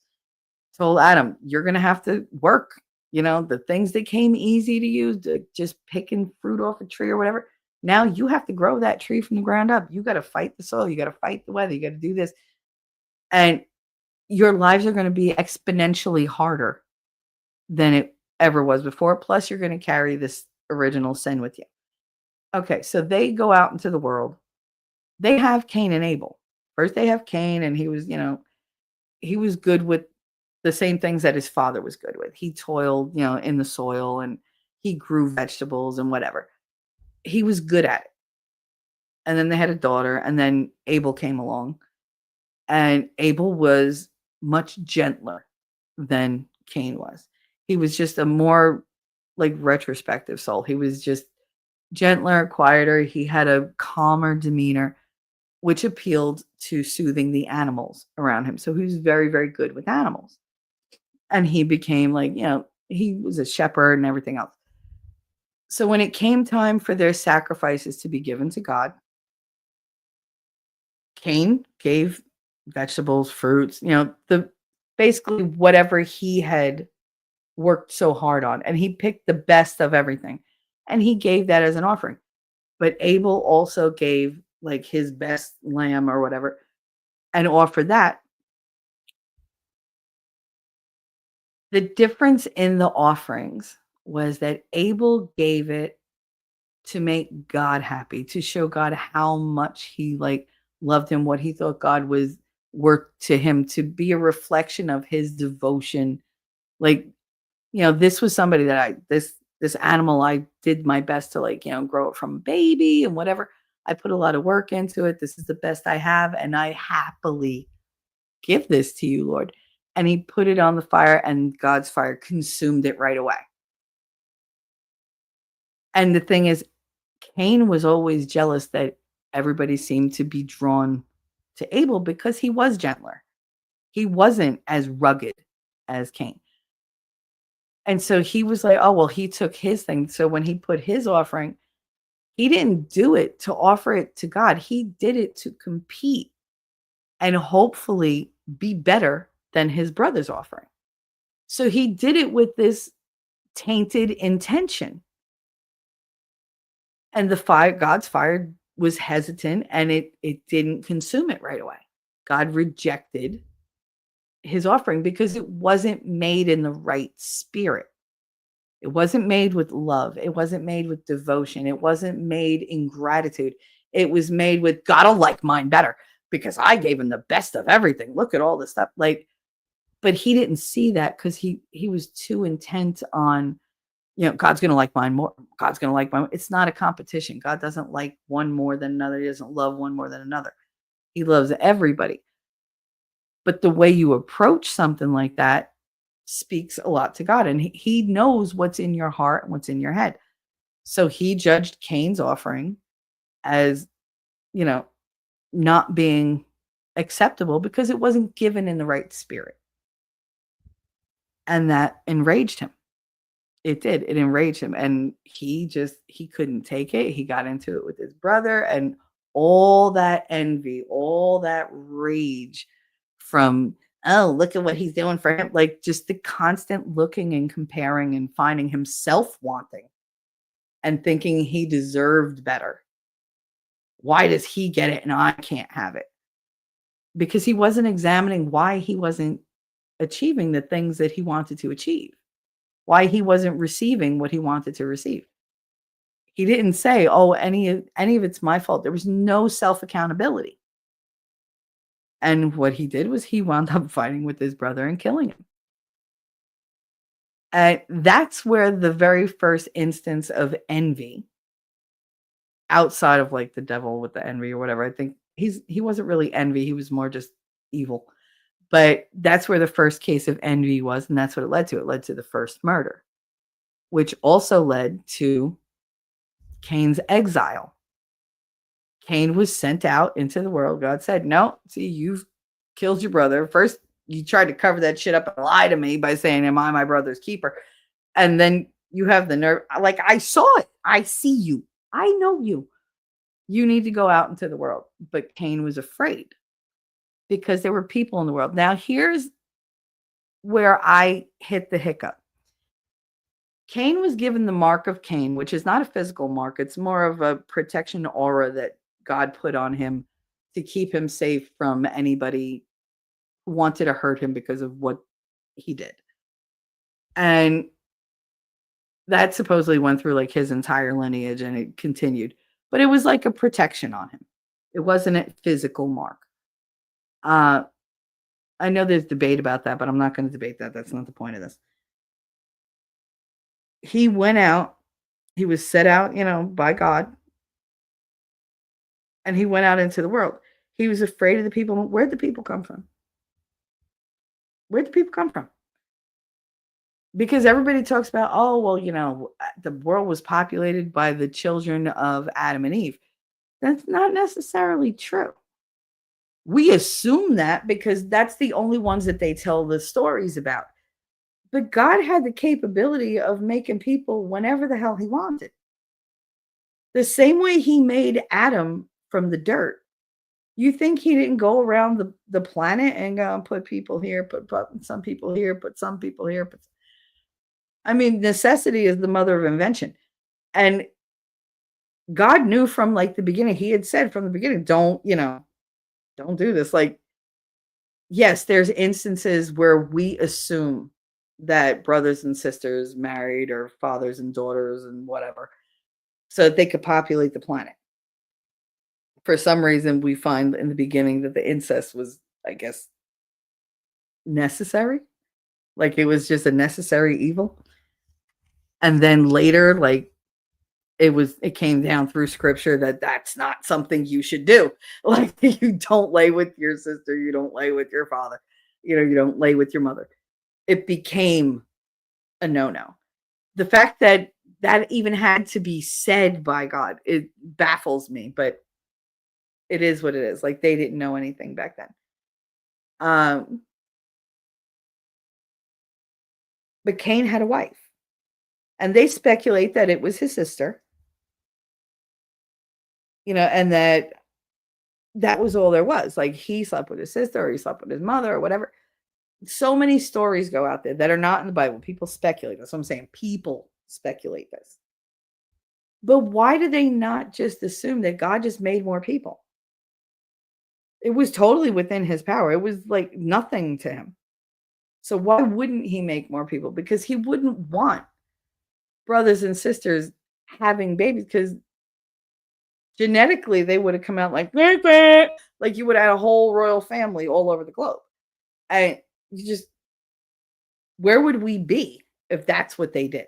Told Adam, you're going to have to work. The things that came easy to you, just picking fruit off a tree or whatever. Now you have to grow that tree from the ground up. You got to fight the soil. You got to fight the weather. You got to do this. And your lives are going to be exponentially harder than it ever was before. Plus, you're going to carry this original sin with you. Okay, so they go out into the world. They have Cain and Abel. First, they have Cain, and he was, he was good with the same things that his father was good with. He toiled, in the soil, and he grew vegetables and whatever. He was good at it. And then they had a daughter, and then Abel came along. And Abel was much gentler than Cain was. He was just a more retrospective soul. He was just gentler, quieter. He had a calmer demeanor, which appealed to soothing the animals around him. So he was very, very good with animals. And he became he was a shepherd and everything else. So when it came time for their sacrifices to be given to God, Cain gave vegetables, fruits, the basically whatever he had worked so hard on, and he picked the best of everything, and he gave that as an offering. But Abel also gave like his best lamb or whatever and offered that. The difference in the offerings was that Abel gave it to make God happy, to show God how much he like loved him, what he thought God was worth to him, to be a reflection of his devotion. Like, this was somebody that this animal, I did my best to like, grow it from a baby and whatever. I put a lot of work into it. This is the best I have, and I happily give this to you, Lord. And he put it on the fire, and God's fire consumed it right away. And the thing is, Cain was always jealous that everybody seemed to be drawn to Abel because he was gentler. He wasn't as rugged as Cain. And so he was like, oh, well, he took his thing. So when he put his offering, he didn't do it to offer it to God. He did it to compete and hopefully be better than his brother's offering. So he did it with this tainted intention. And God's fire was hesitant, and it didn't consume it right away. God rejected his offering because it wasn't made in the right spirit. It wasn't made with love. It wasn't made with devotion. It wasn't made in gratitude. It was made with, God'll like mine better because I gave him the best of everything. Look at all this stuff. But he didn't see that because he was too intent on, God's going to like mine more. God's going to like mine. It's not a competition. God doesn't like one more than another. He doesn't love one more than another. He loves everybody. But the way you approach something like that speaks a lot to God, and he knows what's in your heart and what's in your head. So he judged Cain's offering as, not being acceptable because it wasn't given in the right spirit. And that enraged him. It did. It enraged him. And he couldn't take it. He got into it with his brother, and all that envy, all that rage from, oh, look at what he's doing for him. Like just the constant looking and comparing and finding himself wanting and thinking he deserved better. Why does he get it and I can't have it? Because he wasn't examining why he wasn't achieving the things that he wanted to achieve, why he wasn't receiving what he wanted to receive. He didn't say, oh, any of it's my fault. There was no self-accountability. And what he did was he wound up fighting with his brother and killing him. That's where the very first instance of envy, outside of like the devil with the envy or whatever, I think he wasn't really envy. He was more just evil. But that's where the first case of envy was, and that's what it led to. It led to the first murder, which also led to Cain's exile. Cain was sent out into the world. God said, no, see, you've killed your brother. First, you tried to cover that shit up and lie to me by saying, am I my brother's keeper? And then you have the nerve. Like, I saw it. I see you. I know you. You need to go out into the world. But Cain was afraid because there were people in the world. Now, here's where I hit the hiccup. Cain was given the mark of Cain, which is not a physical mark. It's more of a protection aura that God put on him to keep him safe from anybody who wanted to hurt him because of what he did. And that supposedly went through like his entire lineage, and it continued. But it was like a protection on him. It wasn't a physical mark. I know there's debate about that, but I'm not going to debate that. That's not the point of this. He went out. He was set out, by God. And he went out into the world. He was afraid of the people. Where'd the people come from? Where'd the people come from? Because everybody talks about, oh, well, the world was populated by the children of Adam and Eve. That's not necessarily true. We assume that because that's the only ones that they tell the stories about. But God had the capability of making people whenever the hell he wanted. The same way he made Adam from the dirt. You think he didn't go around the planet and go and put people here, put some people here, put some people here. I mean, necessity is the mother of invention. And God knew from like the beginning, he had said from the beginning, don't do this. Like, yes, there's instances where we assume that brothers and sisters married or fathers and daughters and whatever, so that they could populate the planet. For some reason, we find in the beginning that the incest was, I guess, necessary. Like it was just a necessary evil. And then later, like it came down through scripture that that's not something you should do. Like you don't lay with your sister, you don't lay with your father, you don't lay with your mother. It became a no-no. The fact that that even had to be said by God, it baffles me, but it is what it is. Like they didn't know anything back then. But Cain had a wife, and they speculate that it was his sister, and that was all there was. Like he slept with his sister, or he slept with his mother, or whatever. So many stories go out there that are not in the Bible. People speculate. That's what I'm saying. People speculate this. But why did they not just assume that God just made more people? It was totally within his power. It was like nothing to him. So why wouldn't he make more people? Because he wouldn't want brothers and sisters having babies, because genetically they would have come out like you would have had a whole royal family all over the globe. And where would we be if that's what they did?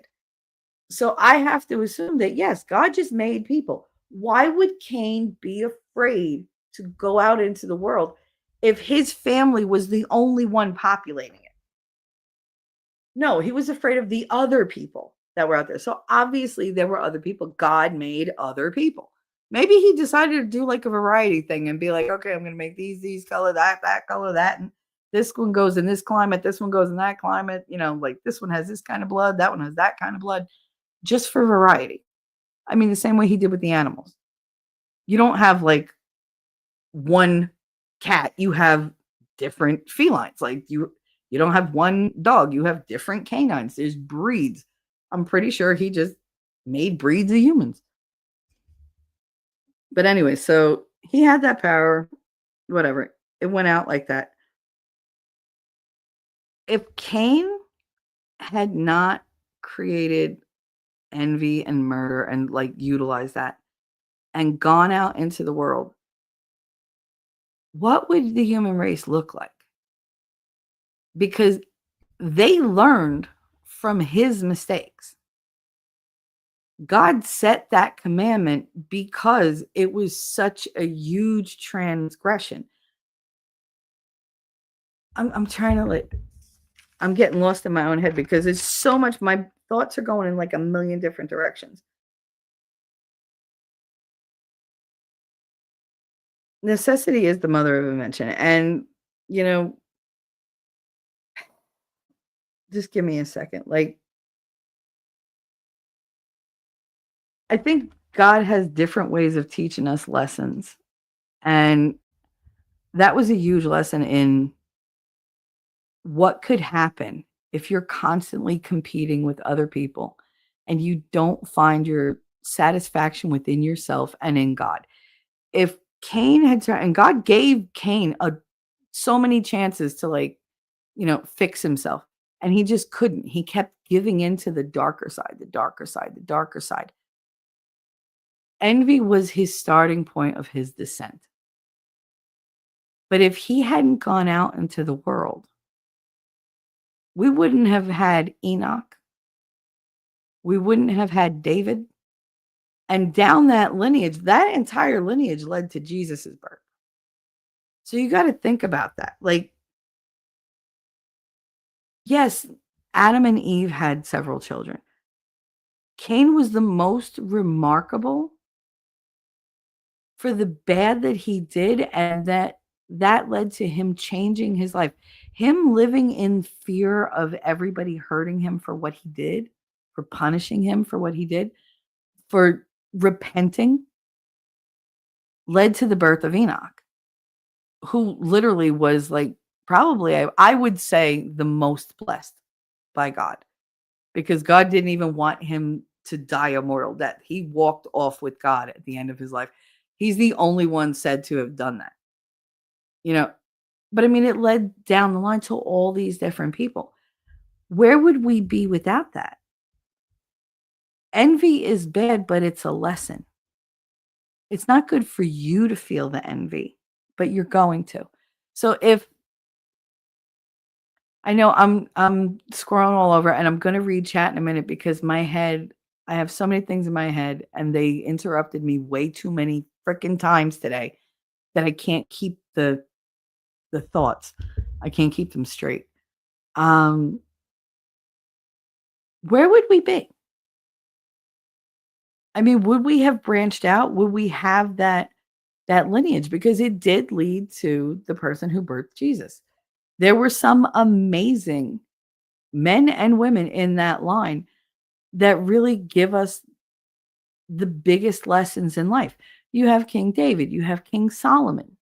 So I have to assume that, yes, God just made people. Why would Cain be afraid to go out into the world if his family was the only one populating it? No, he was afraid of the other people that were out there. So obviously there were other people. God made other people. Maybe he decided to do like a variety thing and be like, okay, I'm going to make these color, that color, that. And this one goes in this climate. This one goes in that climate. Like this one has this kind of blood. That one has that kind of blood, just for variety. I mean, the same way he did with the animals. You don't have like one cat. You have different felines. Like you don't have one dog. You have different canines. There's breeds. I'm pretty sure he just made breeds of humans. But anyway, so he had that power, whatever. It went out like that. If Cain had not created envy and murder and like utilized that and gone out into the world, what would the human race look like? Because they learned from his mistakes. God set that commandment because it was such a huge transgression. I'm trying to I'm getting lost in my own head because it's so much. My thoughts are going in like a million different directions. Necessity is the mother of invention. And, just give me a second. Like, I think God has different ways of teaching us lessons. And that was a huge lesson in what could happen if you're constantly competing with other people and you don't find your satisfaction within yourself and in God. If Cain had turned, and God gave Cain so many chances to fix himself, and he just couldn't. He kept giving into the darker side, the darker side, the darker side. Envy was his starting point of his descent. But if he hadn't gone out into the world, we wouldn't have had Enoch. We wouldn't have had David. And down that lineage, that entire lineage led to Jesus's birth. So you got to think about that. Like, yes, Adam and Eve had several children. Cain was the most remarkable for the bad that he did, and that led to him changing his life. him living in fear of everybody hurting him for what he did, for punishing him for what he did, for repenting, led to the birth of Enoch, who literally was like probably, I would say, the most blessed by God, because God didn't even want him to die a mortal death. He walked off with God at the end of his life. He's the only one said to have done that. You know, but I mean, it led down the line to all these different people. Where would we be without that? Envy is bad, but it's a lesson. It's not good for you to feel the envy, but you're going to. So if I know I'm scrolling all over, and I'm going to read chat in a minute because my head, I have so many things in my head and they interrupted me way too many freaking times today that I can't keep the thoughts. I can't keep them straight. Where would we be? I mean, would we have branched out? Would we have that lineage? Because it did lead to the person who birthed Jesus. There were some amazing men and women in that line that really give us the biggest lessons in life. You have King David, you have King Solomon.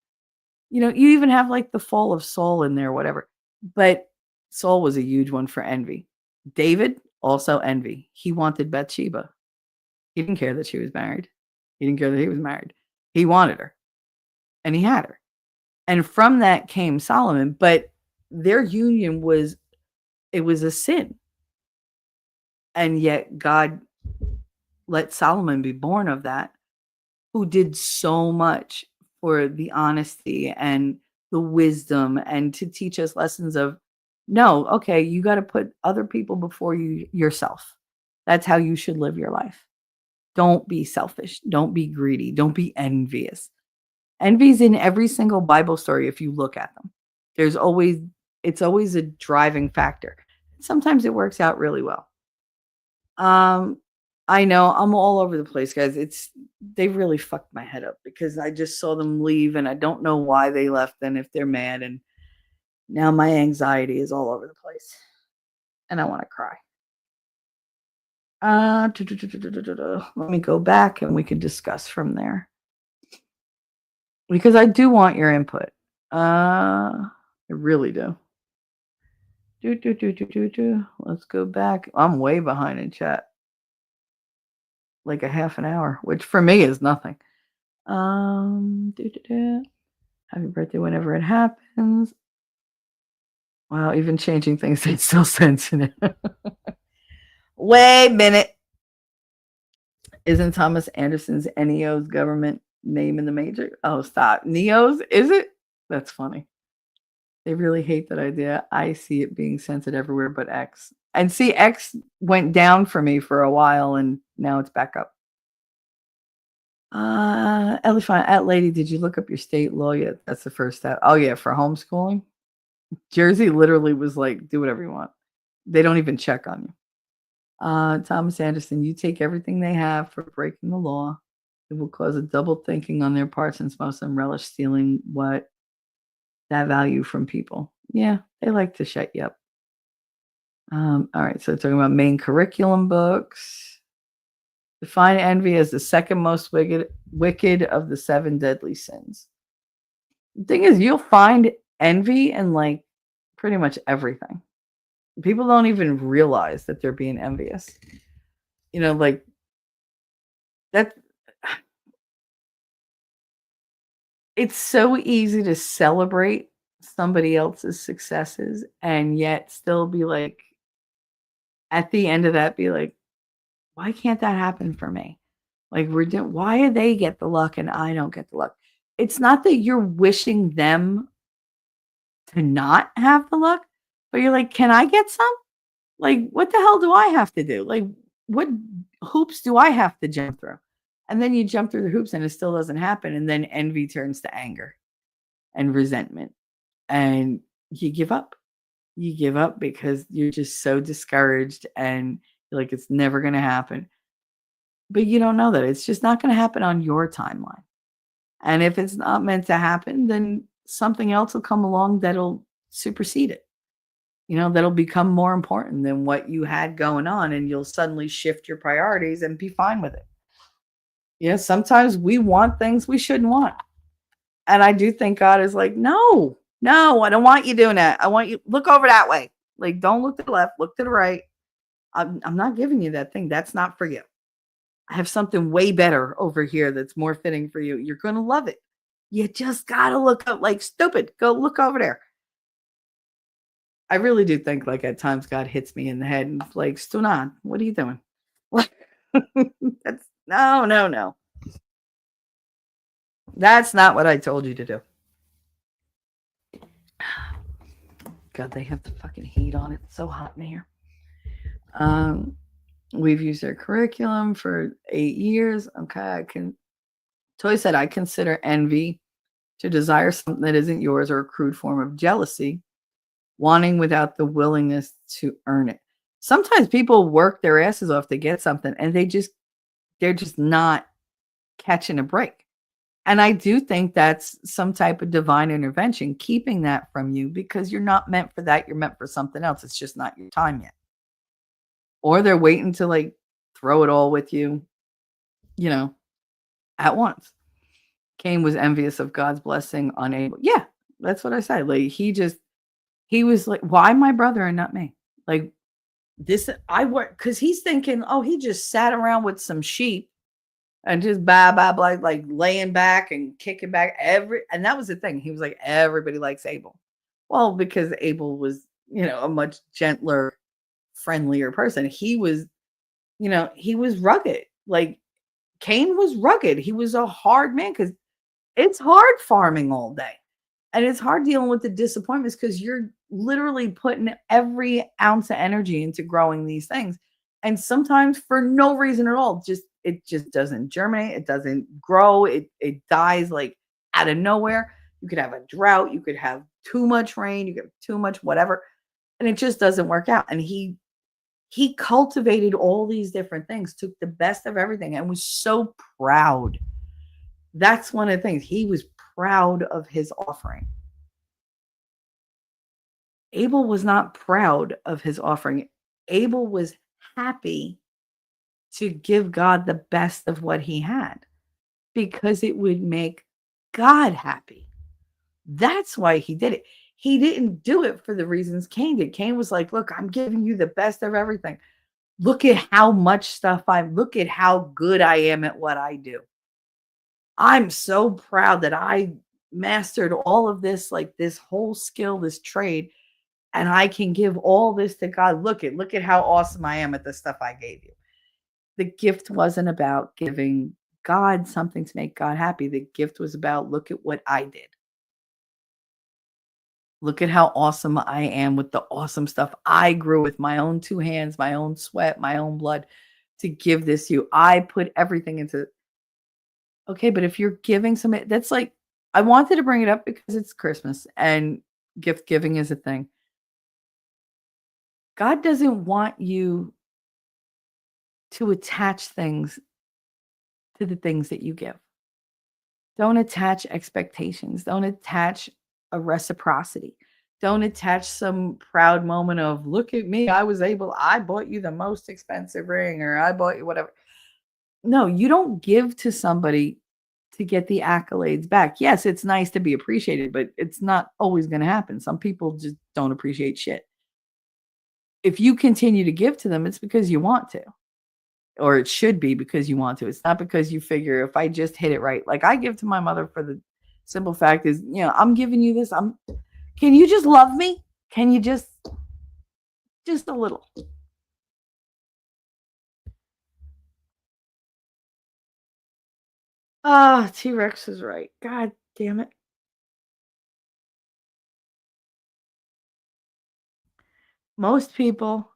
You know, you even have like the fall of Saul in there, whatever. But Saul was a huge one for envy. David, also envy. He wanted Bathsheba. He didn't care that she was married. He didn't care that he was married. He wanted her. And he had her. And from that came Solomon. But their union was a sin. And yet God let Solomon be born of that, who did so much for the honesty and the wisdom and to teach us lessons of, no, okay, you got to put other people before yourself. That's how you should live your life. Don't be selfish. Don't be greedy. Don't be envious. Envy's in every single Bible story if you look at them. It's always a driving factor. Sometimes it works out really well. I know I'm all over the place, guys. They really fucked my head up because I just saw them leave and I don't know why they left and if they're mad, and now my anxiety is all over the place and I want to cry. Let me go back and we can discuss from there because I do want your input. I really do. Let's go back. I'm way behind in chat. Like a half an hour, which for me is nothing. Happy birthday whenever it happens. Wow, even changing things, it's still sensitive. Wait a minute. Isn't Thomas Anderson's NEO's government name in the Matrix? Oh, stop. NEO's? Is it? That's funny. They really hate that idea. I see it being censored everywhere but X. And see, X went down for me for a while and now it's back up. Elephant at Lady, did you look up your state law yet? That's the first step. Oh yeah, for homeschooling. Jersey literally was like, do whatever you want. They don't even check on you. Thomas Anderson, you take everything they have for breaking the law. It will cause a double thinking on their part since most of them relish stealing that value from people. Yeah, they like to shut you up. All right, so talking about main curriculum books. Define envy as the second most wicked of the 7 deadly sins. The thing is, you'll find envy in like pretty much everything. People don't even realize that they're being envious. You know, like that. It's so easy to celebrate somebody else's successes and yet still be like, at the end of that, be like, why can't that happen for me? Like, why do they get the luck and I don't get the luck? It's not that you're wishing them to not have the luck, but you're like, can I get some? Like, what the hell do I have to do? Like, what hoops do I have to jump through? And then you jump through the hoops and it still doesn't happen. And then envy turns to anger and resentment. And you give up. You give up because you're just so discouraged and you're like, it's never going to happen. But you don't know that. It's just not going to happen on your timeline. And if it's not meant to happen, then something else will come along that'll supersede it. that'll become more important than what you had going on, and you'll suddenly shift your priorities and be fine with it. Sometimes we want things we shouldn't want. And I do think God is like, no, no, I don't want you doing that. I want you look over that way. Like, don't look to the left, look to the right. I'm not giving you that thing. That's not for you. I have something way better over here that's more fitting for you. You're going to love it. You just got to look up like stupid. Go look over there. I really do think like at times God hits me in the head and like, Stunan, what are you doing? That's no. That's not what I told you to do. God, they have the fucking heat on. It's so hot in here. We've used their curriculum for 8 years. Okay, Toy said, I consider envy to desire something that isn't yours or a crude form of jealousy, wanting without the willingness to earn it. Sometimes people work their asses off to get something and they're just not catching a break. And I do think that's some type of divine intervention, keeping that from you because you're not meant for that. You're meant for something else. It's just not your time yet. Or they're waiting to like throw it all with you, at once. Cain was envious of God's blessing on Abel. Yeah, that's what I said. Like he was like, why my brother and not me? Like this, I work because he's thinking, oh, he just sat around with some sheep and just blah like laying back and kicking back and that was the thing. He was like, everybody likes Abel. Well, because Abel was, a much gentler, friendlier person. He was, he was rugged. Like Cain was rugged. He was a hard man because it's hard farming all day. And it's hard dealing with the disappointments because you're literally putting every ounce of energy into growing these things. And sometimes for no reason at all, it just doesn't germinate. It doesn't grow. It dies like out of nowhere. You could have a drought. You could have too much rain. You could have too much whatever. And it just doesn't work out. And he cultivated all these different things, took the best of everything, and was so proud. That's one of the things. He was proud of his offering. Abel was not proud of his offering. Abel was happy to give God the best of what he had because it would make God happy. That's why he did it. He didn't do it for the reasons Cain did. Cain was like, look, I'm giving you the best of everything. Look at how much stuff look at how good I am at what I do. I'm so proud that I mastered all of this, like this whole skill, this trade, and I can give all this to God. Look at how awesome I am at the stuff I gave you. The gift wasn't about giving God something to make God happy. The gift was about, look at what I did. Look at how awesome I am with the awesome stuff I grew with my own 2 hands, my own sweat, my own blood to give this to you. I put everything into. Okay, but if you're giving somebody, that's like, I wanted to bring it up because it's Christmas and gift giving is a thing. God doesn't want you to attach things to the things that you give. Don't attach expectations. Don't attach a reciprocity. Don't attach some proud moment of, look at me, I bought you the most expensive ring, or I bought you whatever. No, you don't give to somebody to get the accolades back. Yes, it's nice to be appreciated, but it's not always going to happen. Some people just don't appreciate shit. If you continue to give to them, it's because you want to. Or it should be because you want to. It's not because you figure if I just hit it right. Like I give to my mother for the simple fact is, I'm giving you this. Can you just love me? Can you just a little? T-Rex is right. God damn it. Most people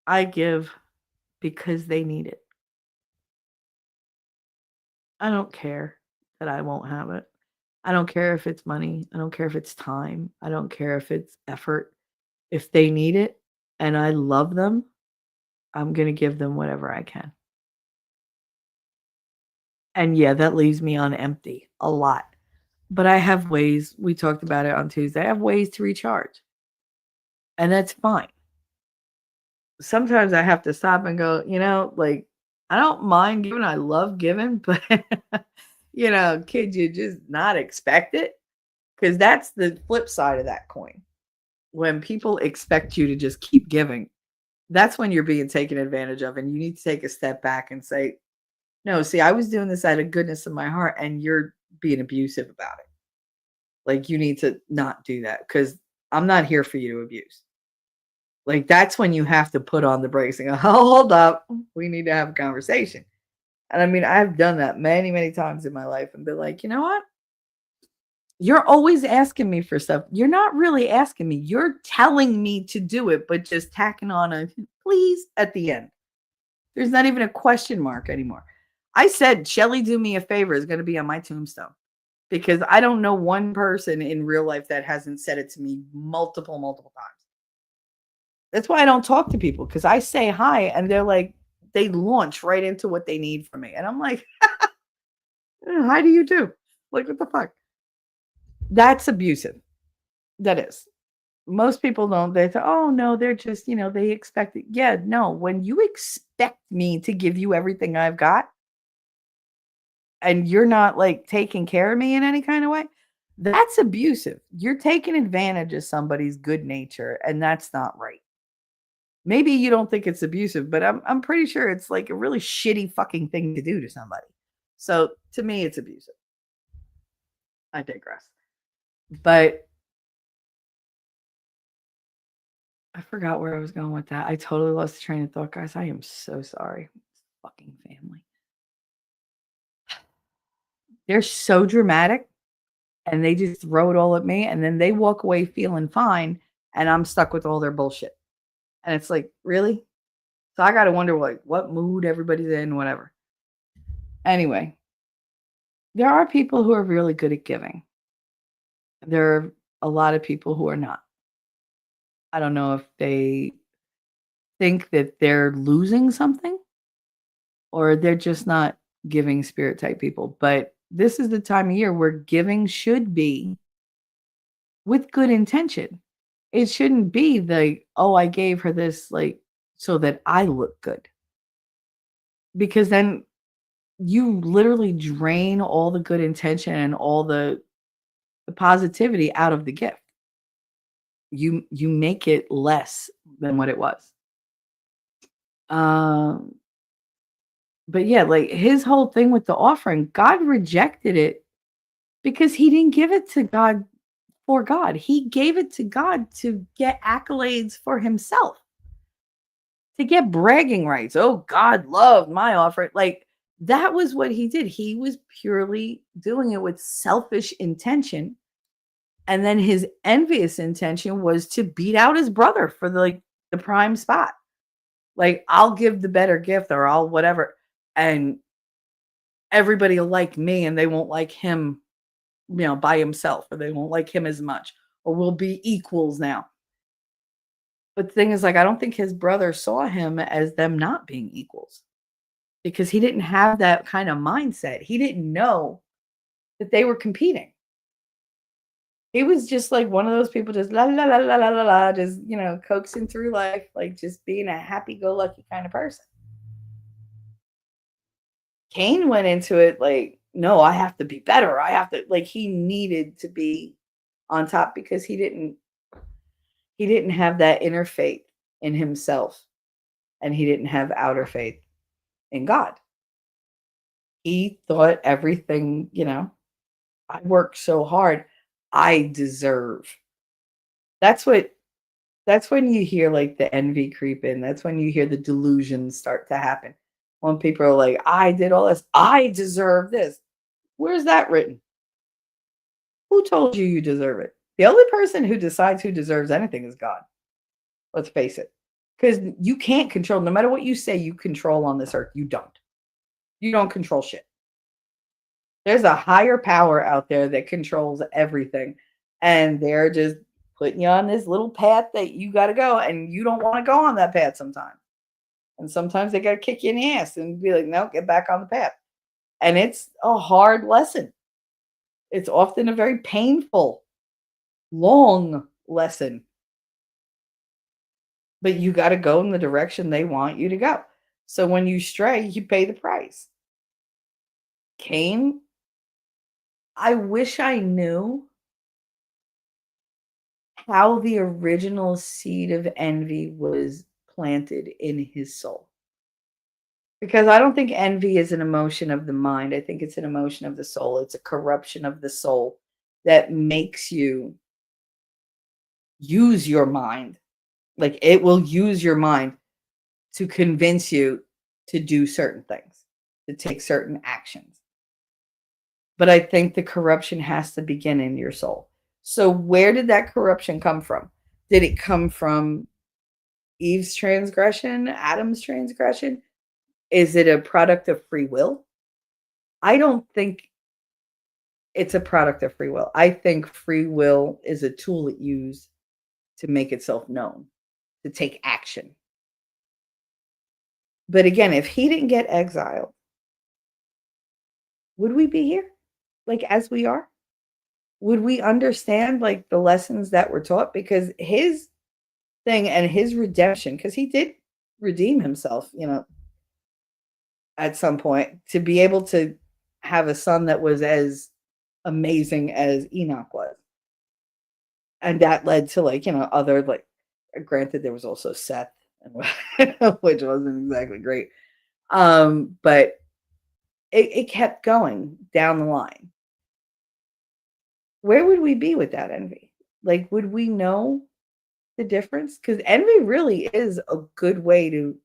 I give because they need it. I don't care that I won't have it. I don't care if it's money. I don't care if it's time. I don't care if it's effort. If they need it and I love them, I'm going to give them whatever I can. And yeah, that leaves me on empty a lot. But I have ways, we talked about it on Tuesday, I have ways to recharge. And that's fine. Sometimes I have to stop and go, like, I don't mind giving. I love giving, but, could you just not expect it? Because that's the flip side of that coin. When people expect you to just keep giving, that's when you're being taken advantage of. And you need to take a step back and say, no, see, I was doing this out of goodness of my heart, and you're being abusive about it. Like, you need to not do that because I'm not here for you to abuse. Like, that's when you have to put on the brakes and go, oh, hold up. We need to have a conversation. And I mean, I've done that many, many times in my life and been like, you know what? You're always asking me for stuff. You're not really asking me. You're telling me to do it, but just tacking on a please at the end. There's not even a question mark anymore. I said, Shelly, do me a favor is going to be on my tombstone because I don't know one person in real life that hasn't said it to me multiple, multiple times. That's why I don't talk to people because I say hi and they're like, they launch right into what they need from me. And I'm like, how do you do? Like, what the fuck? That's abusive. That is. Most people don't. They say, oh, no, they're just, they expect it. Yeah, no. When you expect me to give you everything I've got and you're not like taking care of me in any kind of way, that's abusive. You're taking advantage of somebody's good nature, and that's not right. Maybe you don't think it's abusive, but I'm pretty sure it's like a really shitty fucking thing to do to somebody. So to me, it's abusive. I digress. But I forgot where I was going with that. I totally lost the train of thought, guys. I am so sorry. Fucking family. They're so dramatic and they just throw it all at me and then they walk away feeling fine and I'm stuck with all their bullshit. And it's like, really? So I got to wonder what mood everybody's in, whatever. Anyway, there are people who are really good at giving. There are a lot of people who are not. I don't know if they think that they're losing something or they're just not giving spirit type people. But this is the time of year where giving should be with good intention. It shouldn't be oh, I gave her this like so that I look good. Because then you literally drain all the good intention and all the positivity out of the gift. You make it less than what it was. But yeah, like his whole thing with the offering, God rejected it because he didn't give it to God for God. He gave it to God to get accolades for himself, to get bragging rights. Oh, God loved my offering. Like that was what he did. He was purely doing it with selfish intention. And then his envious intention was to beat out his brother for the prime spot. Like, I'll give the better gift or I'll whatever. And everybody will like me and they won't like him, by himself, or they won't like him as much, or we'll be equals now. But the thing is, like, I don't think his brother saw him as them not being equals because he didn't have that kind of mindset. He didn't know that they were competing. He was just like one of those people, just la la la la la la la, just coaxing through life, like just being a happy-go-lucky kind of person. Cain went into it like, no, I have to be better. I have to he needed to be on top because he didn't have that inner faith in himself and he didn't have outer faith in God. He thought everything, I worked so hard, I deserve. That's when you hear like the envy creep in. That's when you hear the delusions start to happen. When people are like, I did all this, I deserve this. Where's that written? Who told you deserve it? The only person who decides who deserves anything is God. Let's face it. Because you can't control, no matter what you say you control on this earth, you don't. You don't control shit. There's a higher power out there that controls everything. And they're just putting you on this little path that you got to go. And you don't want to go on that path sometimes. And sometimes they got to kick you in the ass and be like, no, get back on the path. And it's a hard lesson. It's often a very painful, long lesson. but you got to go in the direction they want you to go. So when you stray, you pay the price. Cain, I wish I knew how the original seed of envy was planted in his soul. Because I don't think envy is an emotion of the mind. I think it's an emotion of the soul. It's a corruption of the soul that makes you use your mind. Like it will use your mind to convince you to do certain things, to take certain actions. But I think the corruption has to begin in your soul. So where did that corruption come from? Did it come from Eve's transgression, Adam's transgression? Is it a product of free will? I don't think it's a product of free will. I think free will is a tool it used to make itself known, to take action. But again, if he didn't get exiled, would we be here like as we are? Would we understand like the lessons that were taught? Because his thing and his redemption, because he did redeem himself, at some point to be able to have a son that was as amazing as Enoch was. And that led to other granted there was also Seth which wasn't exactly great. But it kept going down the line. Where would we be without envy? Like, would we know the difference? Because envy really is a good way to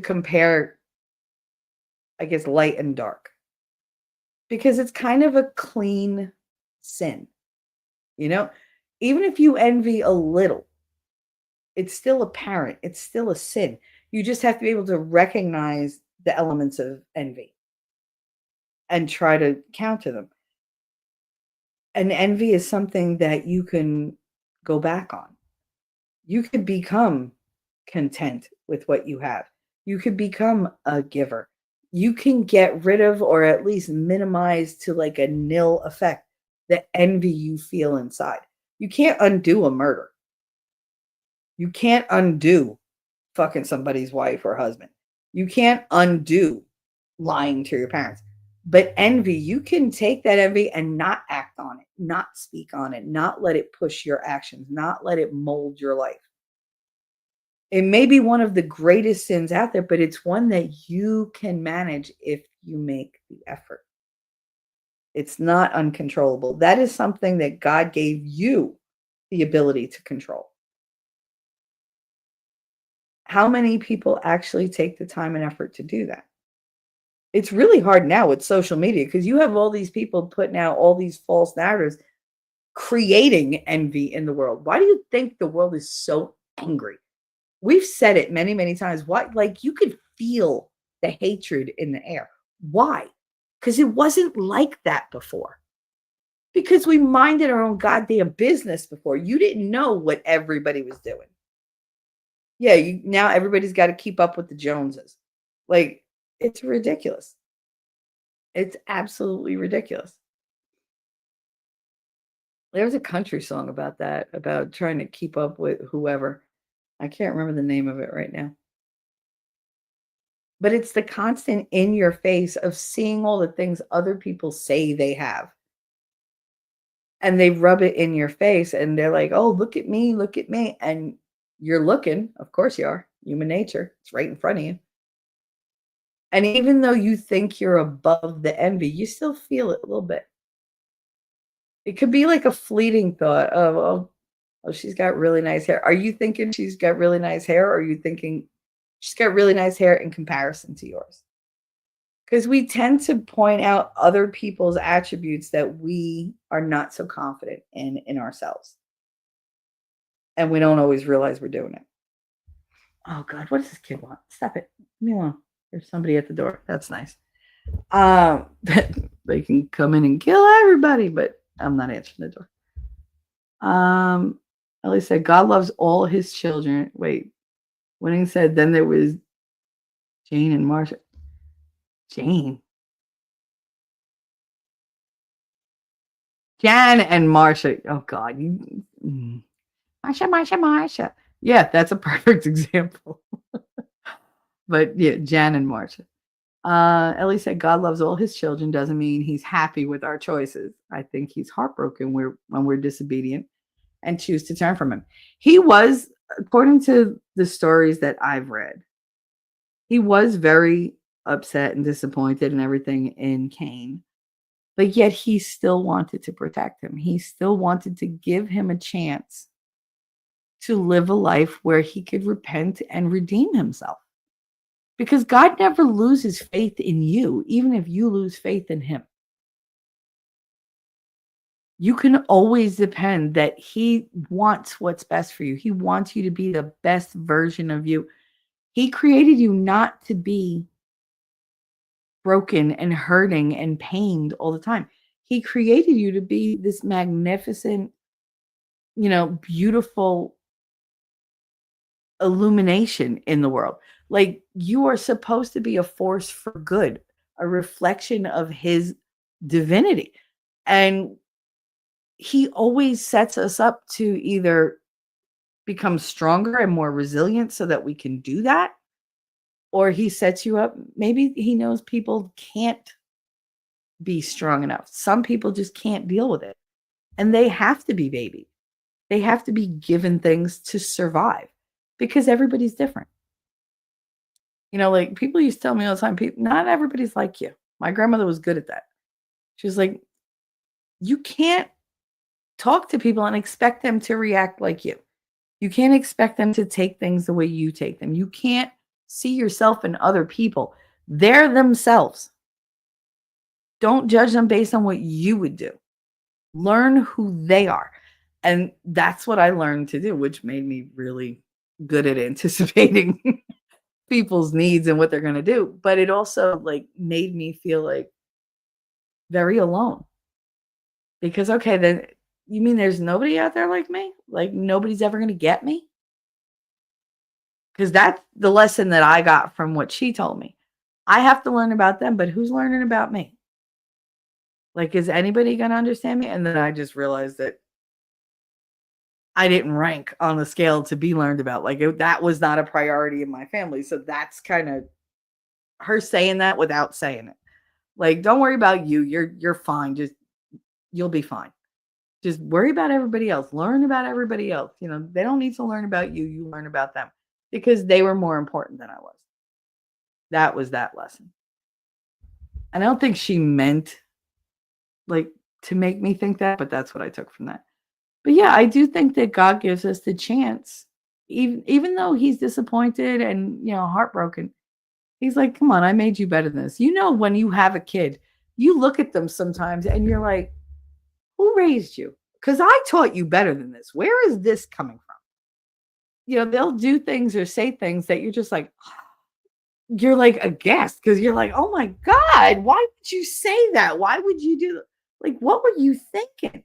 compare, I guess, light and dark. Because it's kind of a clean sin. Even if you envy a little, it's still apparent. It's still a sin. You just have to be able to recognize the elements of envy and try to counter them. And envy is something that you can go back on. You can become content with what you have. You can become a giver. You can get rid of or at least minimize to like a nil effect the envy you feel inside. You can't undo a murder. You can't undo fucking somebody's wife or husband. You can't undo lying to your parents. But envy, you can take that envy and not act on it, not speak on it, not let it push your actions, not let it mold your life. It may be one of the greatest sins out there, but it's one that you can manage if you make the effort. It's not uncontrollable. That is something that God gave you the ability to control. How many people actually take the time and effort to do that? It's really hard now with social media because you have all these people putting out all these false narratives, creating envy in the world. Why do you think the world is so angry? We've said it many, many times. Why? Like you could feel the hatred in the air. Why? Because it wasn't like that before. Because we minded our own goddamn business before. You didn't know what everybody was doing. Yeah, now everybody's got to keep up with the Joneses. Like, it's ridiculous. It's absolutely ridiculous. There's a country song about that, about trying to keep up with whoever. I can't remember the name of it right now. But it's the constant in your face of seeing all the things other people say they have. And they rub it in your face and they're like, oh, look at me, look at me. And you're looking, of course you are, human nature. It's right in front of you. And even though you think you're above the envy, you still feel it a little bit. It could be like a fleeting thought of, oh, she's got really nice hair. Are you thinking she's got really nice hair? Or are you thinking she's got really nice hair in comparison to yours? Because we tend to point out other people's attributes that we are not so confident in ourselves. And we don't always realize we're doing it. Oh, God, what does this kid want? Stop it. Leave me alone. There's somebody at the door. That's nice. They can come in and kill everybody, but I'm not answering the door. Ellie said, God loves all his children. Wait, Winning said, then there was Jane and Marsha. Jane. Jan and Marsha. Oh, God. Marsha. Yeah, that's a perfect example. But yeah, Jan and Marcia. Ellie said, God loves all his children doesn't mean he's happy with our choices. I think he's heartbroken when we're disobedient and choose to turn from him. He was, according to the stories that I've read, he was very upset and disappointed and everything in Cain, but yet he still wanted to protect him. He still wanted to give him a chance to live a life where he could repent and redeem himself. Because God never loses faith in you, even if you lose faith in him. You can always depend that he wants what's best for you. He wants you to be the best version of you. He created you not to be broken and hurting and pained all the time. He created you to be this magnificent, beautiful illumination in the world. Like you are supposed to be a force for good, a reflection of his divinity. And he always sets us up to either become stronger and more resilient so that we can do that, or he sets you up. Maybe he knows people can't be strong enough. Some people just can't deal with it. And they have to be baby. They have to be given things to survive because everybody's different. Like people used to tell me all the time, not everybody's like you. My grandmother was good at that. She was like, you can't talk to people and expect them to react like you. You can't expect them to take things the way you take them. You can't see yourself in other people. They're themselves. Don't judge them based on what you would do. Learn who they are. And that's what I learned to do, which made me really good at anticipating people's needs and what they're going to do. But it also made me feel very alone. Because, okay, then you mean there's nobody out there like me? Like nobody's ever going to get me? Because that's the lesson that I got from what she told me. I have to learn about them, but who's learning about me? Is anybody going to understand me? And then I just realized that I didn't rank on the scale to be learned about. That was not a priority in my family. So that's kind of her saying that without saying it. Don't worry about you. You're fine. You'll be fine. Just worry about everybody else. Learn about everybody else. They don't need to learn about you. You learn about them because they were more important than I was. That was that lesson. And I don't think she meant to make me think that, but that's what I took from that. But yeah, I do think that God gives us the chance, even though he's disappointed and, heartbroken. He's like, come on, I made you better than this. When you have a kid, you look at them sometimes and you're like, who raised you? Because I taught you better than this. Where is this coming from? They'll do things or say things that you're just like, you're aghast because you're like, oh my God, why would you say that? Why would you do that? What were you thinking?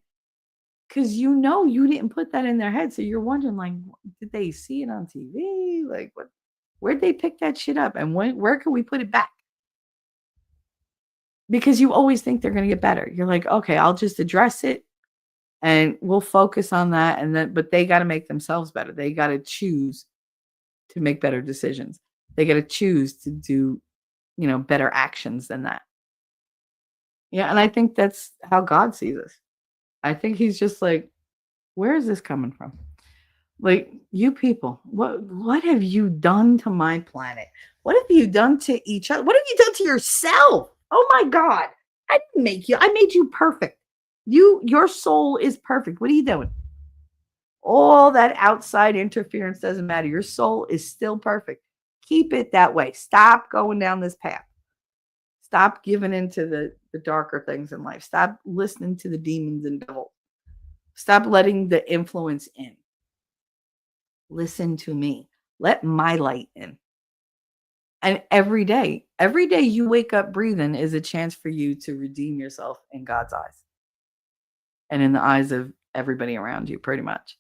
Because you didn't put that in their head. So you're wondering, did they see it on TV? Where'd they pick that shit up? And where can we put it back? Because you always think they're going to get better. You're like, okay, I'll just address it and we'll focus on that. But they got to make themselves better. They got to choose to make better decisions. They got to choose to do, better actions than that. Yeah. And I think that's how God sees us. I think he's just like, where is this coming from? You people, what have you done to my planet? What have you done to each other? What have you done to yourself? Oh my God. I didn't make you. I made you perfect. Your soul is perfect. What are you doing? All that outside interference doesn't matter. Your soul is still perfect. Keep it that way. Stop going down this path. Stop giving into the darker things in life. Stop listening to the demons and devils. Stop letting the influence in. Listen to me. Let my light in. And every day you wake up breathing is a chance for you to redeem yourself in God's eyes. And in the eyes of everybody around you, pretty much.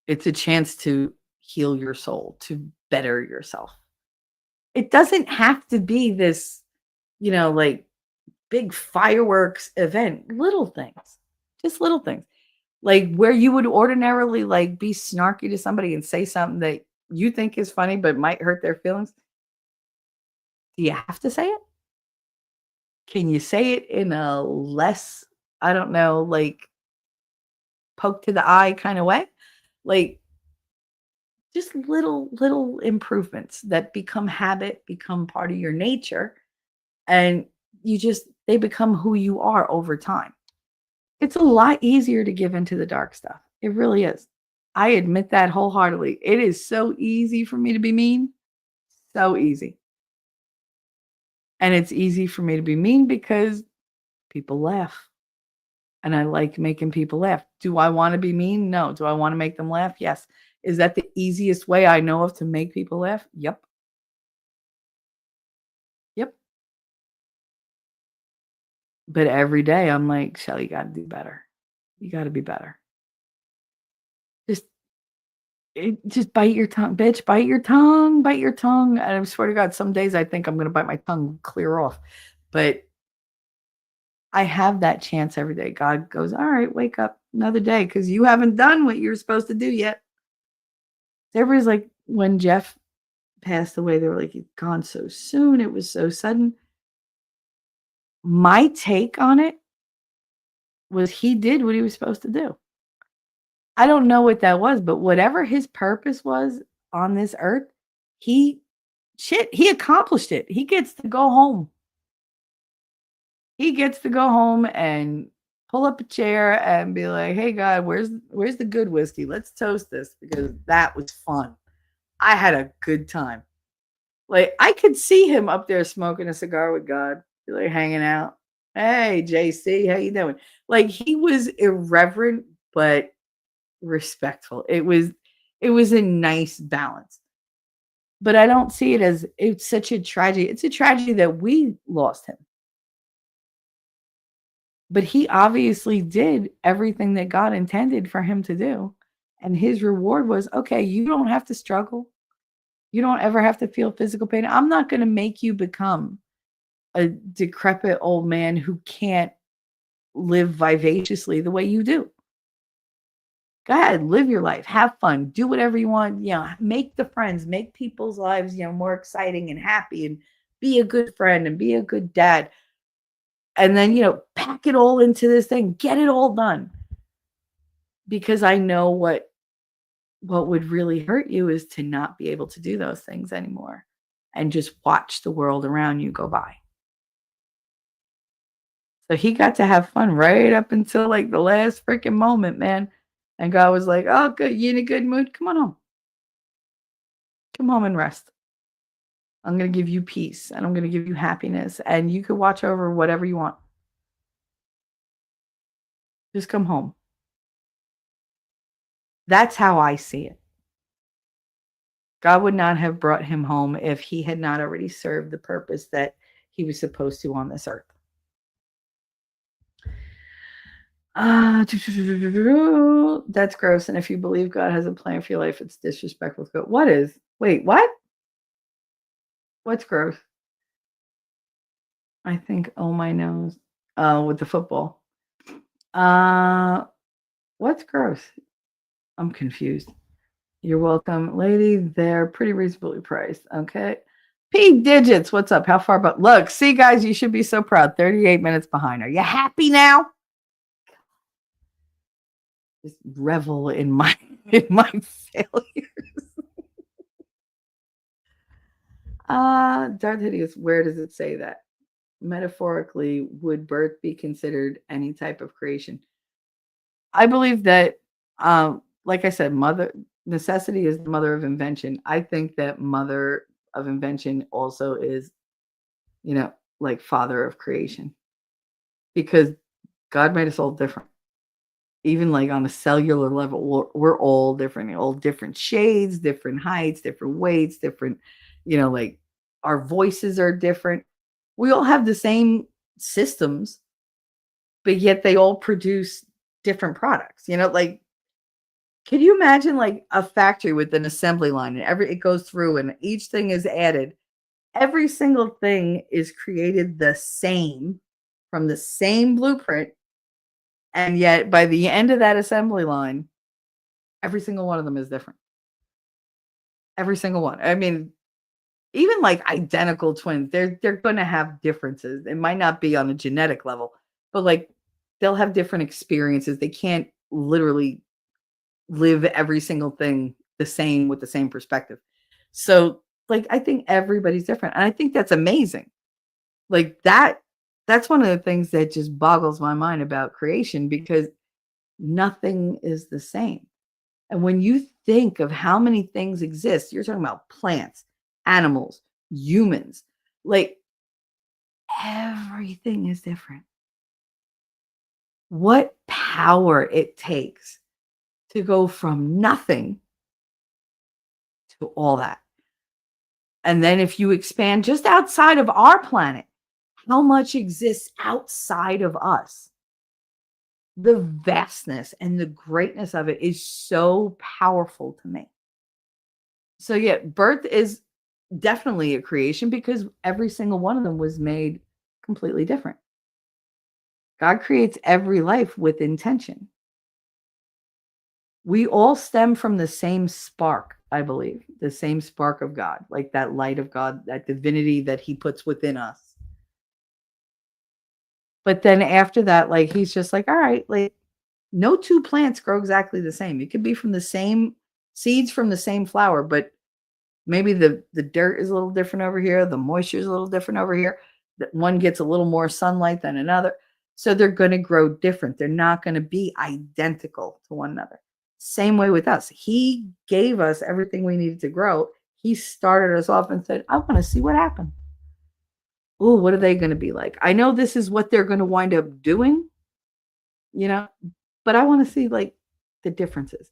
It's a chance to heal your soul, to better yourself. It doesn't have to be this, big fireworks event. Little things. Just little things. Like where you would ordinarily like be snarky to somebody and say something that you think is funny but might hurt their feelings. Do you have to say it? Can you say it in a less, I don't know, like poke to the eye kind of way? Like just little improvements that become habit, become part of your nature, and they become who you are over time. It's a lot easier to give into the dark stuff. It really is. I admit that wholeheartedly. It is so easy for me to be mean. So easy. And it's easy for me to be mean because people laugh. And I like making people laugh. Do I want to be mean? No. Do I want to make them laugh? Yes. Is that the easiest way I know of to make people laugh? Yep. Yep. But every day I'm like, Shelly, you got to do better. You got to be better. Just bite your tongue, bitch. Bite your tongue. Bite your tongue. And I swear to God, some days I think I'm going to bite my tongue clear off. But I have that chance every day. God goes, all right, wake up another day because you haven't done what you're supposed to do yet. Everybody's like, when Jeff passed away, they were like, he's gone so soon. It was so sudden. My take on it was he did what he was supposed to do. I don't know what that was, but whatever his purpose was on this earth, he accomplished it. He gets to go home. He gets to go home and pull up a chair and be like, "Hey God, where's the good whiskey? Let's toast this because that was fun. I had a good time." Like I could see him up there smoking a cigar with God, like hanging out. Hey, JC, how you doing? Like he was irreverent but respectful. It was a nice balance. But I don't see it as it's such a tragedy. It's a tragedy that we lost him. But he obviously did everything that God intended for him to do. And his reward was, okay, you don't have to struggle. You don't ever have to feel physical pain. I'm not going to make you become a decrepit old man who can't live vivaciously the way you do. Go ahead, live your life, have fun, do whatever you want, make the friends, make people's lives, more exciting and happy, and be a good friend and be a good dad. And then, pack it all into this thing, get it all done. Because I know what would really hurt you is to not be able to do those things anymore and just watch the world around you go by. So he got to have fun right up until like the last freaking moment, man. And God was like, oh, good. You in a good mood? Come on home. Come home and rest. I'm going to give you peace and I'm going to give you happiness. And you can watch over whatever you want. Just come home. That's how I see it. God would not have brought him home if he had not already served the purpose that he was supposed to on this earth. That's gross. And if you believe God has a plan for your life, it's disrespectful to God. What is? Wait, what? What's gross? I think, oh, my nose. With the football. What's gross? I'm confused. You're welcome, lady. They're pretty reasonably priced. Okay. P digits. What's up? How far? But look, see, guys, you should be so proud. 38 minutes behind. Are you happy now? Just revel in my failures. Darth Hideous, where does it say that? Metaphorically, would birth be considered any type of creation? I believe that, like I said, necessity is the mother of invention. I think that mother of invention also is, like father of creation. Because God made us all different. Even like on a cellular level, we're all different, all different shades, different heights, different weights, different, like our voices are different. We all have the same systems, but yet they all produce different products. Like, can you imagine like a factory with an assembly line and it goes through and each thing is added. Every single thing is created the same from the same blueprint. And yet by the end of that assembly line, every single one of them is different. Every single one. I mean, even like identical twins, they're going to have differences. It might not be on a genetic level, but like they'll have different experiences. They can't literally live every single thing the same with the same perspective. So, like, I think everybody's different, and I think that's amazing. Like that's one of the things that just boggles my mind about creation, because nothing is the same. And when you think of how many things exist, you're talking about plants, animals, humans, like everything is different. What power it takes to go from nothing to all that. And then if you expand just outside of our planet, how much exists outside of us? The vastness and the greatness of it is so powerful to me. So yeah, birth is definitely a creation because every single one of them was made completely different. God creates every life with intention. We all stem from the same spark, I believe, the same spark of God, like that light of God, that divinity that he puts within us. But then after that, like he's just like, all right, like no two plants grow exactly the same. It could be from the same seeds from the same flower, but maybe the dirt is a little different over here, the moisture is a little different over here. That one gets a little more sunlight than another. So they're going to grow different. They're not going to be identical to one another. Same way with us. He gave us everything we needed to grow. He started us off and said, I want to see what happens. Oh, what are they going to be like? I know this is what they're going to wind up doing, you know, but I want to see like the differences.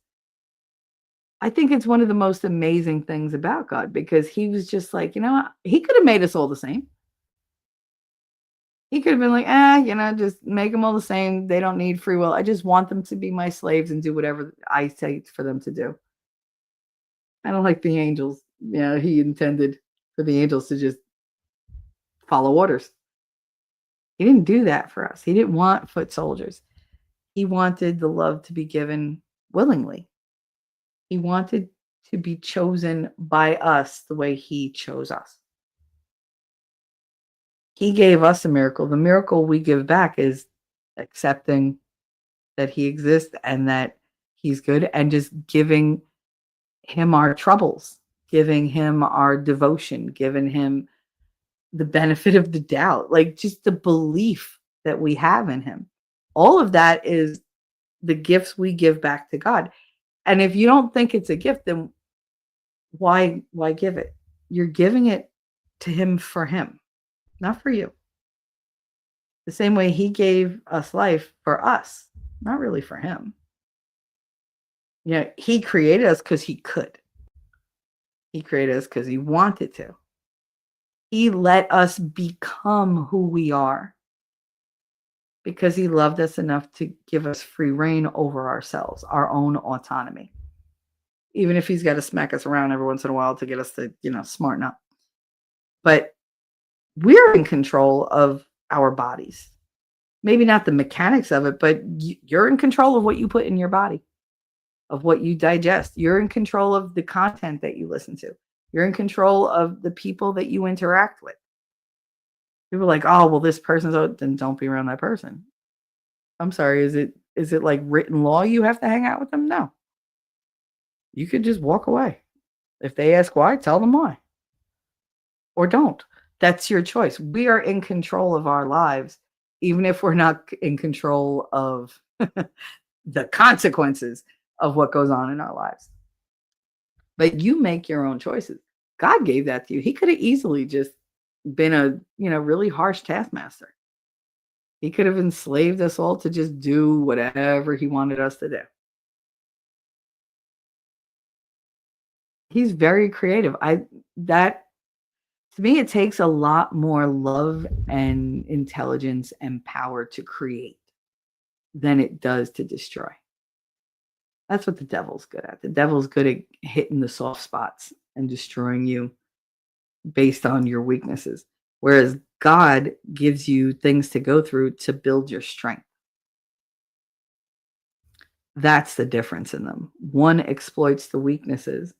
I think it's one of the most amazing things about God, because he was just like, you know what? He could have made us all the same. He could have been like, just make them all the same. They don't need free will. I just want them to be my slaves and do whatever I say for them to do. I don't like the angels. He intended for the angels to just follow orders. He didn't do that for us. He didn't want foot soldiers. He wanted the love to be given willingly. He wanted to be chosen by us the way he chose us. He gave us a miracle. The miracle we give back is accepting that he exists and that he's good, and just giving him our troubles, giving him our devotion, giving him the benefit of the doubt, like just the belief that we have in him. All of that is the gifts we give back to God. And if you don't think it's a gift, then why give it? You're giving it to him for him, not for you. The same way he gave us life for us, not really for him. He created us because he could. He created us because he wanted to. He let us become who we are because he loved us enough to give us free reign over ourselves, our own autonomy. Even if he's got to smack us around every once in a while to get us to, smarten up. But we're in control of our bodies. Maybe not the mechanics of it, but you're in control of what you put in your body, of what you digest. You're in control of the content that you listen to. You're in control of the people that you interact with. People are like, oh, well, this person's out, then don't be around that person. I'm sorry, is it like written law you have to hang out with them? No. You could just walk away. If they ask why, tell them why. Or don't. That's your choice. We are in control of our lives, even if we're not in control of the consequences of what goes on in our lives. But you make your own choices. God gave that to you. He could have easily just been a, really harsh taskmaster. He could have enslaved us all to just do whatever he wanted us to do. He's very creative. To me, it takes a lot more love and intelligence and power to create than it does to destroy. That's what the devil's good at. The devil's good at hitting the soft spots and destroying you based on your weaknesses. Whereas God gives you things to go through to build your strength. That's the difference in them. One exploits the weaknesses,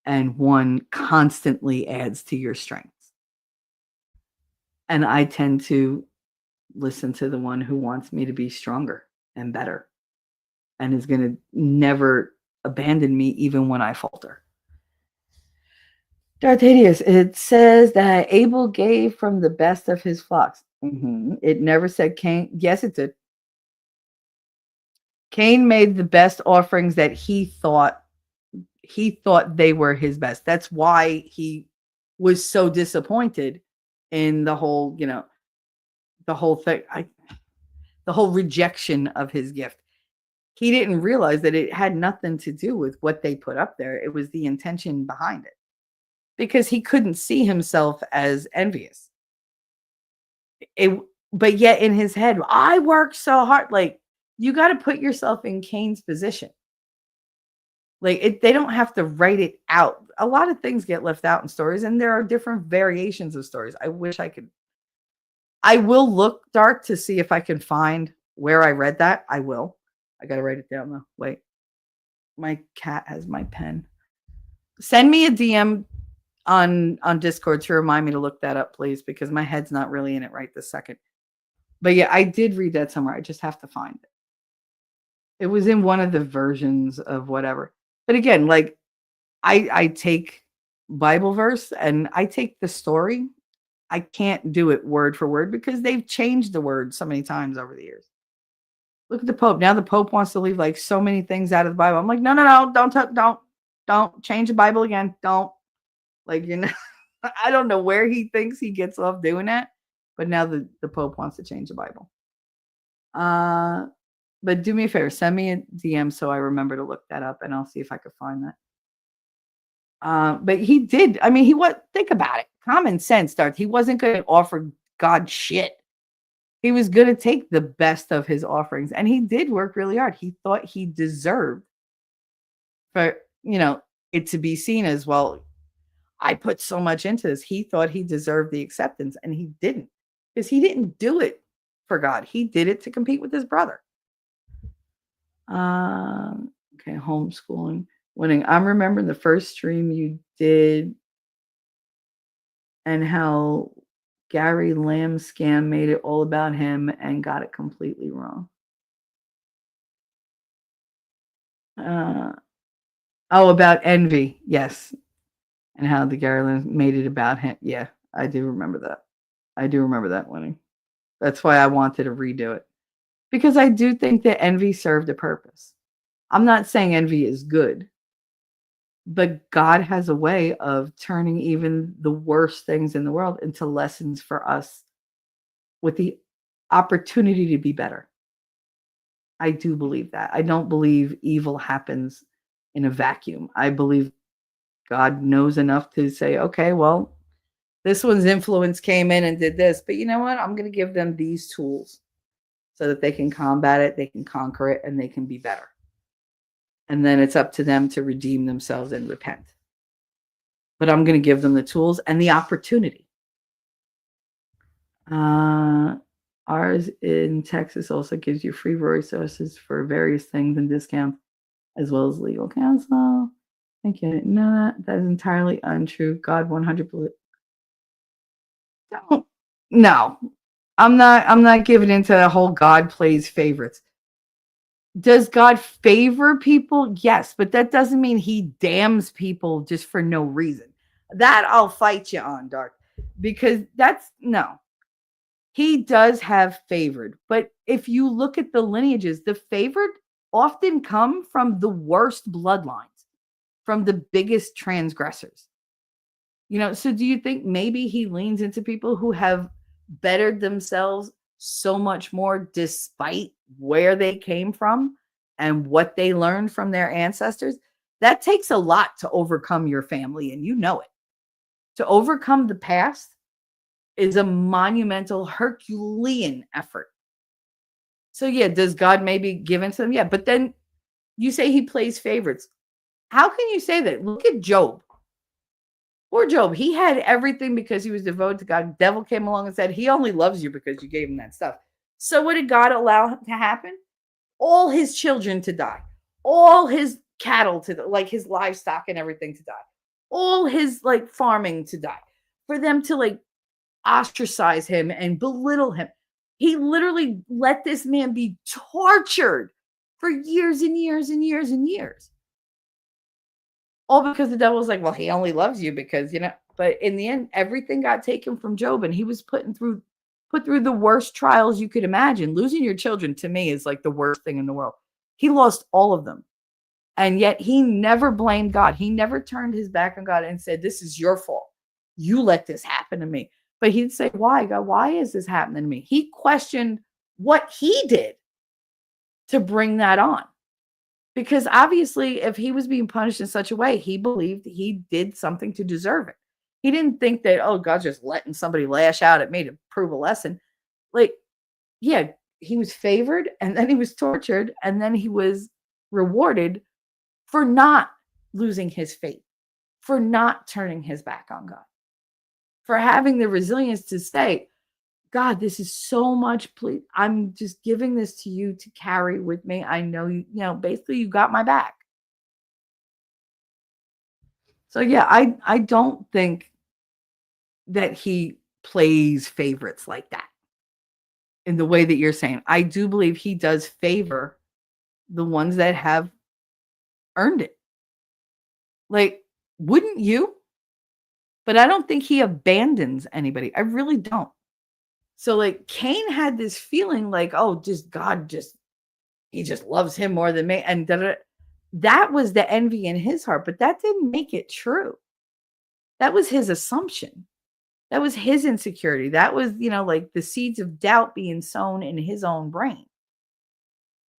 and one constantly adds to your strengths. And I tend to listen to the one who wants me to be stronger and better and is going to never abandon me even when I falter. Darth Hadius, it says that Abel gave from the best of his flocks. It never said Cain. Yes, it did. Cain made the best offerings that he thought they were his best. That's why he was so disappointed in the whole, the whole thing, the whole rejection of his gift. He didn't realize that it had nothing to do with what they put up there. It was the intention behind it, because he couldn't see himself as envious. But yet in his head, I worked so hard. Like, you got to put yourself in Cain's position. Like, they don't have to write it out. A lot of things get left out in stories, and there are different variations of stories. I wish I could. I will look, Dark, to see if I can find where I read that. I will. I got to write it down, though. Wait. My cat has my pen. Send me a DM on Discord to remind me to look that up, please, because my head's not really in it right this second. But yeah, I did read that somewhere. I just have to find it. It was in one of the versions of whatever. But again, like, I take Bible verse and I take the story. I can't do it word for word because they've changed the word so many times over the years. Look at the Pope. Now the Pope wants to leave like so many things out of the Bible. I'm like, no, don't change the Bible again. Don't. Like, I don't know where he thinks he gets off doing that, but now the Pope wants to change the Bible. But do me a favor, send me a DM so I remember to look that up, and I'll see if I could find that. But he did. I mean, think about it. Common sense starts. He wasn't going to offer God shit. He was going to take the best of his offerings, and he did work really hard. He thought he deserved for, it to be seen as, well, I put so much into this. He thought he deserved the acceptance, and he didn't, because he didn't do it for God. He did it to compete with his brother. Okay, homeschooling, winning. I'm remembering the first stream you did and how Gary Lamb scam made it all about him and got it completely wrong. About envy. Yes. And how the Gary Lamb made it about him. Yeah, I do remember that. I do remember that winning. That's why I wanted to redo it. Because I do think that envy served a purpose. I'm not saying envy is good, but God has a way of turning even the worst things in the world into lessons for us with the opportunity to be better. I do believe that. I don't believe evil happens in a vacuum. I believe God knows enough to say, okay, well, this one's influence came in and did this, but you know what? I'm going to give them these tools so that they can combat it, they can conquer it, and they can be better. And then it's up to them to redeem themselves and repent. But I'm going to give them the tools and the opportunity. Ours in Texas also gives you free resources for various things and discounts, as well as legal counsel. Thank you. No, that is entirely untrue. God 100%. No, I'm not giving into the whole God plays favorites. Does God favor people? Yes, but that doesn't mean he damns people just for no reason. That I'll fight you on, Dark, because no. He does have favored, but if you look at the lineages, the favored often come from the worst bloodlines, from the biggest transgressors. So do you think maybe he leans into people who have bettered themselves so much more despite where they came from and what they learned from their ancestors? That takes a lot to overcome your family, and you know it. To overcome the past is a monumental Herculean effort. So yeah, does God maybe give into them? Yeah, but then you say he plays favorites. How can you say that? Look at Job. Poor Job. He had everything because he was devoted to God. The devil came along and said, he only loves you because you gave him that stuff. So what did God allow to happen? all his children to die, all his cattle to like his livestock and everything to die, all his like farming to die, for them to like ostracize him and belittle him. He literally let this man be tortured for years and years and years and years. All because the devil was like, well, he only loves you because, but in the end, everything got taken from Job and he was put through the worst trials you could imagine. Losing your children to me is like the worst thing in the world. He lost all of them. And yet he never blamed God. He never turned his back on God and said, this is your fault. You let this happen to me. But he'd say, why, God? Why is this happening to me? He questioned what he did to bring that on. Because obviously, if he was being punished in such a way, he believed he did something to deserve it. He didn't think that, oh, God's just letting somebody lash out at me to prove a lesson. Like, yeah, he was favored and then he was tortured and then he was rewarded for not losing his faith, for not turning his back on God, for having the resilience to say, God, this is so much, please. I'm just giving this to you to carry with me. I know basically you got my back. So yeah, I don't think that he plays favorites like that in the way that you're saying. I do believe he does favor the ones that have earned it. Like, wouldn't you? But I don't think he abandons anybody. I really don't. So like Cain had this feeling like, oh, he just loves him more than me. And that was the envy in his heart, but that didn't make it true. That was his assumption. That was his insecurity. That was, like the seeds of doubt being sown in his own brain.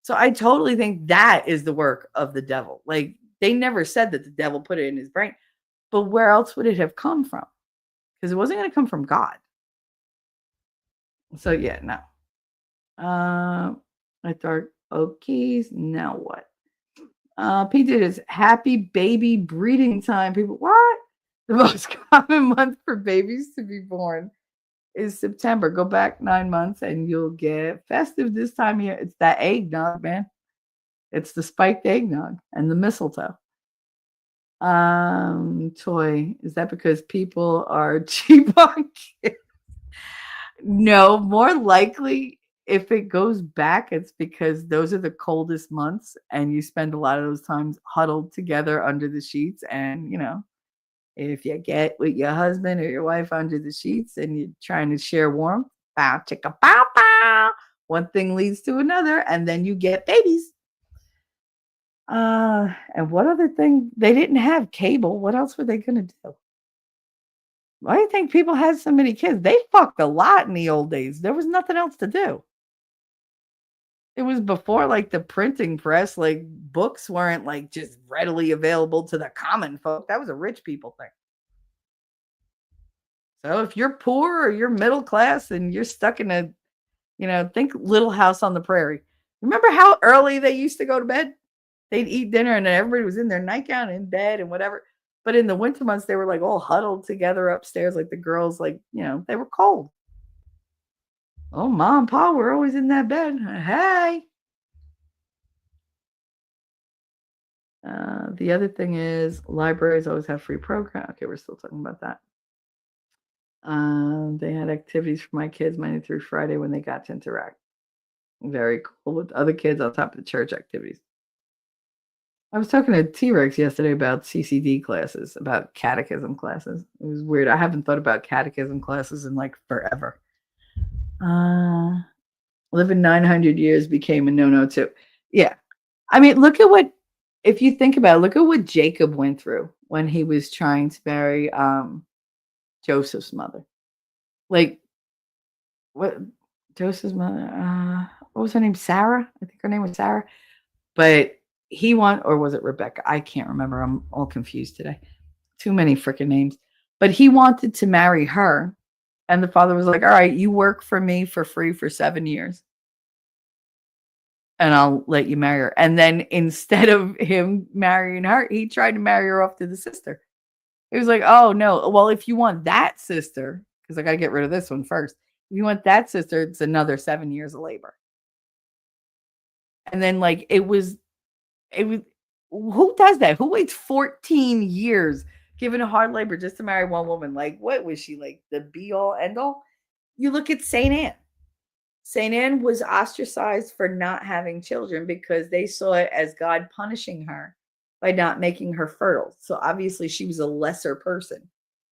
So I totally think that is the work of the devil. Like they never said that the devil put it in his brain, but where else would it have come from? Because it wasn't going to come from God. So yeah, no. I thought, okay, now what? Pete did his happy baby breeding time. People, what? The most common month for babies to be born is September. Go back 9 months and you'll get festive this time of year. It's that eggnog, man. It's the spiked eggnog and the mistletoe. Toy, is that because people are cheap on kids? No, more likely if it goes back, it's because those are the coldest months and you spend a lot of those times huddled together under the sheets. And, if you get with your husband or your wife under the sheets and you're trying to share warmth, bow, chicka, bow, bow, one thing leads to another, and then you get babies. And what other thing? They didn't have cable. What else were they going to do? Why do you think people had so many kids? They fucked a lot in the old days. There was nothing else to do. It was before like the printing press, like books weren't like just readily available to the common folk. That was a rich people thing. So if you're poor or you're middle class and you're stuck in think Little House on the Prairie. Remember how early they used to go to bed? They'd eat dinner and then everybody was in their nightgown in bed and whatever. But in the winter months, they were like all huddled together upstairs, like the girls, like, they were cold. Oh, Mom and Pa were always in that bed. Hey. The other thing is libraries always have free program. Okay, we're still talking about that. They had activities for my kids Monday through Friday when they got to interact. Very cool with other kids on top of the church activities. I was talking to T-Rex yesterday about CCD classes, about catechism classes. It was weird. I haven't thought about catechism classes in like forever. Living 900 years became a no-no too. Yeah. I mean, if you think about it, look at what Jacob went through when he was trying to marry Joseph's mother. Like, what? Joseph's mother? What was her name? Sarah? I think her name was Sarah. But or was it Rebecca? I can't remember. I'm all confused today. Too many freaking names. But he wanted to marry her. And the father was like, all right, you work for me for free for 7 years. And I'll let you marry her. And then instead of him marrying her, he tried to marry her off to the sister. He was like, oh, no. Well, if you want that sister, because I got to get rid of this one first. If you want that sister, it's another 7 years of labor. And then like it was who does that? Who waits 14 years given a hard labor just to marry one woman? Like, what was she like the be all end all? You look at Saint Anne. Saint Anne was ostracized for not having children because they saw it as God punishing her by not making her fertile. So obviously she was a lesser person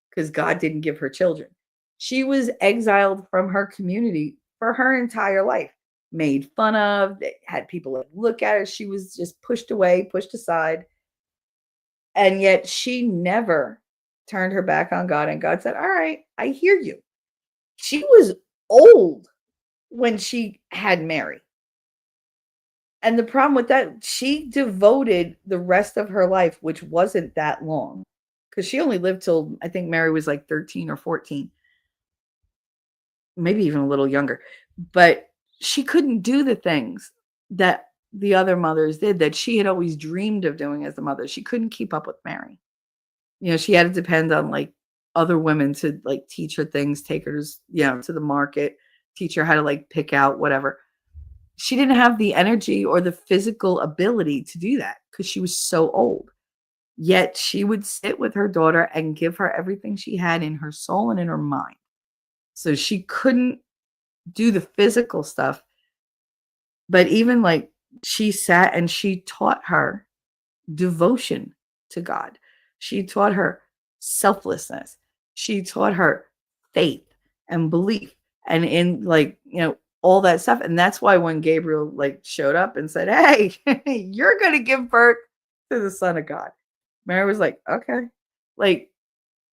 because God didn't give her children. She was exiled from her community for her entire life, made fun of, they had people like look at her. She was just pushed away, pushed aside. And yet she never turned her back on God. And God said, all right, I hear you. She was old when she had Mary. And the problem with that, she devoted the rest of her life, which wasn't that long, because she only lived till I think Mary was like 13 or 14, maybe even a little younger. But she couldn't do the things that the other mothers did that she had always dreamed of doing as a mother. She couldn't keep up with Mary. She had to depend on like other women to like teach her things, take her to the market, teach her how to like pick out whatever. She didn't have the energy or the physical ability to do that because she was so old. Yet she would sit with her daughter and give her everything she had in her soul and in her mind. So she couldn't do the physical stuff. But even like she sat and she taught her devotion to God. She taught her selflessness. She taught her faith and belief and in like, all that stuff. And that's why when Gabriel like showed up and said, hey, you're going to give birth to the Son of God, Mary was like, okay. Like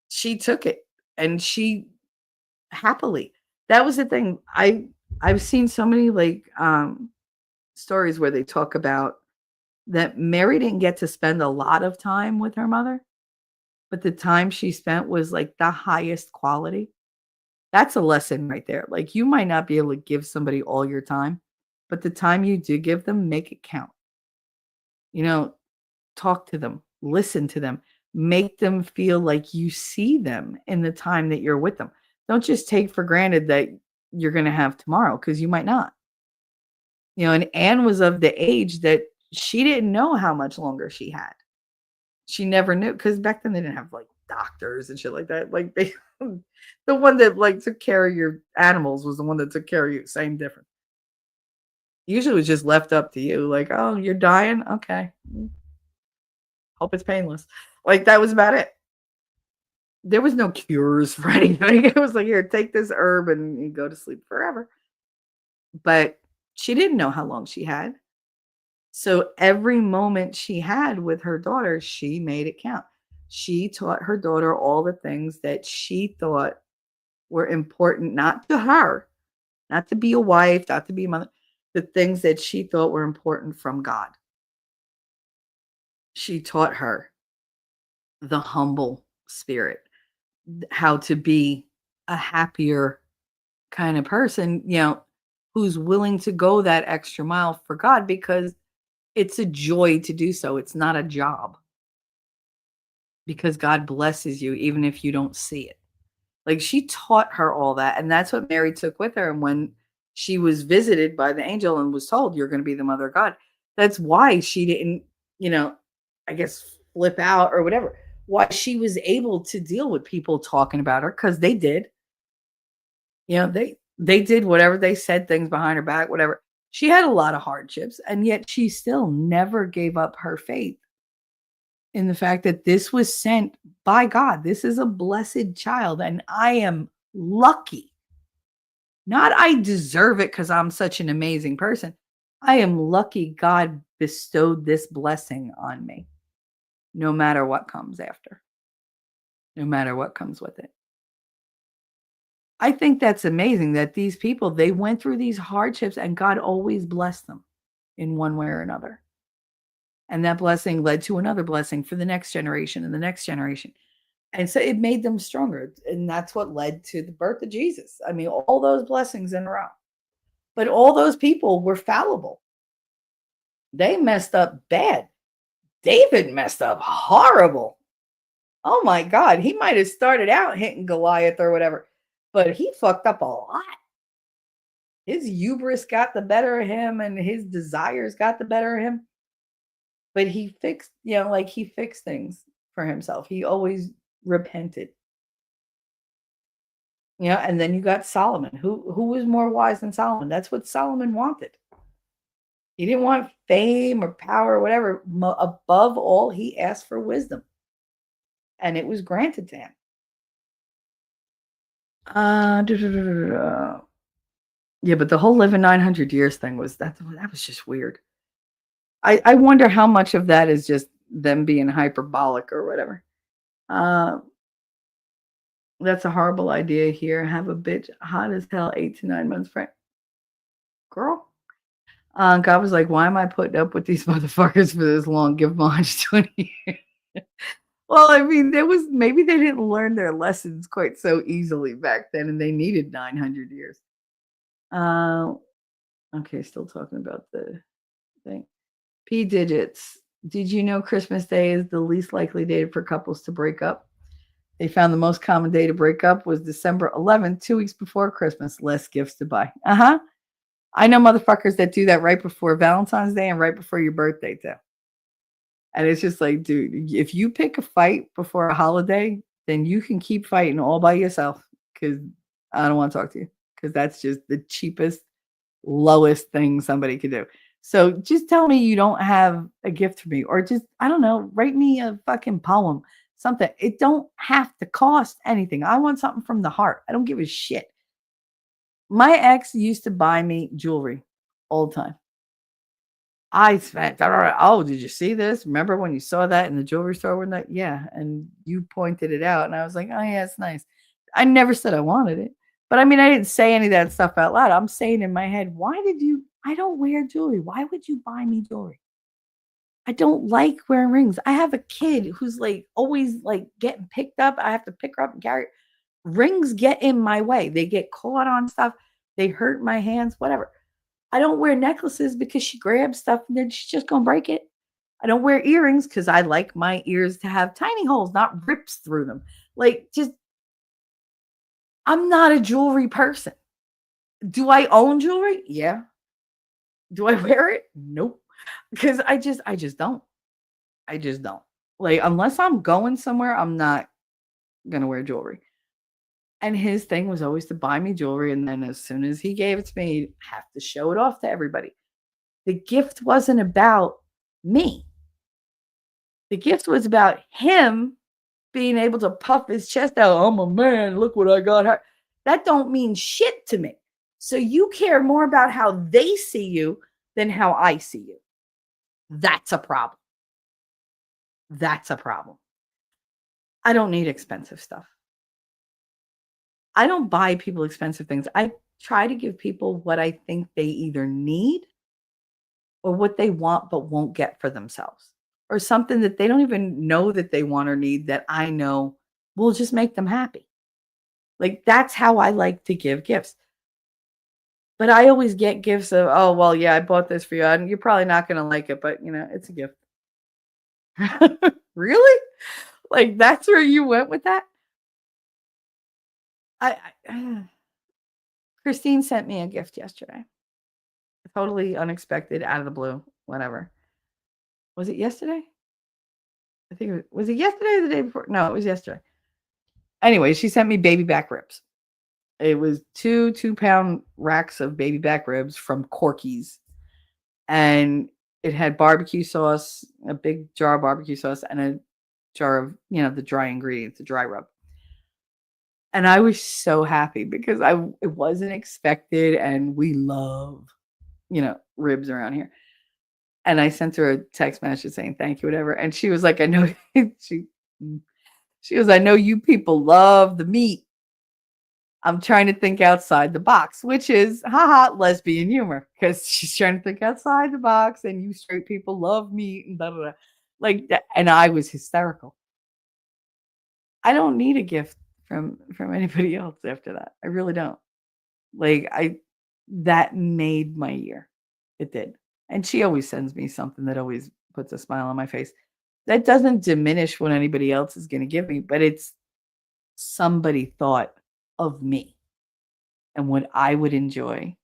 she took it and she happily. That was the thing. I've seen so many like stories where they talk about that Mary didn't get to spend a lot of time with her mother, but the time she spent was like the highest quality. That's a lesson right there. Like you might not be able to give somebody all your time, but the time you do give them, make it count. Talk to them, listen to them, make them feel like you see them in the time that you're with them. Don't just take for granted that you're going to have tomorrow because you might not. And Anne was of the age that she didn't know how much longer she had. She never knew because back then they didn't have like doctors and shit like that. Like they, the one that like took care of your animals was the one that took care of you. Same difference. Usually it was just left up to you. Like, oh, you're dying. Okay. Hope it's painless. Like that was about it. There was no cures for anything. It was like, here, take this herb and you go to sleep forever. But she didn't know how long she had. So every moment she had with her daughter, she made it count. She taught her daughter all the things that she thought were important, not to her, not to be a wife, not to be a mother, the things that she thought were important from God. She taught her the humble spirit, how to be a happier kind of person, who's willing to go that extra mile for God because it's a joy to do so. It's not a job because God blesses you even if you don't see it. Like she taught her all that. And that's what Mary took with her. And when she was visited by the angel and was told, you're going to be the mother of God, that's why she didn't, I guess flip out or whatever. Why she was able to deal with people talking about her because they did. They did whatever they said, things behind her back, whatever. She had a lot of hardships, and yet she still never gave up her faith in the fact that this was sent by God. This is a blessed child, and I am lucky. Not I deserve it because I'm such an amazing person. I am lucky God bestowed this blessing on me, no matter what comes after, no matter what comes with it. I think that's amazing that these people, they went through these hardships and God always blessed them in one way or another. And that blessing led to another blessing for the next generation and the next generation. And so it made them stronger. And that's what led to the birth of Jesus. I mean, all those blessings in a row. But all those people were fallible. They messed up bad. David messed up horrible. Oh my God. He might have started out hitting Goliath or whatever, but he fucked up a lot. his hubris got the better of him and his desires got the better of him. But he fixed, like he fixed things for himself. He always repented. And then you got Solomon. Who was more wise than Solomon? That's what Solomon wanted. He didn't want fame or power or whatever. Above all, he asked for wisdom. And it was granted to him. Yeah, but the whole living 900 years thing that was just weird. I wonder how much of that is just them being hyperbolic or whatever. That's a horrible idea here. Have a bitch hot as hell 8 to 9 months friend. Girl. God was like, why am I putting up with these motherfuckers for this long? Give them 120 years. Well, I mean, maybe they didn't learn their lessons quite so easily back then and they needed 900 years. Okay, still talking about the thing. P digits. Did you know Christmas Day is the least likely day for couples to break up? They found the most common day to break up was December 11th, 2 weeks before Christmas. Less gifts to buy. I know motherfuckers that do that right before Valentine's Day and right before your birthday too. And it's just like, dude, if you pick a fight before a holiday, then you can keep fighting all by yourself because I don't want to talk to you because that's just the cheapest, lowest thing somebody could do. So just tell me you don't have a gift for me or just, I don't know, write me a fucking poem, something. It don't have to cost anything. I want something from the heart. I don't give a shit. My ex used to buy me jewelry all the time. I spent, oh, did you see this? Remember when you saw that in the jewelry store one night? Yeah. And you pointed it out. And I was like, oh, yeah, it's nice. I never said I wanted it. But I mean, I didn't say any of that stuff out loud. I'm saying in my head, I don't wear jewelry. Why would you buy me jewelry? I don't like wearing rings. I have a kid who's like always like getting picked up. I have to pick her up and carry. Rings get in my way. They get caught on stuff. They hurt my hands, whatever. I don't wear necklaces because she grabs stuff and then she's just going to break it. I don't wear earrings because I like my ears to have tiny holes, not rips through them. I'm not a jewelry person. Do I own jewelry? Yeah. Do I wear it? Nope. Because I just don't. I just don't. Like, unless I'm going somewhere, I'm not going to wear jewelry. And his thing was always to buy me jewelry. And then as soon as he gave it to me, he'd have to show it off to everybody. The gift wasn't about me. The gift was about him being able to puff his chest out. I'm a man. Look what I got. That don't mean shit to me. So you care more about how they see you than how I see you. That's a problem. That's a problem. I don't need expensive stuff. I don't buy people expensive things. I try to give people what I think they either need or what they want but won't get for themselves, or something that they don't even know that they want or need that I know will just make them happy. Like, that's how I like to give gifts. But I always get gifts of, oh, well, yeah, I bought this for you. And you're probably not going to like it, but, it's a gift. Really? Like, that's where you went with that? Christine sent me a gift yesterday. Totally unexpected, out of the blue, whatever. Was it yesterday? I think was it yesterday or the day before? No, it was yesterday. Anyway, she sent me baby back ribs. It was 2-pound racks of baby back ribs from Corky's. And it had barbecue sauce, a big jar of barbecue sauce, and a jar of, the dry ingredients, the dry rub. And I was so happy because it wasn't expected, and we love, ribs around here. And I sent her a text message saying thank you, whatever. And she was like, I know she was, I know you people love the meat. I'm trying to think outside the box, which is, haha, lesbian humor, because she's trying to think outside the box, and you straight people love meat and blah, blah, blah. Like that. And I was hysterical. I don't need a gift from anybody else after that. I really don't. That made my year. It did. And she always sends me something that always puts a smile on my face. That doesn't diminish what anybody else is going to give me, but it's somebody thought of me and what I would enjoy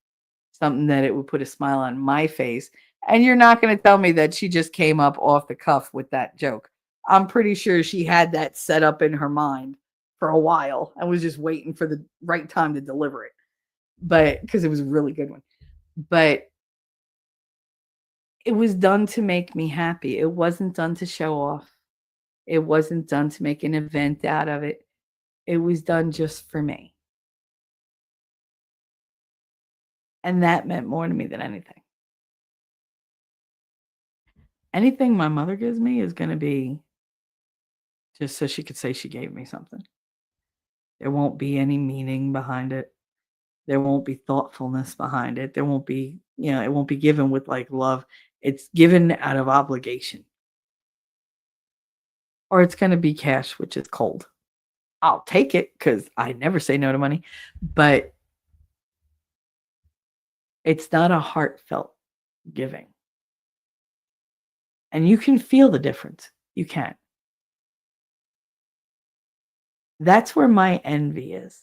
something that it would put a smile on my face. And you're not going to tell me that she just came up off the cuff with that joke. I'm pretty sure she had that set up in her mind for a while and was just waiting for the right time to deliver it. But because it was a really good one. But it was done to make me happy. It wasn't done to show off. It wasn't done to make an event out of it. It was done just for me. And that meant more to me than anything. Anything my mother gives me is going to be just so she could say she gave me something. There won't be any meaning behind it. There won't be thoughtfulness behind it. There won't be, it won't be given with like love. It's given out of obligation. Or it's going to be cash, which is cold. I'll take it because I never say no to money. But it's not a heartfelt giving. And you can feel the difference. You can. That's where my envy is.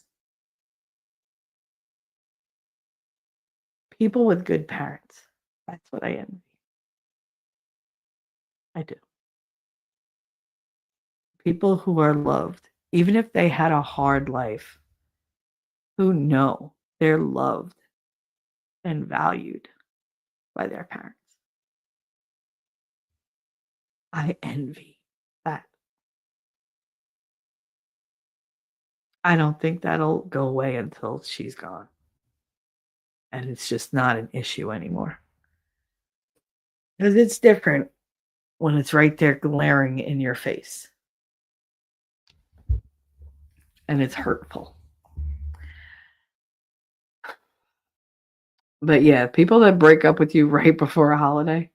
People with good parents. That's what I envy. I do. People who are loved, even if they had a hard life, who know they're loved and valued by their parents. I envy that. I don't think that'll go away until she's gone. And it's just not an issue anymore. Because it's different when it's right there glaring in your face. And it's hurtful. But yeah, people that break up with you right before a holiday,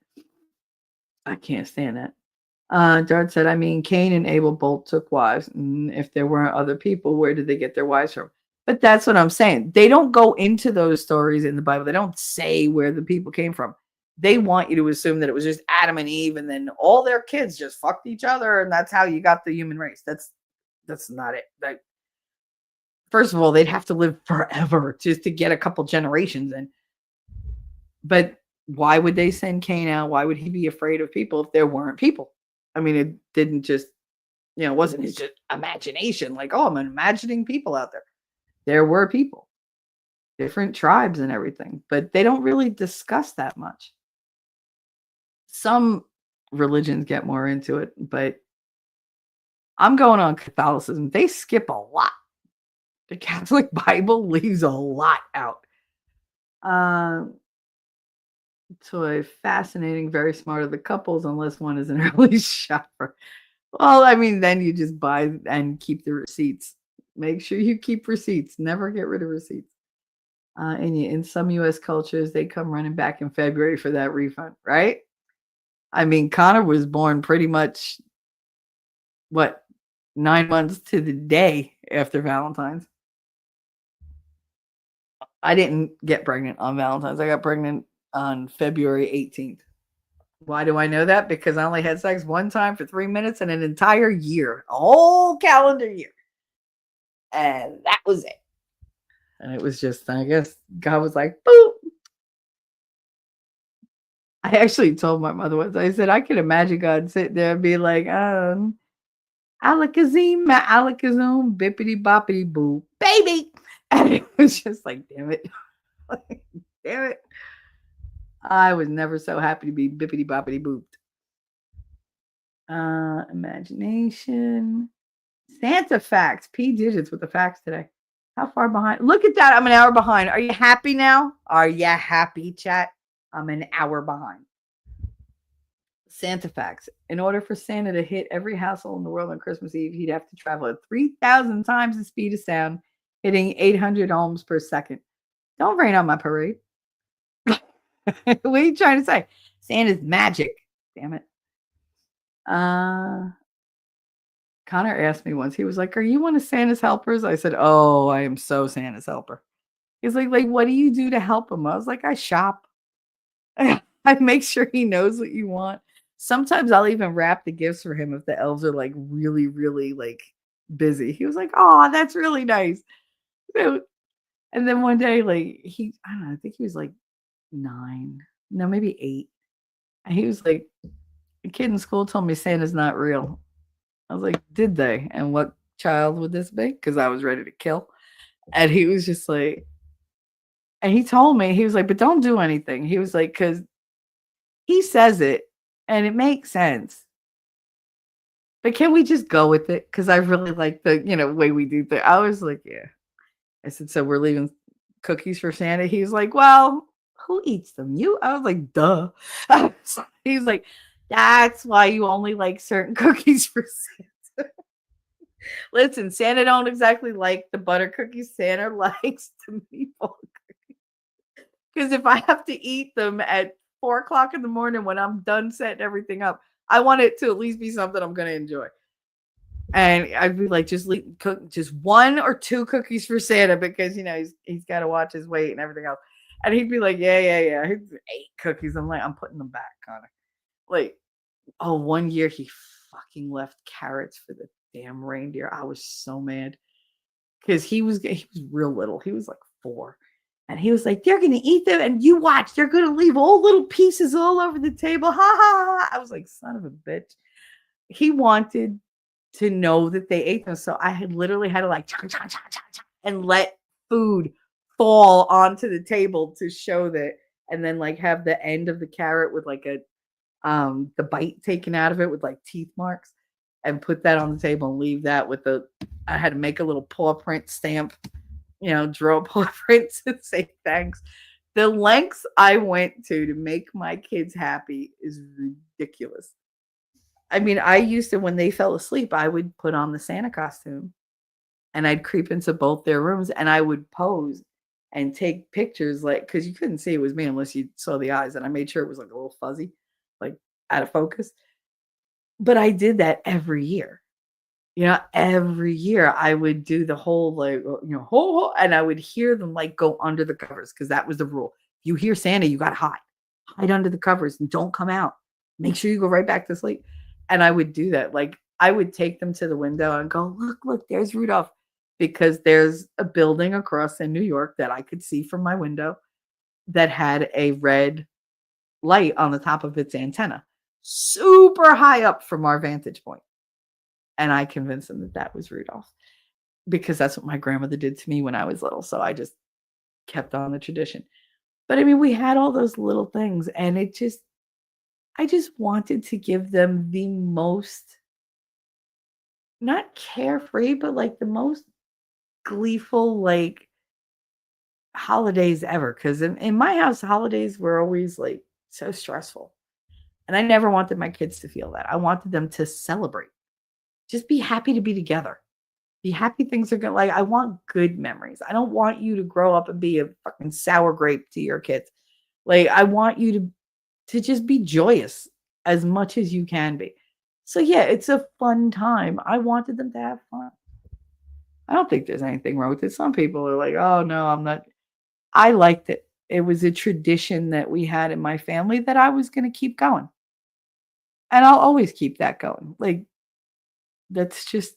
I can't stand that. Dart said, I mean, Cain and Abel both took wives. And if there weren't other people, where did they get their wives from? But that's what I'm saying. They don't go into those stories in the Bible. They don't say where the people came from. They want you to assume that it was just Adam and Eve and then all their kids just fucked each other and that's how you got the human race. That's not it. First of all, they'd have to live forever just to get a couple generations in. But why would they send Cain out? Why would he be afraid of people if there weren't people? I mean, it didn't just, it wasn't his just imagination. Like, oh, I'm imagining people out there. There were people, different tribes and everything, but they don't really discuss that much. Some religions get more into it, but I'm going on Catholicism. They skip a lot. The Catholic Bible leaves a lot out. So fascinating, very smart of the couples, unless one is an early shopper. Well, I mean, then you just buy and keep the receipts. Make sure you keep receipts. Never get rid of receipts. In some U.S. cultures, they come running back in February for that refund, right? I mean, Connor was born pretty much, 9 months to the day after Valentine's. I didn't get pregnant on Valentine's. I got pregnant on February 18th. Why do I know that? Because I only had sex one time for 3 minutes in an entire year, a whole calendar year. And that was it. And it was just, I guess, God was like, boop. I actually told my mother once, I said, I could imagine God sitting there and be like, alakazim, alakazum, bippity boppity boo, baby. And it was just like, damn it. Damn it. I was never so happy to be bippity boppity booped. Imagination. Santa facts. P digits with the facts today. How far behind? Look at that. I'm an hour behind. Are you happy now? Are you happy, chat? I'm an hour behind. Santa facts. In order for Santa to hit every household in the world on Christmas Eve, he'd have to travel at 3,000 times the speed of sound, hitting 800 ohms per second. Don't rain on my parade. What are you trying to say? Santa's magic. Damn it. Connor asked me once, he was like, are you one of Santa's helpers? I said, oh, I am so Santa's helper. He's like, what do you do to help him? I was like, I shop. I make sure he knows what you want. Sometimes I'll even wrap the gifts for him if the elves are like really, really like busy. He was like, oh, that's really nice. So, and then one day, like I don't know, I think he was like 9, no, maybe 8. And he was like, a kid in school told me Santa's not real. I was like, did they? And what child would this be? Because I was ready to kill. And he was just like, and he told me, he was like, but don't do anything. He was like, because he says it and it makes sense. But can we just go with it? Because I really like the, way we do things. I was like, yeah. I said, so we're leaving cookies for Santa? He's like, well, who eats them? You? I was like, duh. He's like, that's why you only like certain cookies for Santa. Listen, Santa don't exactly like the butter cookies. Santa likes the meatball cookies. Because if I have to eat them at 4 o'clock in the morning when I'm done setting everything up, I want it to at least be something I'm going to enjoy. And I'd be like, cook just 1 or 2 cookies for Santa because, he's got to watch his weight and everything else. And he'd be like, yeah. Here's 8 cookies. I'm like, I'm putting them back, Connor. Like, oh, one year he fucking left carrots for the damn reindeer. I was so mad because he was real little. He was like 4. And he was like, they're going to eat them. And you watch, they're going to leave all little pieces all over the table. Ha, ha, ha. I was like, son of a bitch. He wanted to know that they ate them. So I had literally had to like and let food fall onto the table to show that, and then like have the end of the carrot with like the bite taken out of it with like teeth marks, and put that on the table and leave that with I had to make a little paw print stamp, draw a paw print to say thanks. The lengths I went to make my kids happy is ridiculous. I mean, I used to, when they fell asleep, I would put on the Santa costume and I'd creep into both their rooms and I would pose and take pictures, like, because you couldn't see it was me unless you saw the eyes. And I made sure it was like a little fuzzy, like out of focus. But I did that every year. Every year I would do the whole, like, and I would hear them like go under the covers because that was the rule. If you hear Santa, you got to hide under the covers and don't come out. Make sure you go right back to sleep. And I would do that. Like, I would take them to the window and go, look, there's Rudolph. Because there's a building across in New York that I could see from my window that had a red light on the top of its antenna, super high up from our vantage point. And I convinced them that that was Rudolph because that's what my grandmother did to me when I was little. So I just kept on the tradition. But I mean, we had all those little things, and I just wanted to give them the most, not carefree, but like the most gleeful, like, holidays ever. Because in my house, holidays were always like so stressful. And I never wanted my kids to feel that. I wanted them to celebrate. Just be happy to be together. Be happy things are good. Like, I want good memories. I don't want you to grow up and be a fucking sour grape to your kids. Like, I want you to just be joyous as much as you can be. So yeah, it's a fun time. I wanted them to have fun. I don't think there's anything wrong with it. Some people are like, oh no, I'm not. I liked it. It was a tradition that we had in my family that I was going to keep going. And I'll always keep that going. Like, that's just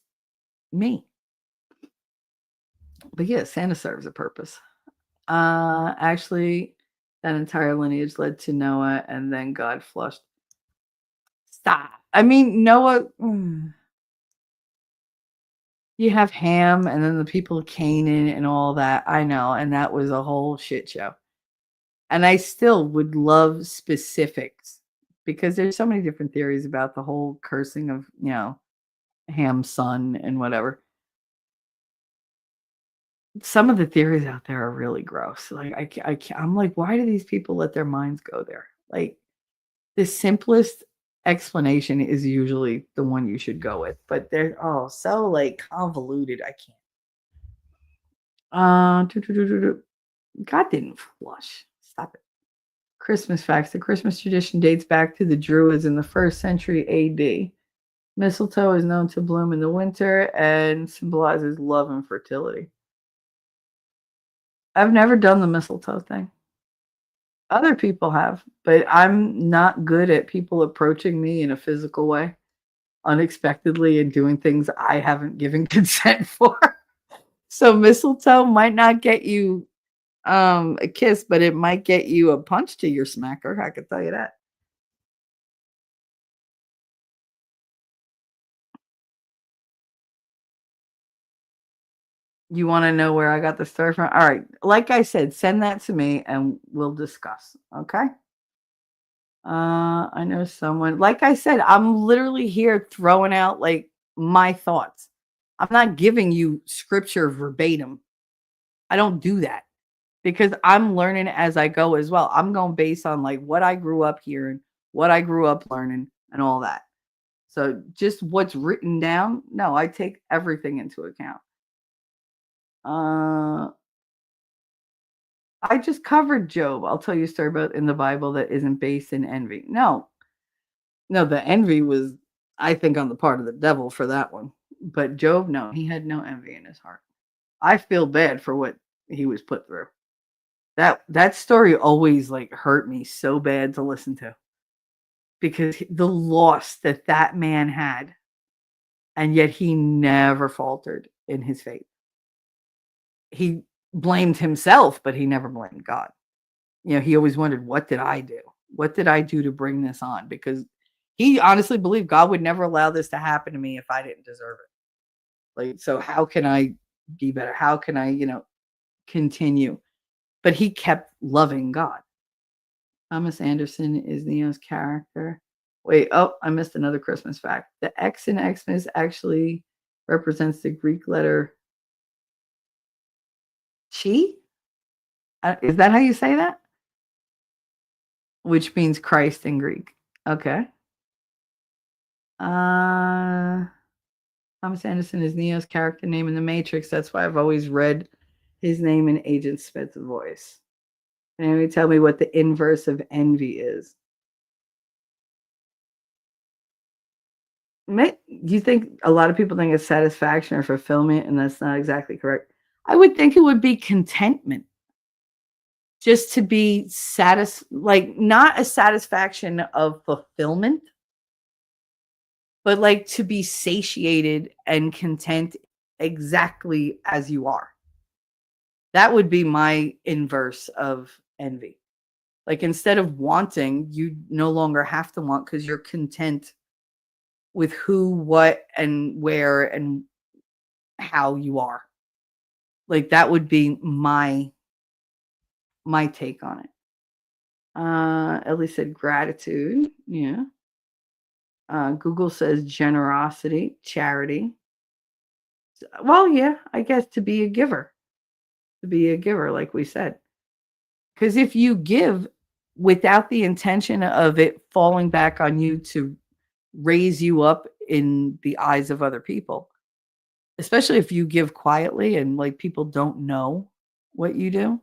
me. But yeah, Santa serves a purpose. Actually, that entire lineage led to Noah, and then God flushed. Stop. I mean, Noah. You have Ham, and then the people of Canaan, and all that. I know, and that was a whole shit show. And I still would love specifics because there's so many different theories about the whole cursing of, Ham's son and whatever. Some of the theories out there are really gross. Like, I'm like, why do these people let their minds go there? Like, the simplest explanation is usually the one you should go with, but they're so like convoluted. I can't. God didn't flush. Stop it. Christmas facts. The Christmas tradition dates back to the Druids in the 1st century AD. Mistletoe is known to bloom in the winter and symbolizes love and fertility. I've never done the mistletoe thing. Other people have, but I'm not good at people approaching me in a physical way unexpectedly and doing things I haven't given consent for. So mistletoe might not get you a kiss, but it might get you a punch to your smacker. I can tell you that. You want to know where I got the story from? All right. Like I said, send that to me and we'll discuss. Okay. I know someone, like I said, I'm literally here throwing out like my thoughts. I'm not giving you scripture verbatim. I don't do that because I'm learning as I go as well. I'm going based on like what I grew up hearing, what I grew up learning, and all that. So just what's written down, no, I take everything into account. I just covered Job. I'll tell you a story about in the Bible that isn't based in envy. No, no, the envy was, I think, on the part of the devil for that one. But Job, no, he had no envy in his heart. I feel bad for what he was put through. That story always like hurt me so bad to listen to because the loss that that man had, and yet he never faltered in his faith. He blamed himself, but he never blamed God. You know, he always wondered, what did I do? What did I do to bring this on? Because he honestly believed God would never allow this to happen to me if I didn't deserve it. Like, so how can I be better? How can I, continue? But he kept loving God. Thomas Anderson is Neo's character. Wait, oh, I missed another Christmas fact. The X in Xmas actually represents the Greek letter chi. Is that how you say that? Which means Christ in Greek. Okay. Thomas Anderson is Neo's character name in The Matrix. That's why I've always read his name in Agent Smith's voice. Can anybody tell me what the inverse of envy is? Do you think a lot of people think it's satisfaction or fulfillment, and that's not exactly correct? I would think it would be contentment. Just to be like not a satisfaction of fulfillment, but like to be satiated and content exactly as you are. That would be my inverse of envy. Like instead of wanting, you no longer have to want because you're content with who, what, and where and how you are. Like that would be my take on it. Ellie said gratitude. Yeah. Google says generosity, charity. Well, yeah, I guess to be a giver, like we said. Because if you give without the intention of it falling back on you to raise you up in the eyes of other people, especially if you give quietly and like people don't know what you do,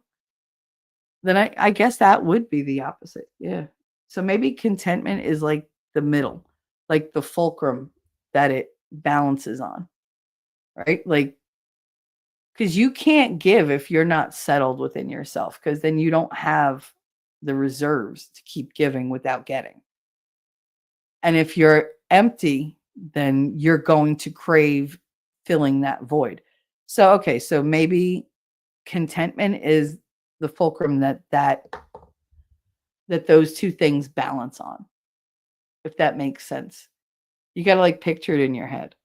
then I guess that would be the opposite. Yeah. So maybe contentment is like the middle, like the fulcrum that it balances on, right? Like, because you can't give if you're not settled within yourself, because then you don't have the reserves to keep giving without getting. And if you're empty, then you're going to crave filling that void. So, okay, so maybe contentment is the fulcrum that those two things balance on, if that makes sense. You got to like picture it in your head.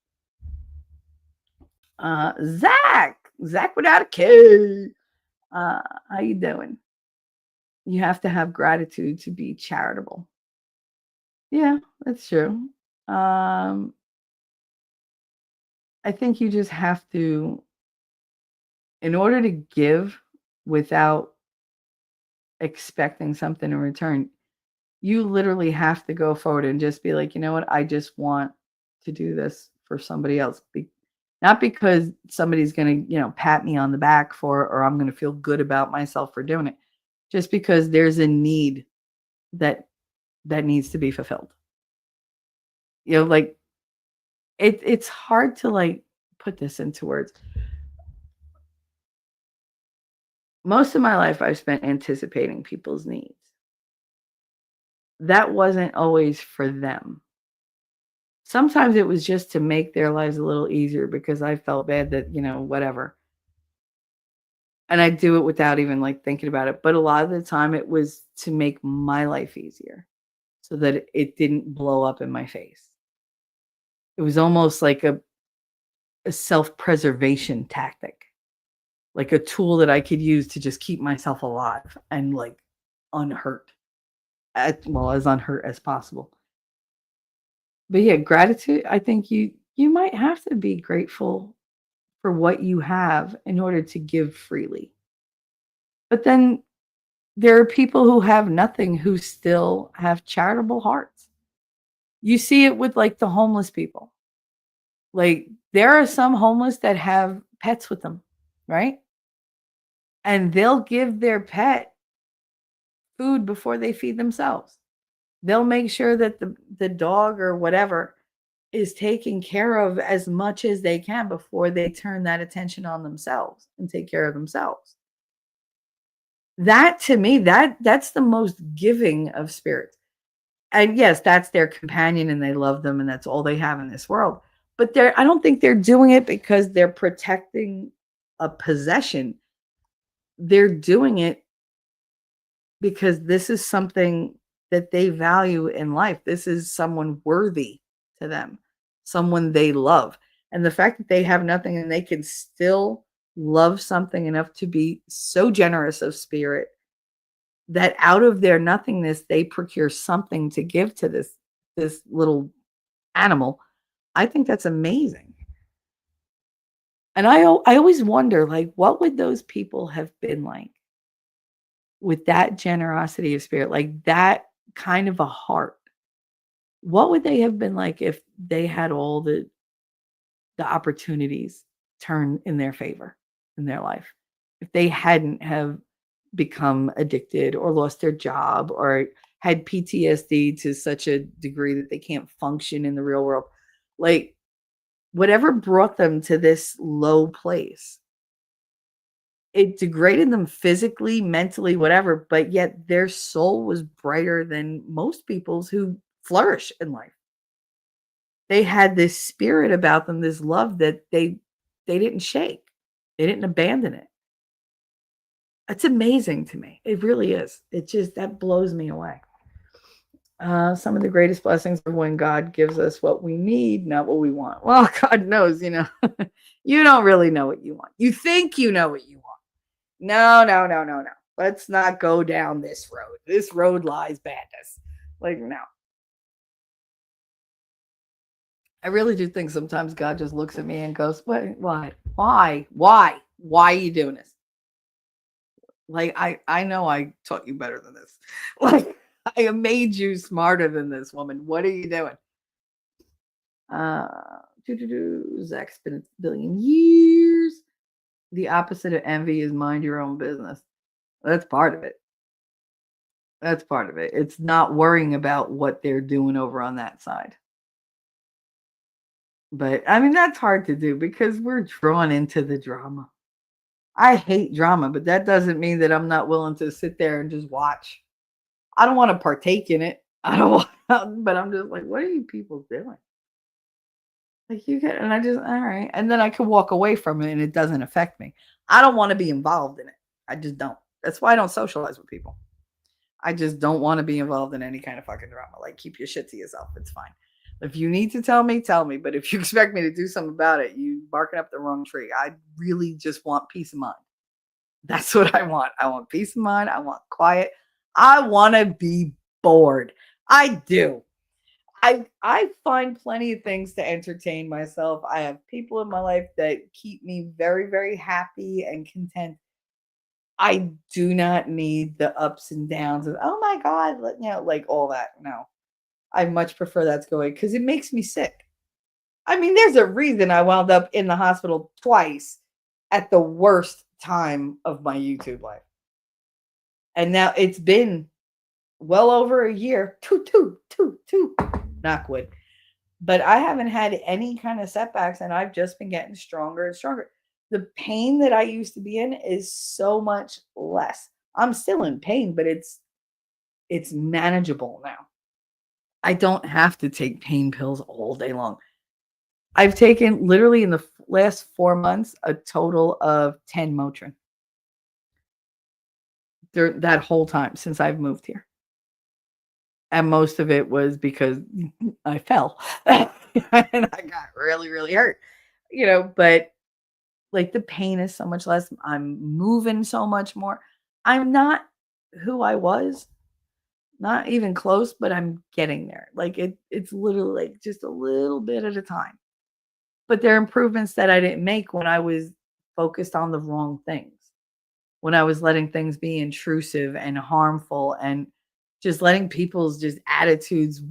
Zach without a K. How you doing? You have to have gratitude to be charitable. Yeah, that's true. I think you just have to, in order to give without expecting something in return, you literally have to go forward and just be like, you know what? I just want to do this for somebody else. Not because somebody's going to, pat me on the back for it, or I'm going to feel good about myself for doing it. Just because there's a need that needs to be fulfilled. Like it's hard to like put this into words. Most of my life I've spent anticipating people's needs. That wasn't always for them. Sometimes it was just to make their lives a little easier because I felt bad that, whatever. And I do it without even like thinking about it. But a lot of the time it was to make my life easier so that it didn't blow up in my face. It was almost like a self-preservation tactic, like a tool that I could use to just keep myself alive and like unhurt, as unhurt as possible. But yeah, gratitude, I think you might have to be grateful for what you have in order to give freely. But then there are people who have nothing who still have charitable hearts. You see it with like the homeless people. Like there are some homeless that have pets with them, right? And they'll give their pet food before they feed themselves. They'll make sure that the dog or whatever is taken care of as much as they can before they turn that attention on themselves and take care of themselves. That to me, that's the most giving of spirits. And yes, that's their companion and they love them and that's all they have in this world. But I don't think they're doing it because they're protecting a possession. They're doing it because this is something that they value in life. This is someone worthy to them, someone they love. And the fact that they have nothing and they can still love something enough to be so generous of spirit that out of their nothingness they procure something to give to this little animal. I think that's amazing. And I always wonder, like, what would those people have been like with that generosity of spirit, like that kind of a heart? What would they have been like if they had all the opportunities turn in their favor in their life? If they hadn't have become addicted or lost their job or had PTSD to such a degree that they can't function in the real world, like whatever brought them to this low place, it degraded them physically, mentally, whatever, but yet their soul was brighter than most people's who flourish in life. They had this spirit about them, this love that they didn't shake. They didn't abandon it. It's amazing to me. It really is. It just that blows me away. Some of the greatest blessings are when God gives us what we need, not what we want. Well, God knows, you don't really know what you want. You think you know what you want. No, no, no, no, no. Let's not go down this road. This road lies badness. Like, no. I really do think sometimes God just looks at me and goes, "What? Why? Why are you doing this?" Like, I know I taught you better than this. Like, I made you smarter than this, woman. What are you doing? Zach's been a billion years. The opposite of envy is mind your own business. That's part of it. That's part of it. It's not worrying about what they're doing over on that side. But I mean, that's hard to do because we're drawn into the drama. I hate drama, but that doesn't mean that I'm not willing to sit there and just watch. I don't want to partake in it. I don't want, but I'm just like, what are you people doing? Like you get, and I just, all right. And then I can walk away from it and it doesn't affect me. I don't want to be involved in it. I just don't. That's why I don't socialize with people. I just don't want to be involved in any kind of fucking drama. Like keep your shit to yourself. It's fine. If you need to tell me, tell me. But if you expect me to do something about it, you barking up the wrong tree. I really just want peace of mind. That's what I want. I want peace of mind. I want quiet. I want to be bored. I do. I find plenty of things to entertain myself. I have people in my life that keep me very, very happy and content. I do not need the ups and downs of, oh my God, like all that. No, I much prefer that's going because it makes me sick. I mean, there's a reason I wound up in the hospital twice at the worst time of my YouTube life. And now it's been well over a year. Two, knock wood. But I haven't had any kind of setbacks and I've just been getting stronger and stronger. The pain that I used to be in is so much less. I'm still in pain, but it's manageable now. I don't have to take pain pills all day long. I've taken literally in the last 4 months a total of 10 Motrin. that whole time since I've moved here. And most of it was because I fell and I got really, really hurt, but like the pain is so much less. I'm moving so much more. I'm not who I was, not even close, but I'm getting there. Like it's literally like just a little bit at a time. But there are improvements that I didn't make when I was focused on the wrong things. When I was letting things be intrusive and harmful and just letting people's just attitudes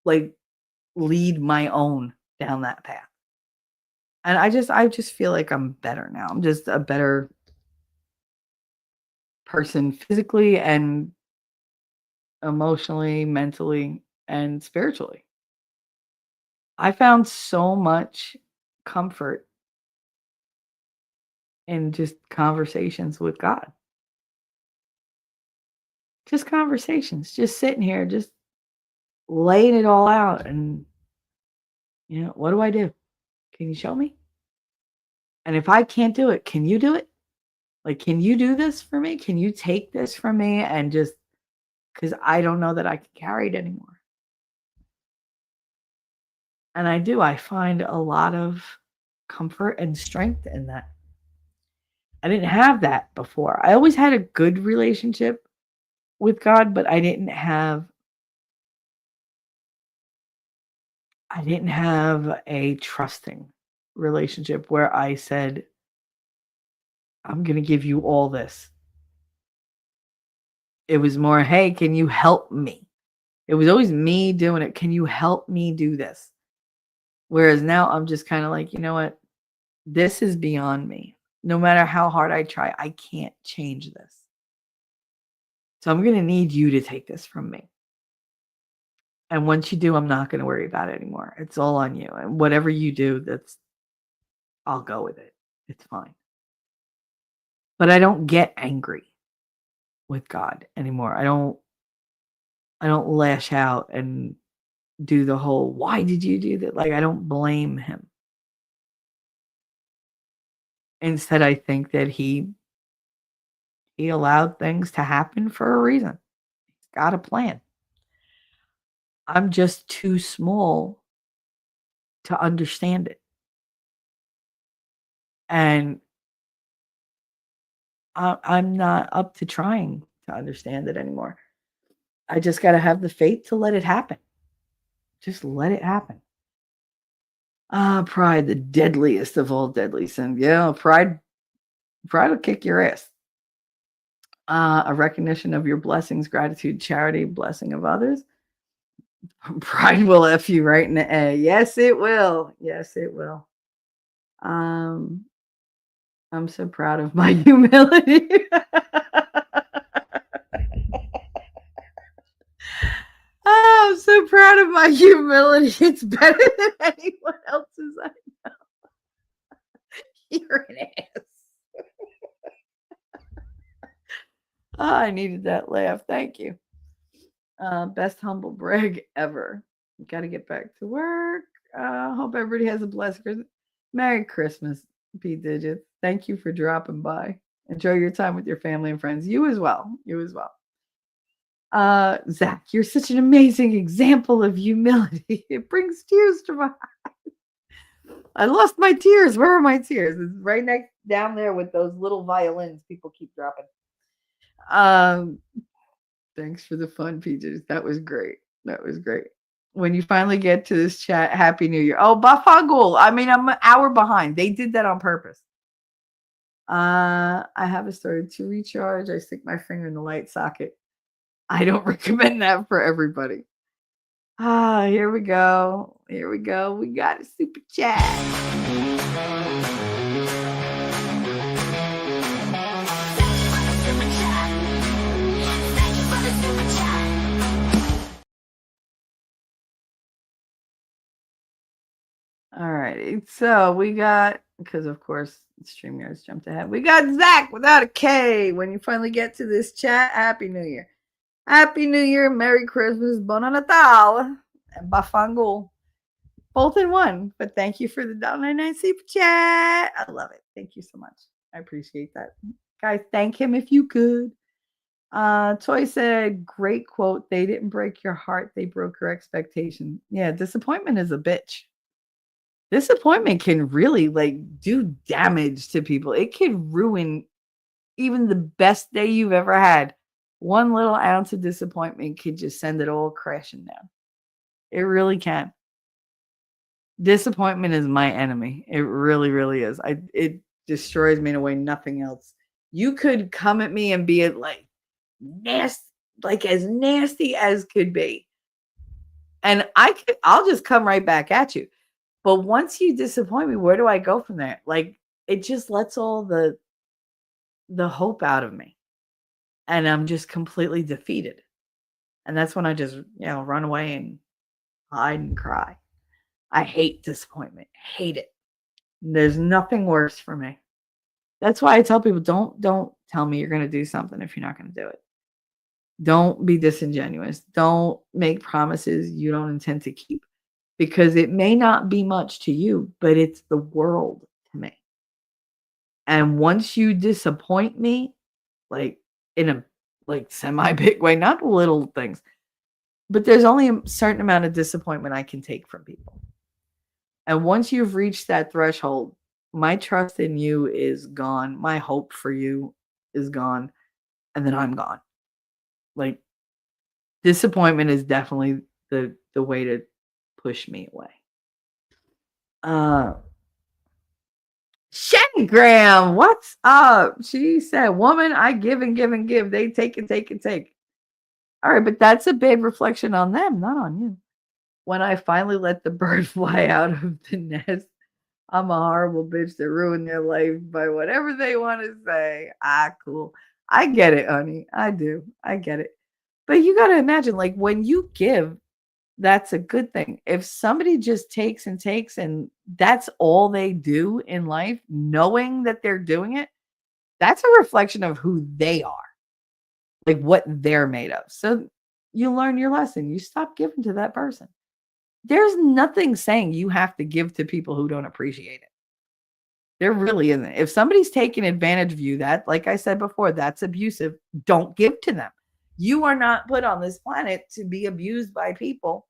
like lead my own down that path. And I just feel like I'm better now. I'm just a better person physically and emotionally, mentally, and spiritually. I found so much comfort in just conversations with God. Just conversations, just sitting here, just laying it all out. And, what do I do? Can you show me? And if I can't do it, can you do it? Like, can you do this for me? Can you take this from me? And just because I don't know that I can carry it anymore. And I find a lot of comfort and strength in that. I didn't have that before. I always had a good relationship with God, but I didn't have a trusting relationship where I said, I'm going to give you all this. It was more, hey, can you help me? It was always me doing it. Can you help me do this? Whereas now I'm just kind of like, you know what? This is beyond me. No matter how hard I try, I can't change this. So I'm going to need you to take this from me. And once you do, I'm not going to worry about it anymore. It's all on you. And whatever you do, I'll go with it. It's fine. But I don't get angry with God anymore. I don't lash out and do the whole, why did you do that? Like, I don't blame him. Instead, I think that he allowed things to happen for a reason. He's got a plan. I'm just too small to understand it. And I'm not up to trying to understand it anymore. I just got to have the faith to let it happen. Just let it happen. Pride, the deadliest of all deadly sins. Yeah, pride will kick your ass. A recognition of your blessings, gratitude, charity, blessing of others. Pride will F you right in the A. Yes, it will. Yes, it will. I'm so proud of my humility. I'm so proud of my humility. It's better than anyone else's. I know. You're an ass. I needed that laugh. Thank you. Best humble brag ever. Got to get back to work. Hope everybody has a blessed Christmas. Merry Christmas, Pete Digits. Thank you for dropping by. Enjoy your time with your family and friends. You as well. You as well. Zach, you're such an amazing example of humility. It brings tears to my eyes. I lost my tears. Where are my tears? It's right next down there with those little violins people keep dropping. Thanks for the fun, PJs. That was great. That was great. When you finally get to this chat, Happy New Year. Oh, Bafagul. I mean, I'm an hour behind. They did that on purpose. I haven't started to recharge. I stick my finger in the light socket. I don't recommend that for everybody. Here we go. Here we go. We got a super chat. All right. So we got, because of course StreamYard's jumped ahead. We got Zach without a K. When you finally get to this chat, Happy New Year. Happy New Year, Merry Christmas, Bon Natal, and Bafangul. Both in one. But thank you for the $1.99 super chat. I love it. Thank you so much. I appreciate that. Guys, thank him if you could. Toy said, great quote. They didn't break your heart, they broke your expectation. Yeah, disappointment is a bitch. Disappointment can really like do damage to people. It can ruin even the best day you've ever had. One little ounce of disappointment could just send it all crashing down. It really can. Disappointment is my enemy. It really, really is. It destroys me in a way nothing else. You could come at me and be like nasty, like as nasty as could be. And I'll just come right back at you. But once you disappoint me, where do I go from there? Like it just lets all the hope out of me. And I'm just completely defeated. And that's when I just, run away and hide and cry. I hate disappointment. Hate it. There's nothing worse for me. That's why I tell people don't tell me you're going to do something if you're not going to do it. Don't be disingenuous. Don't make promises you don't intend to keep because it may not be much to you, but it's the world to me. And once you disappoint me, like in a like semi big way, not little things, but there's only a certain amount of disappointment I can take from people. And once you've reached that threshold, my trust in you is gone. My hope for you is gone. And then I'm gone. Like disappointment is definitely the way to push me away. Shannon Graham, what's up? She said, woman, I give and give and give. They take and take and take. All right, but that's a bad reflection on them, not on you. When I finally let the bird fly out of the nest, I'm a horrible bitch that ruined their life by whatever they want to say. Cool. I get it, honey. I do. I get it. But you got to imagine, like, when you give, that's a good thing. If somebody just takes and takes and that's all they do in life, knowing that they're doing it, that's a reflection of who they are, like what they're made of. So you learn your lesson. You stop giving to that person. There's nothing saying you have to give to people who don't appreciate it. There really isn't. If somebody's taking advantage of you, that, like I said before, that's abusive. Don't give to them. You are not put on this planet to be abused by people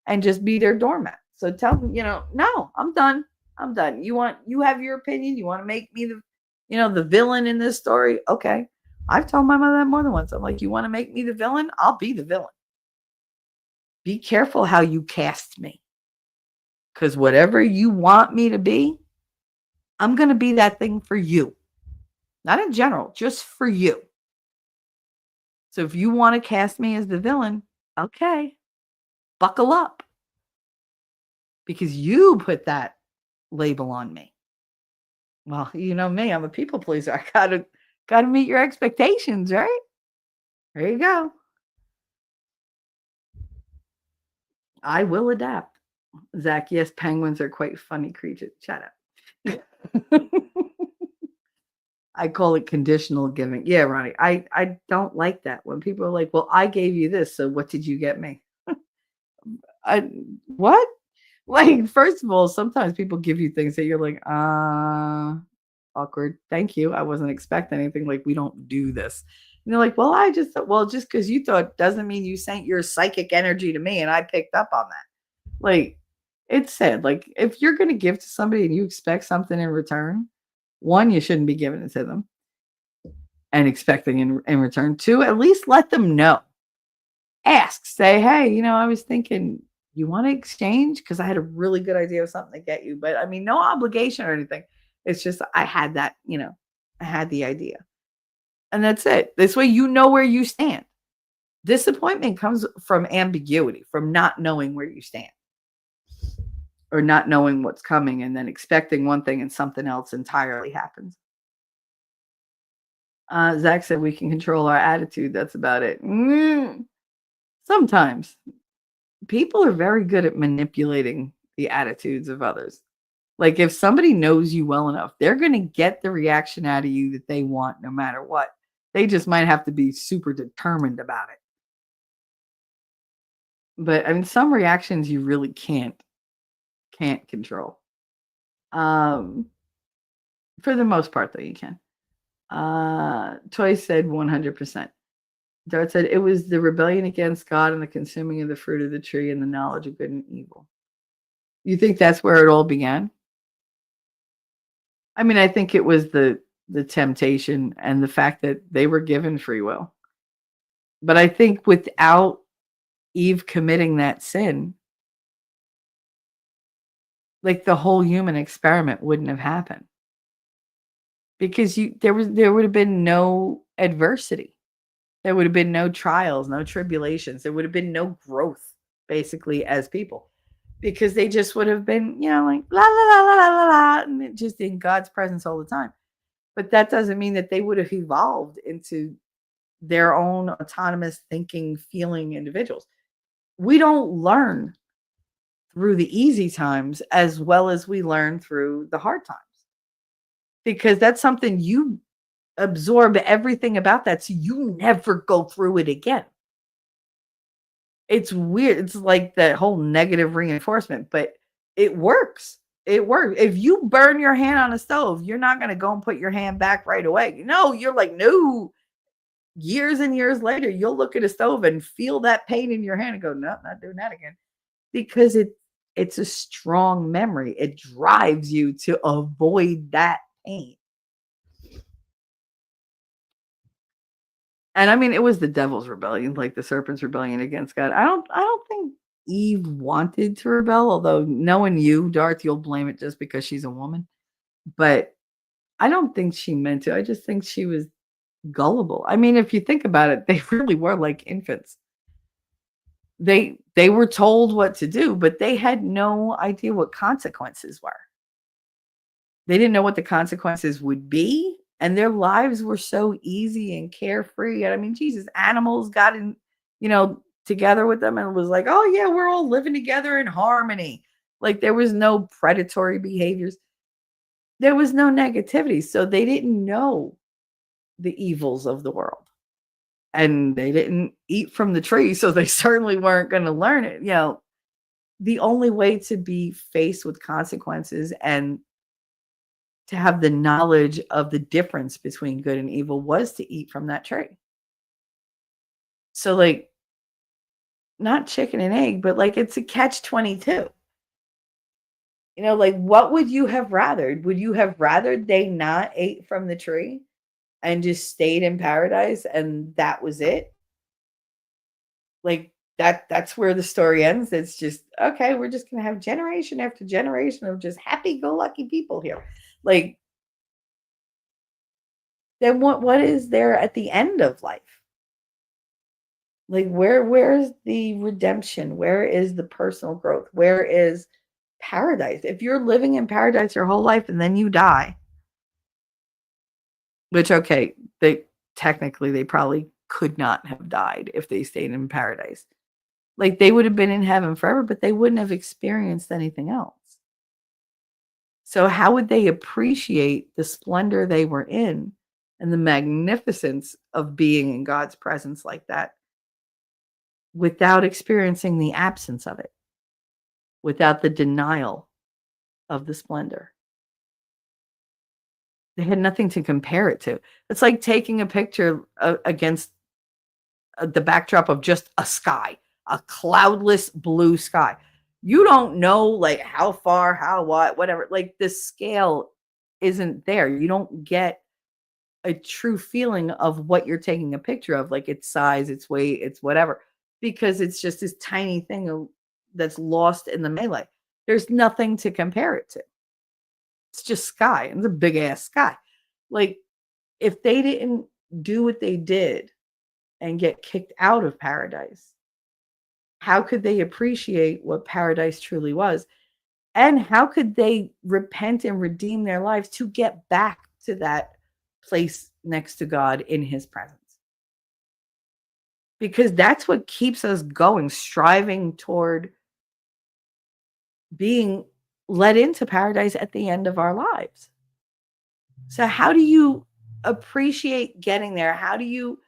and just be their doormat. So tell them, no, I'm done. I'm done. You have your opinion. You want to make me the villain in this story? Okay. I've told my mother that more than once. I'm like, you want to make me the villain? I'll be the villain. Be careful how you cast me. Because whatever you want me to be, I'm going to be that thing for you. Not in general, just for you. So if you want to cast me as the villain, okay, buckle up. Because you put that label on me. Well, you know me, I'm a people pleaser. I gotta meet your expectations, right? There you go. I will adapt. Zach, yes, penguins are quite funny creatures. Shut up. I call it conditional giving. Yeah, Ronnie. I don't like that. When people are like, well, I gave you this, so what did you get me? What? Like, first of all, sometimes people give you things that you're like, awkward. Thank you. I wasn't expecting anything. Like, we don't do this. And they're like, well, just because you thought doesn't mean you sent your psychic energy to me and I picked up on that. Like, it's sad. Like, if you're going to give to somebody and you expect something in return, one, you shouldn't be giving it to them and expecting in return. Two, at least let them know. Ask, say, hey, I was thinking, you want to exchange? Because I had a really good idea of something to get you. But I mean, no obligation or anything. It's just I had that, I had the idea. And that's it. This way you know where you stand. Disappointment comes from ambiguity, from not knowing where you stand. Or not knowing what's coming and then expecting one thing and something else entirely happens. Zach said we can control our attitude. That's about it. Sometimes. People are very good at manipulating the attitudes of others. Like if somebody knows you well enough, they're going to get the reaction out of you that they want no matter what. They just might have to be super determined about it. But I mean, some reactions you really can't control. For the most part, though, you can. Toy said 100%. Dart said it was the rebellion against God and the consuming of the fruit of the tree and the knowledge of good and evil. You think that's where it all began? I mean, I think it was the temptation and the fact that they were given free will. But I think without Eve committing that sin, like the whole human experiment wouldn't have happened. Because there would have been no adversity. There would have been no trials, no tribulations. There would have been no growth, basically, as people. Because they just would have been, like la la la la la la la, and just in God's presence all the time. But that doesn't mean that they would have evolved into their own autonomous thinking, feeling individuals. We don't learn through the easy times as well as we learn through the hard times. Because that's something you absorb everything about that, so you never go through it again. It's weird. It's like that whole negative reinforcement, but it works. It works. If you burn your hand on a stove, you're not going to go and put your hand back right away. No, you're like, no. Years and years later, you'll look at a stove and feel that pain in your hand and go, no, not doing that again. Because it's a strong memory. It drives you to avoid that pain. And I mean, it was the devil's rebellion, like the serpent's rebellion against God. I don't think Eve wanted to rebel, although knowing you, Darth, you'll blame it just because she's a woman. But I don't think she meant to. I just think she was gullible. I mean, if you think about it, they really were like infants. They were told what to do, but they had no idea what consequences were. They didn't know what the consequences would be. And their lives were so easy and carefree. And I mean, Jesus, animals got in, together with them and was like, oh yeah, we're all living together in harmony. Like there was no predatory behaviors. There was no negativity. So they didn't know the evils of the world. And they didn't eat from the tree. So they certainly weren't going to learn it. The only way to be faced with consequences and to have the knowledge of the difference between good and evil was to eat from that tree. So like, not chicken and egg, but like it's a catch-22. Like what would you have rathered? Would you have rathered they not ate from the tree and just stayed in paradise and that was it? Like that's where the story ends. It's just, okay, we're just going to have generation after generation of just happy-go-lucky people here. Like, then what is there at the end of life? Like, where's the redemption? Where is the personal growth? Where is paradise? If you're living in paradise your whole life and then you die, which, okay, they probably could not have died if they stayed in paradise. Like, they would have been in heaven forever, but they wouldn't have experienced anything else. So how would they appreciate the splendor they were in and the magnificence of being in God's presence like that without experiencing the absence of it, without the denial of the splendor? They had nothing to compare it to. It's like taking a picture against the backdrop of just a sky, a cloudless blue sky. You don't know like how far, how, what, whatever. Like the scale isn't there. You don't get a true feeling of what you're taking a picture of, like its size, its weight, its whatever, because it's just this tiny thing that's lost in the melee. There's nothing to compare it to. It's just sky. And it's a big ass sky. Like if they didn't do what they did and get kicked out of paradise, how could they appreciate what paradise truly was? And how could they repent and redeem their lives to get back to that place next to God in his presence? Because that's what keeps us going, striving toward being led into paradise at the end of our lives. So how do you appreciate getting there? How do you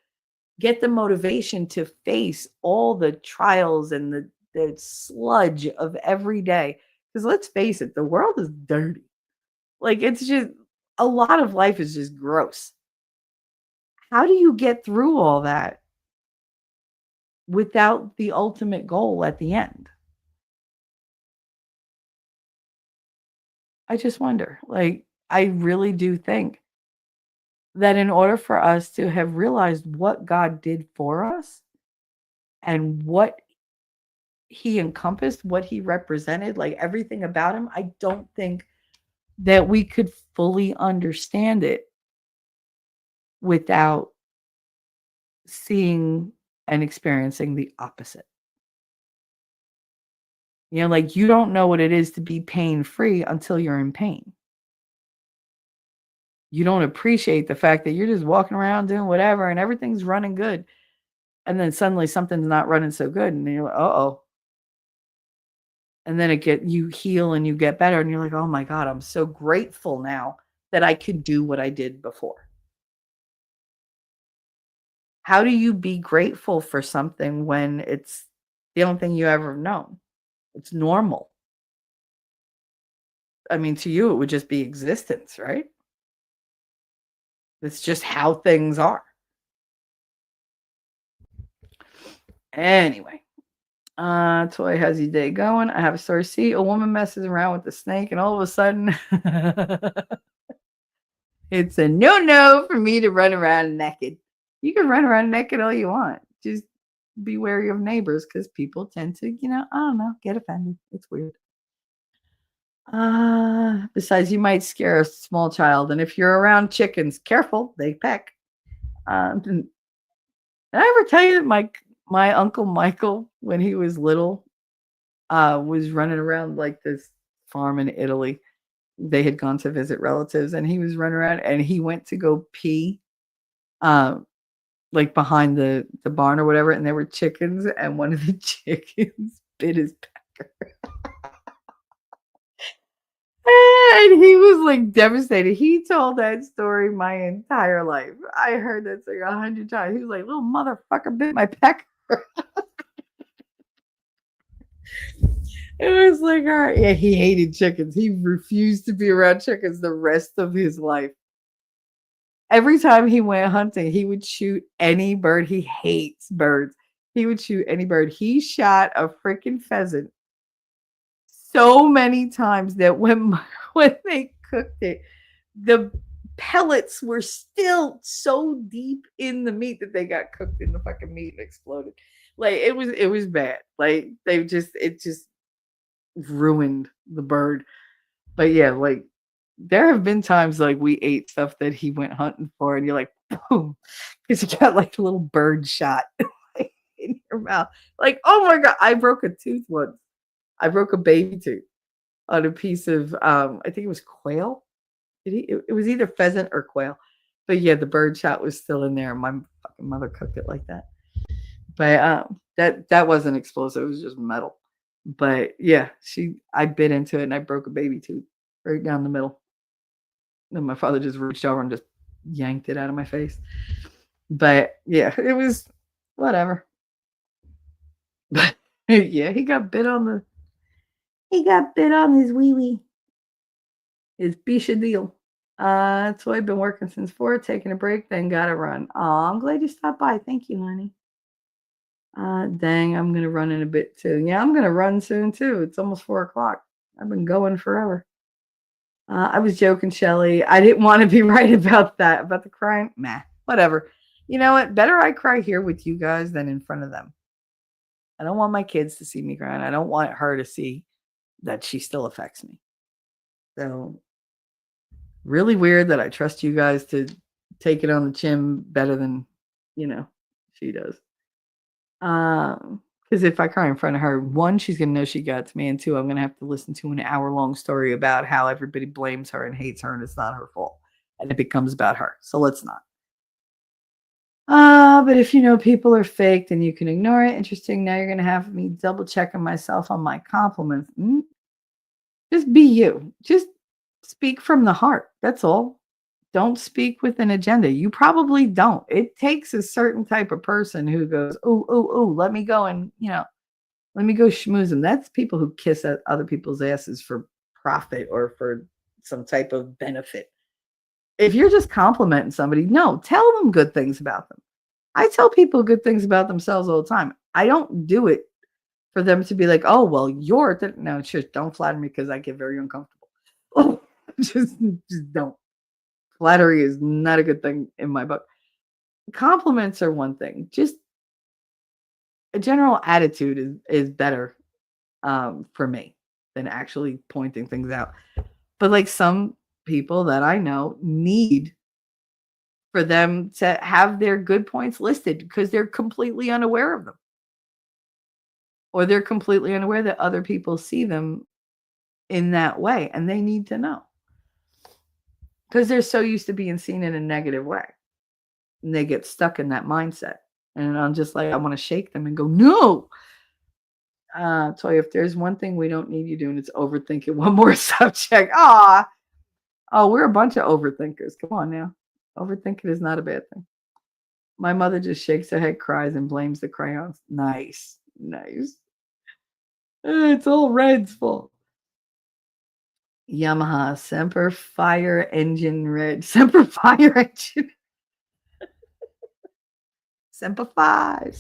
get the motivation to face all the trials and the sludge of every day? Because let's face it, the world is dirty. Like it's just, a lot of life is just gross. How do you get through all that without the ultimate goal at the end. I just wonder. Like, I really do think that in order for us to have realized what God did for us and what he encompassed, what he represented, like everything about him, I don't think that we could fully understand it without seeing and experiencing the opposite. You know, like you don't know what it is to be pain free until you're in pain. You don't appreciate the fact that you're just walking around doing whatever and everything's running good. And then suddenly something's not running so good. And you're like, oh. And then you heal and you get better. And you're like, oh my God, I'm so grateful now that I could do what I did before. How do you be grateful for something when it's the only thing you ever known? It's normal. I mean, to you, it would just be existence, right? It's just how things are. Anyway, Toy, how's your day going? I have a story. See, a woman messes around with the snake, and all of a sudden, it's a no for me to run around naked. You can run around naked all you want. Just be wary of neighbors because people tend to, I don't know, get offended. It's weird. Besides, you might scare a small child, and if you're around chickens, careful, they peck. Did I ever tell you that my uncle Michael, when he was little, was running around like this farm in Italy? They had gone to visit relatives, and he was running around, and he went to go pee, like behind the barn or whatever, and there were chickens, and one of the chickens bit his pecker. And he was like devastated. He told that story my entire life. I heard that thing 100 times. He was like, little motherfucker bit my pecker. It was like, all right. Yeah, he hated chickens. He refused to be around chickens the rest of his life. Every time he went hunting, he would shoot any bird. He hates birds. He would shoot any bird. He shot a freaking pheasant so many times that when they cooked it, the pellets were still so deep in the meat that they got cooked in the fucking meat and exploded. Like it was bad. Like it just ruined the bird. But yeah, like there have been times like we ate stuff that he went hunting for, and you're like, boom, because you got like a little bird shot in your mouth. Like, oh my God, I broke a tooth once. I broke a baby tooth on a piece of, I think it was quail. It was either pheasant or quail. But yeah, the bird shot was still in there. My fucking mother cooked it like that. But that wasn't explosive. It was just metal. But yeah, I bit into it and I broke a baby tooth right down the middle. And my father just reached over and just yanked it out of my face. But yeah, it was whatever. But yeah, he got bit on his wee-wee. His bichadille. So I've been working since 4, taking a break, then gotta run. I'm glad you stopped by. Thank you, honey. Dang, I'm gonna run in a bit too. Yeah, I'm gonna run soon too. It's almost 4 o'clock. I've been going forever. I was joking, Shelly. I didn't want to be right about that, about the crying. Meh, whatever. You know what? Better I cry here with you guys than in front of them. I don't want my kids to see me crying. I don't want her to see that she still affects me. So really weird that I trust you guys to take it on the chin better than, she does. Because if I cry in front of her, 1, she's going to know she got to me, and 2, I'm going to have to listen to an hour-long story about how everybody blames her and hates her, and it's not her fault, and it becomes about her. So let's not. But if you know people are fake, then you can ignore it. Interesting. Now you're going to have me double-checking myself on my compliments. Just be you. Just speak from the heart. That's all. Don't speak with an agenda. You probably don't. It takes a certain type of person who goes, oh, let me go and, let me go schmooze them. That's people who kiss at other people's asses for profit or for some type of benefit. If you're just complimenting somebody, no, tell them good things about them. I tell people good things about themselves all the time. I don't do it for them to be like, oh, well, you're no, just don't flatter me because I get very uncomfortable. Oh, just don't. Flattery is not a good thing in my book. Compliments are one thing. Just a general attitude is better for me than actually pointing things out. But like some people that I know need for them to have their good points listed because they're completely unaware of them. Or they're completely unaware that other people see them in that way and they need to know. Because they're so used to being seen in a negative way. And they get stuck in that mindset. And I'm just like, I want to shake them and go, no. Toy, if there's one thing we don't need you doing, it's overthinking one more subject. Oh, we're a bunch of overthinkers. Come on now. Overthinking is not a bad thing. My mother just shakes her head, cries, and blames the crayons. Nice. It's all Red's fault. Yamaha Semper Fire Engine Red. Semper Fire Engine. Semper Fi.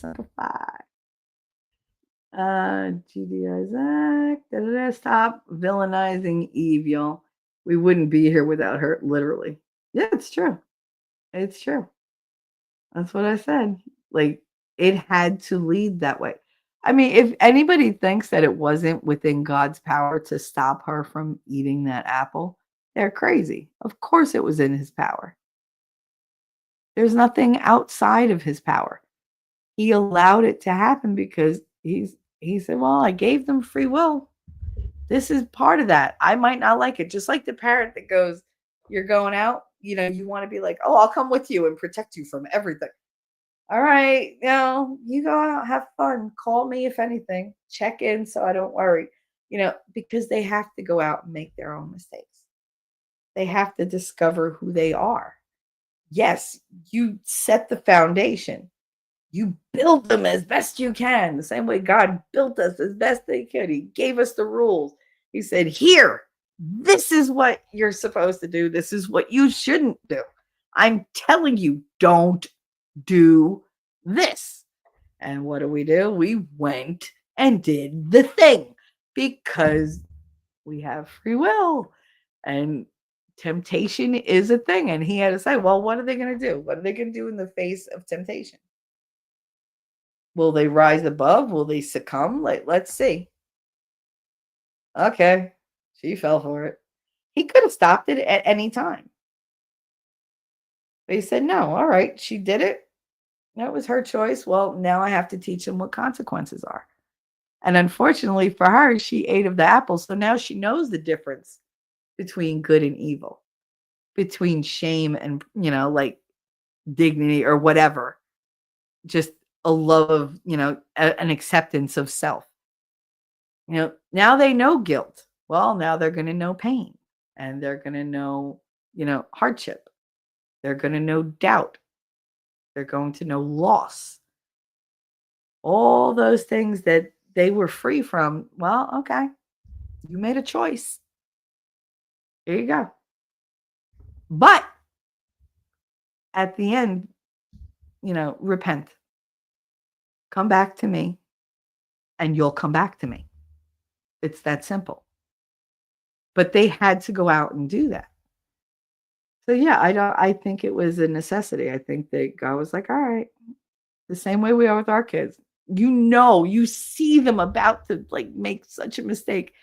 GD Isaac. Stop villainizing Eve, y'all. We wouldn't be here without her, literally. Yeah, it's true. It's true. That's what I said. Like, it had to lead that way. I mean, if anybody thinks that it wasn't within God's power to stop her from eating that apple, they're crazy. Of course it was in his power. There's nothing outside of his power. He allowed it to happen because he said, well, I gave them free will. This is part of that. I might not like it. Just like the parent that goes, you're going out, you want to be like, oh, I'll come with you and protect you from everything. All right, you go out, have fun. Call me if anything. Check in so I don't worry. Because they have to go out and make their own mistakes. They have to discover who they are. Yes, you set the foundation. You build them as best you can. The same way God built us as best they could. He gave us the rules. He said, here, this is what you're supposed to do. This is what you shouldn't do. I'm telling you, don't do this. And what do? We went and did the thing because we have free will and temptation is a thing. And he had to say, well, what are they going to do? What are they going to do in the face of temptation? Will they rise above? Will they succumb? Let's see. Okay. She fell for it. He could have stopped it at any time. But he said, no, all right, she did it. That was her choice. Well, now I have to teach them what consequences are. And unfortunately for her, she ate of the apple. So now she knows the difference between good and evil, between shame and, like dignity or whatever. Just a love of, an acceptance of self. Now they know guilt. Well, now they're going to know pain and they're going to know, hardship. They're going to know doubt. They're going to know loss. All those things that they were free from. Well, okay. You made a choice. There you go. But at the end, repent. Come back to me and you'll come back to me. It's that simple. But they had to go out and do that. So yeah, I think it was a necessity. I think that God was like, all right, the same way we are with our kids. You see them about to make such a mistake.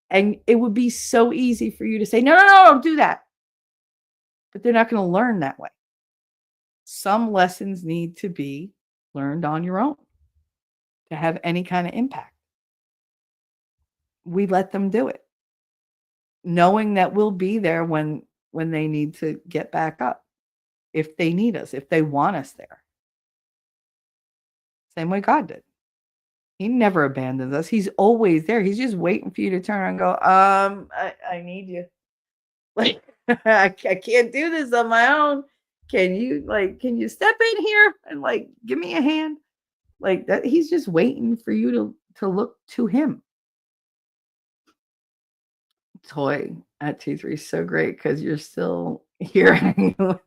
And it would be so easy for you to say, no, don't do that. But they're not going to learn that way. Some lessons need to be learned on your own to have any kind of impact. We let them do it, knowing that we'll be there when they need to get back up, if they need us, if they want us there. Same way God did. He never abandons us. He's always there. He's just waiting for you to turn around and go, I need you. Like, I can't do this on my own. Can you step in here and give me a hand? Like that. He's just waiting for you to look to him. Toy at T3 is so great because you're still here hanging with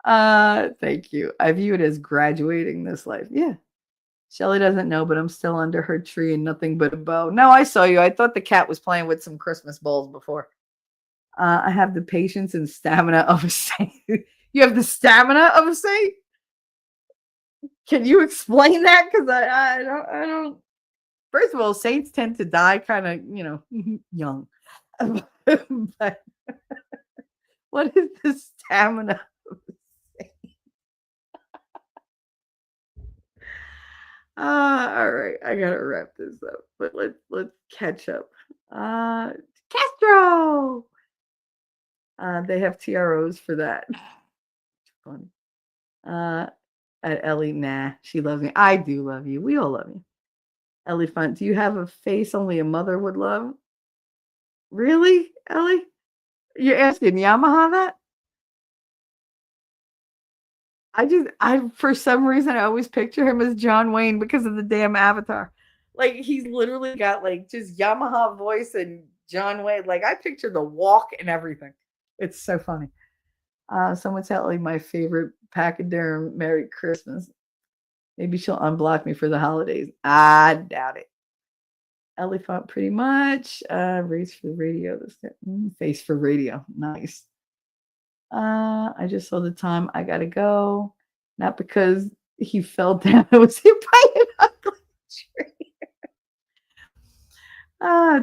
Thank you. I view it as graduating this life. Yeah. Shelly doesn't know, but I'm still under her tree and nothing but a bow. No, I saw you. I thought the cat was playing with some Christmas balls before. I have the patience and stamina of a saint. You have the stamina of a saint? Can you explain that? Because I don't. First of all, saints tend to die kind of, young. But what is the stamina of a saint? All right, I gotta wrap this up, but let's catch up. Castro. They have TROs for that. Funny. At Ellie, nah, she loves me. I do love you. We all love you. Ellie Fun, do you have a face only a mother would love? Really, Ellie? You're asking Yamaha that? I for some reason I always picture him as John Wayne because of the damn avatar. Like he's literally got like just Yamaha voice and John Wayne. Like I picture the walk and everything. It's so funny. Someone tell me my favorite pachyderm Merry Christmas. Maybe she'll unblock me for the holidays. I doubt it. Elephant, pretty much. Race for radio. Face for radio. Nice. I just saw the time. I gotta go. Not because he fell down. It was hit by an ugly tree.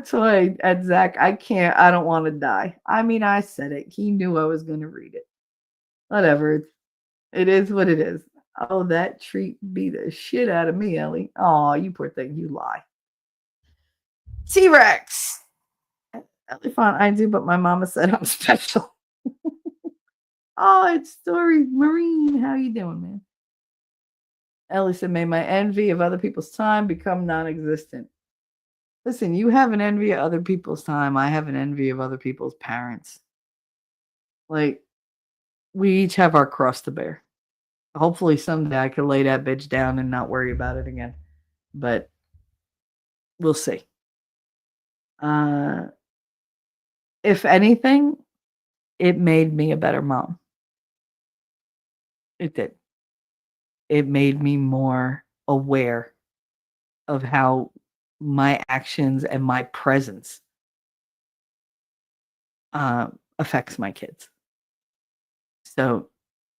Toy at Zach. I can't. I don't want to die. I mean, I said it. He knew I was gonna read it. Whatever. It is what it is. Oh, that treat beat the shit out of me, Ellie. Oh, you poor thing. You lie. T-Rex. Elephant, I do, but my mama said I'm special. Oh, it's Story Marine. How you doing, man? Ellie said, may my envy of other people's time become non-existent. Listen, you have an envy of other people's time. I have an envy of other people's parents. Like, we each have our cross to bear. Hopefully someday I can lay that bitch down and not worry about it again. But we'll see. If anything, it made me a better mom. It did. It made me more aware of how my actions and my presence affects my kids. So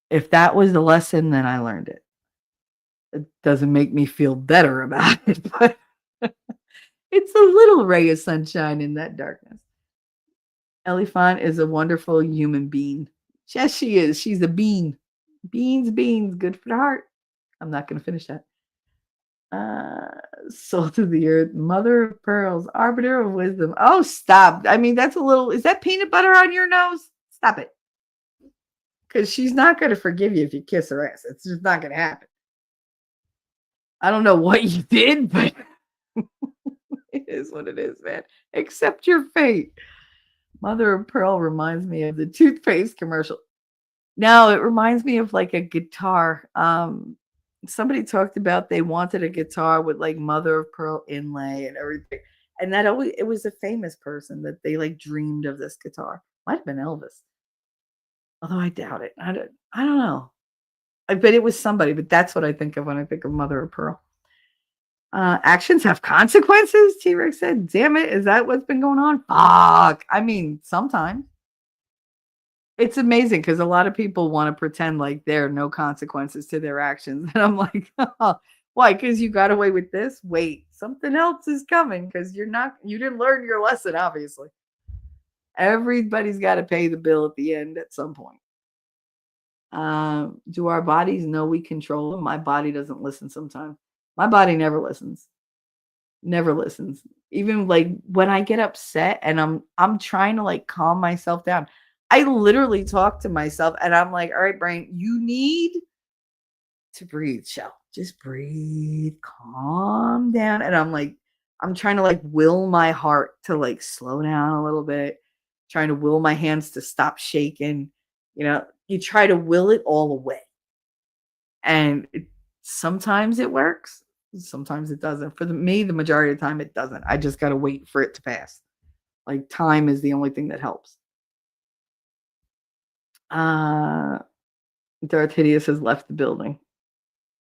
if that was the lesson, then I learned it. It doesn't make me feel better about it, but it's a little ray of sunshine in that darkness. Elephant is a wonderful human being. Yes, she is. She's a bean. Beans, good for the heart. I'm not going to finish that. Salt of the earth, mother of pearls, arbiter of wisdom. Oh, stop. I mean, that's a little, is that peanut butter on your nose? Stop it. Because she's not going to forgive you if you kiss her ass. It's just not going to happen. I don't know what you did, but it is what it is, man. Accept your fate. Mother of pearl reminds me of the toothpaste commercial. No, it reminds me of like a guitar. Somebody talked about they wanted a guitar with like mother of pearl inlay and everything. And that always, it was a famous person that they like dreamed of this guitar. Might have been Elvis. Although I doubt it. I don't know. I bet it was somebody, but that's what I think of when I think of mother of pearl. Actions have consequences, T-Rex said. Damn it, is that what's been going on? Fuck. I mean, sometimes. It's amazing because a lot of people want to pretend like there are no consequences to their actions. And I'm like, oh, why? Because you got away with this? Wait, something else is coming because you didn't learn your lesson, obviously. Everybody's got to pay the bill at the end at some point. Do our bodies know we control them? My body doesn't listen sometimes. My body never listens. Never listens. Even like when I get upset and I'm trying to like calm myself down. I literally talk to myself and I'm like, all right, brain, you need to breathe, Shell. Just breathe, calm down. And I'm trying to like will my heart to like slow down a little bit, trying to will my hands to stop shaking. You try to will it all away. And sometimes it works. Sometimes it doesn't. For me, the majority of the time, it doesn't. I just got to wait for it to pass. Like time is the only thing that helps. Darth Hideous has left the building.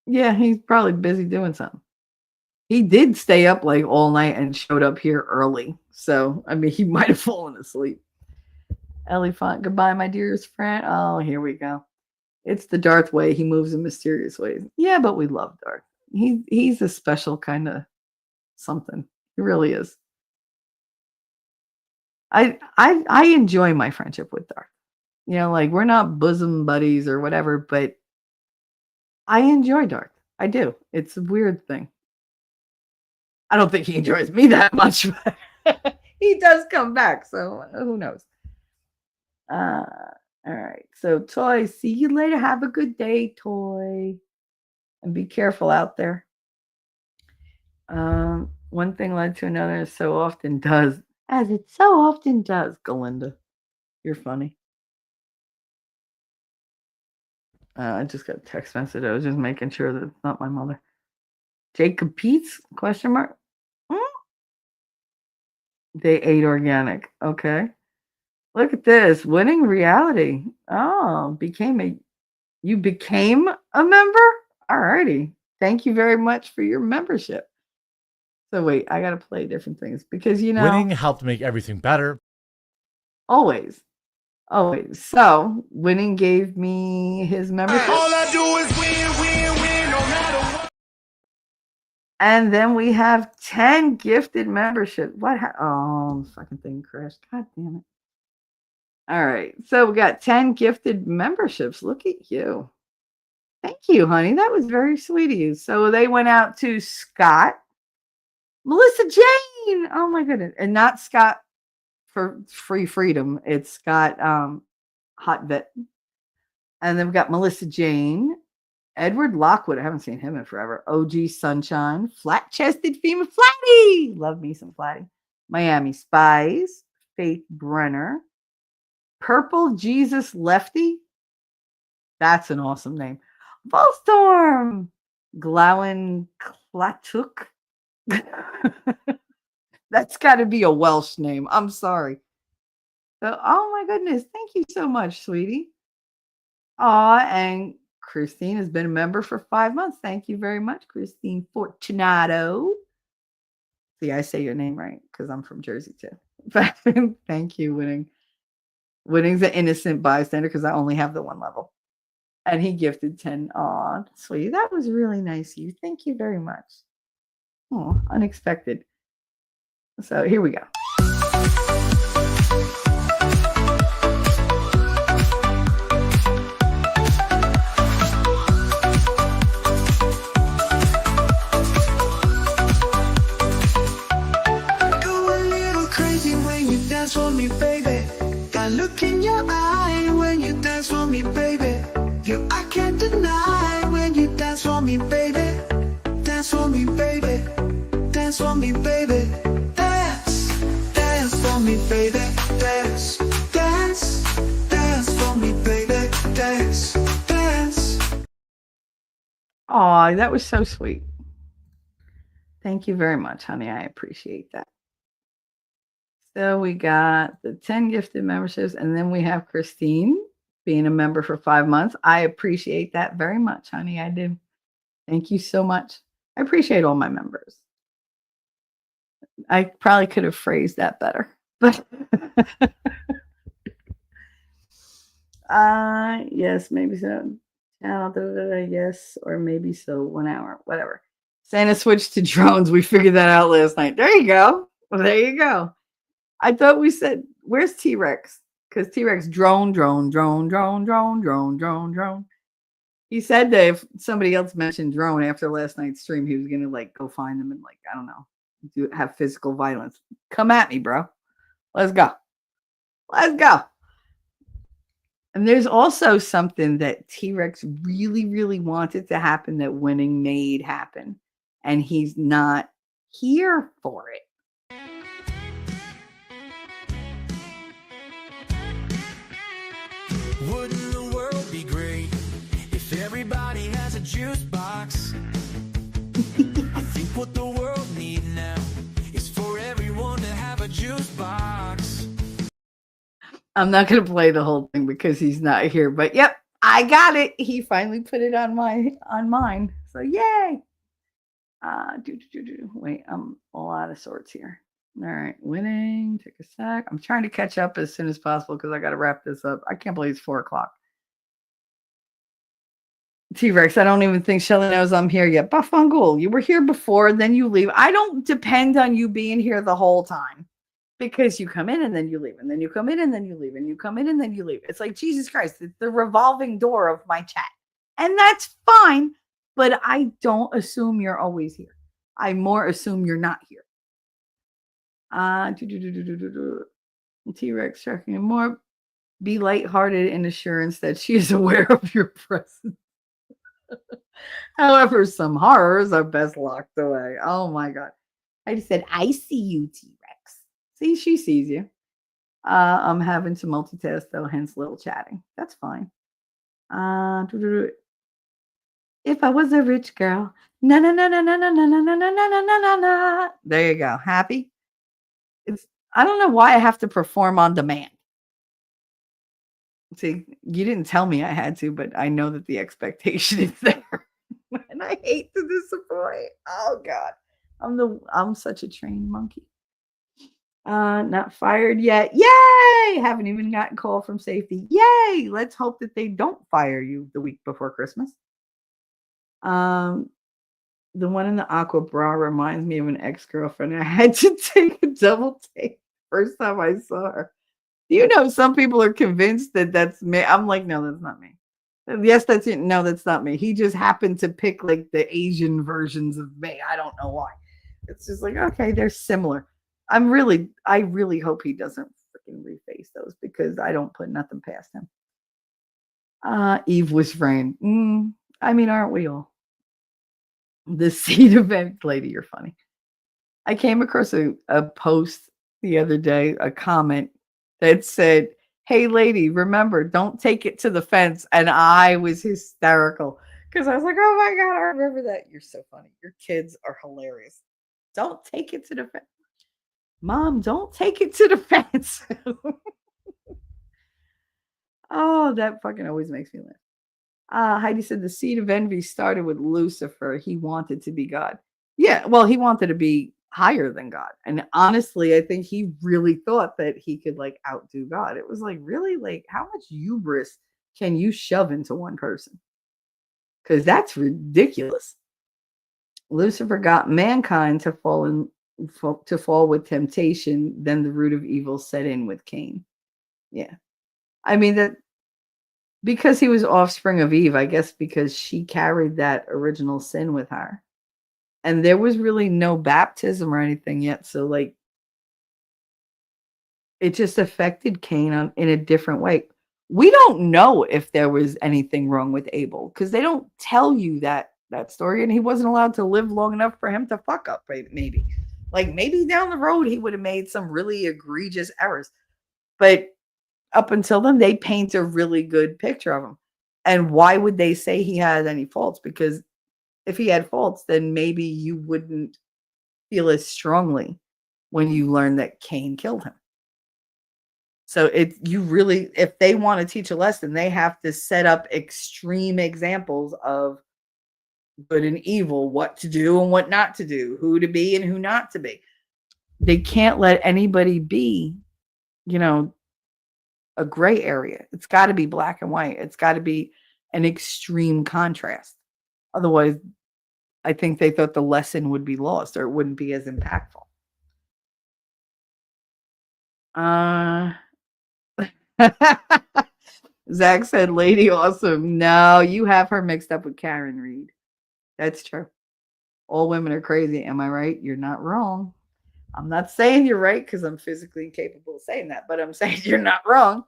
Yeah, he's probably busy doing something. He did stay up like all night and showed up here early. So, I mean, he might have fallen asleep. Ellie Font, goodbye, my dearest friend. Oh, here we go. It's the Darth way. He moves in mysterious ways. Yeah, but we love Darth. He's a special kind of something. He really is. I enjoy my friendship with Darth. You know, like we're not bosom buddies or whatever, but I enjoy Darth. I do. It's a weird thing. I don't think he enjoys me that much, but he does come back. So who knows? All right. So Toy, see you later. Have a good day, Toy. And be careful out there. One thing led to another, so often does, as it so often does, Galinda. You're funny. I just got a text message. I was just making sure that it's not my mother. Jacob Pete's question mark? They ate organic. Okay. Look at this. Winning reality. Oh, you became a member? Alrighty. Thank you very much for your membership. So wait, I gotta play different things because Winning helped make everything better. Always. So winning gave me his membership. All I do is win, no matter what. And then we have 10 gifted membership. Oh, fucking thing crashed. God damn it. All right. So we got 10 gifted memberships. Look at you. Thank you, honey. That was very sweet of you. So they went out to Scott, Melissa Jane. Oh my goodness. And not Scott for Free Freedom. It's Scott Hot Vet. And then we got Melissa Jane, Edward Lockwood. I haven't seen him in forever. OG Sunshine, Flat Chested Female Flatty. Love me some Flatty. Miami Spies, Faith Brenner, Purple Jesus Lefty. That's an awesome name. Volstorm, Glowen Klatuk. That's got to be a Welsh name. I'm sorry. So, oh my goodness. Thank you so much, sweetie. Aw, and Christine has been a member for 5 months. Thank you very much, Christine Fortunato. See, I say your name right because I'm from Jersey too. Thank you, Winning. Winning's an innocent bystander because I only have the one level. And he gifted 10. Aw, sweetie. That was really nice of you. Thank you very much. Oh, unexpected. So here we go. Dance for me, baby. Got look in your eye when you dance for me, baby. You I can't deny when you dance for me, baby. Dance for me, baby. Dance for me, baby. Dance, dance for me, baby. Dance, dance, dance for me, baby. Dance, dance. Aw, that was so sweet. Thank you very much, honey. I appreciate that. So we got the 10 gifted memberships, and then we have Christine being a member for 5 months. I appreciate that very much, honey. I do. Thank you so much. I appreciate all my members. I probably could have phrased that better, but yes, maybe so. Yes, or maybe so. 1 hour, whatever. Santa switched to drones. We figured that out last night. There you go. Well, there you go. I thought we said, where's T-Rex? Because T-Rex drone. He said that if somebody else mentioned drone after last night's stream, he was going to like go find them and like, I don't know, have physical violence. Come at me, bro. Let's go. Let's go. And there's also something that T-Rex really, really wanted to happen that Winning made happen. And he's not here for it. Wouldn't the world be great if everybody has a juice box? I think what the world needs now is for everyone to have a juice box. I'm not going to play the whole thing because he's not here. But yep, I got it. He finally put it on mine. So yay. Wait, I'm all out of sorts here. All right, winning. Take a sec. I'm trying to catch up as soon as possible because I got to wrap this up. I can't believe it's 4:00. T-Rex, I don't even think Shelly knows I'm here yet. Bafungul, you were here before, then you leave. I don't depend on you being here the whole time because you come in and then you leave, and then you come in and then you leave, and you come in and then you leave. It's like, Jesus Christ, it's the revolving door of my chat. And that's fine, but I don't assume you're always here. I more assume you're not here. T-Rex checking more. Be lighthearted in assurance that she is aware of your presence. However, some horrors are best locked away. Oh my God. I just said, I see you, T-Rex. See, she sees you. I'm having to multitask though, hence little chatting. That's fine. If I was a rich girl, na na na na na na na na na na na na na na. There you go. Happy? I don't know why I have to perform on demand. See, you didn't tell me I had to, but I know that the expectation is there. And I hate to disappoint. Oh God. I'm such a trained monkey. Not fired yet. Yay! Haven't even gotten a call from safety. Yay! Let's hope that they don't fire you the week before Christmas. The one in the aqua bra reminds me of an ex-girlfriend. I had to take a double take first time I saw her. You know, some people are convinced that that's me. I'm like, no, that's not me. Yes, that's it. No, that's not me. He just happened to pick like the Asian versions of me. I don't know why. It's just like, okay, they're similar. I really hope he doesn't freaking reface those because I don't put nothing past him. Eve was framed. I mean, aren't we all? The seed event lady, you're funny. I came across a post the other day, a comment that said, hey lady, remember, don't take it to the fence. And I was hysterical because I was like, oh my God, I remember that. You're so funny. Your kids are hilarious. Don't take it to the fence. Mom, don't take it to the fence. Oh, that fucking always makes me laugh. Heidi said the seed of envy started with Lucifer. He wanted to be God. Yeah, well, he wanted to be higher than God. And honestly, I think he really thought that he could like outdo God. It was like, really? Like, how much hubris can you shove into one person? Because that's ridiculous. Lucifer got mankind to fall with temptation, then the root of evil set in with Cain. Yeah. I mean that because he was offspring of Eve, I guess because she carried that original sin with her. And there was really no baptism or anything yet. So like it just affected Cain in a different way. We don't know if there was anything wrong with Abel because they don't tell you that story. And he wasn't allowed to live long enough for him to fuck up, maybe. Like maybe down the road he would have made some really egregious errors. But up until then, they paint a really good picture of him. And why would they say he had any faults? Because if he had faults, then maybe you wouldn't feel as strongly when you learn that Cain killed him. So if they want to teach a lesson, they have to set up extreme examples of good and evil, what to do and what not to do, who to be and who not to be. They can't let anybody be, a gray area. It's got to be black and white. It's got to be an extreme contrast. Otherwise, I think they thought the lesson would be lost or it wouldn't be as impactful. Zach said, Lady Awesome. No, you have her mixed up with Karen Reed. That's true. All women are crazy. Am I right? You're not wrong. I'm not saying you're right because I'm physically incapable of saying that, but I'm saying you're not wrong.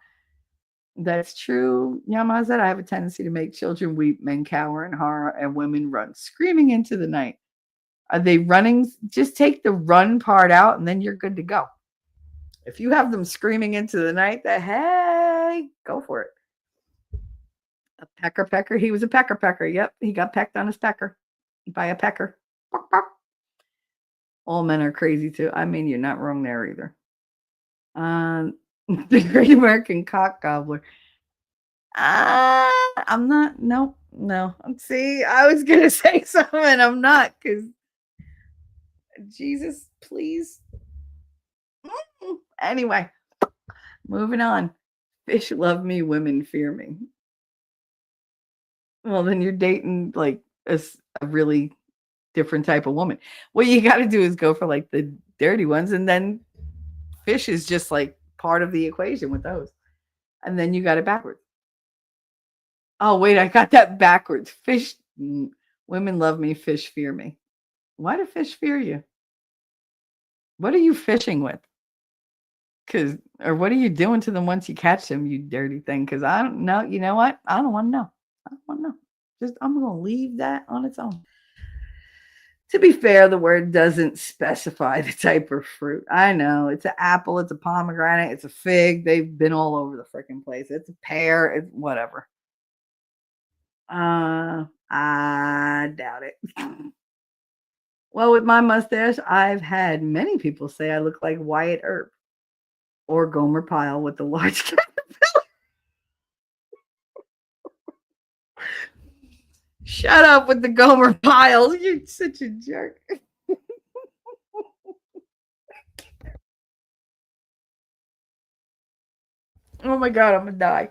That's true. Yama said, I have a tendency to make children weep, men cower in horror, and women run screaming into the night. Are they running? Just take the run part out and then you're good to go. If you have them screaming into the night, hey, go for it. A pecker. He was a pecker. Yep, he got pecked on his pecker by a pecker. All men are crazy too. I mean, you're not wrong there either. The Great American Cock Gobbler. I'm not. Nope. No. See, I was gonna say something. I'm not because Jesus, please. Anyway, moving on. Fish love me, women fear me. Well, then you're dating like a really different type of woman. What you got to do is go for like the dirty ones, and then fish is just like part of the equation with those. And then you got it backwards. Oh, wait, I got that backwards. Women love me, fish fear me. Why do fish fear you? What are you fishing with? Or what are you doing to them once you catch them, you dirty thing? Because I don't know. You know what? I don't want to know. I don't want to know. I'm going to leave that on its own. To be fair, the word doesn't specify the type of fruit. I know it's an apple, it's a pomegranate, it's a fig. They've been all over the freaking place. It's a pear, it's whatever. I doubt it. Well, with my mustache, I've had many people say I look like Wyatt Earp or Gomer Pyle with the large caterpillar. Shut up with the Gomer Pyle. You're such a jerk. Oh my God, I'm gonna die.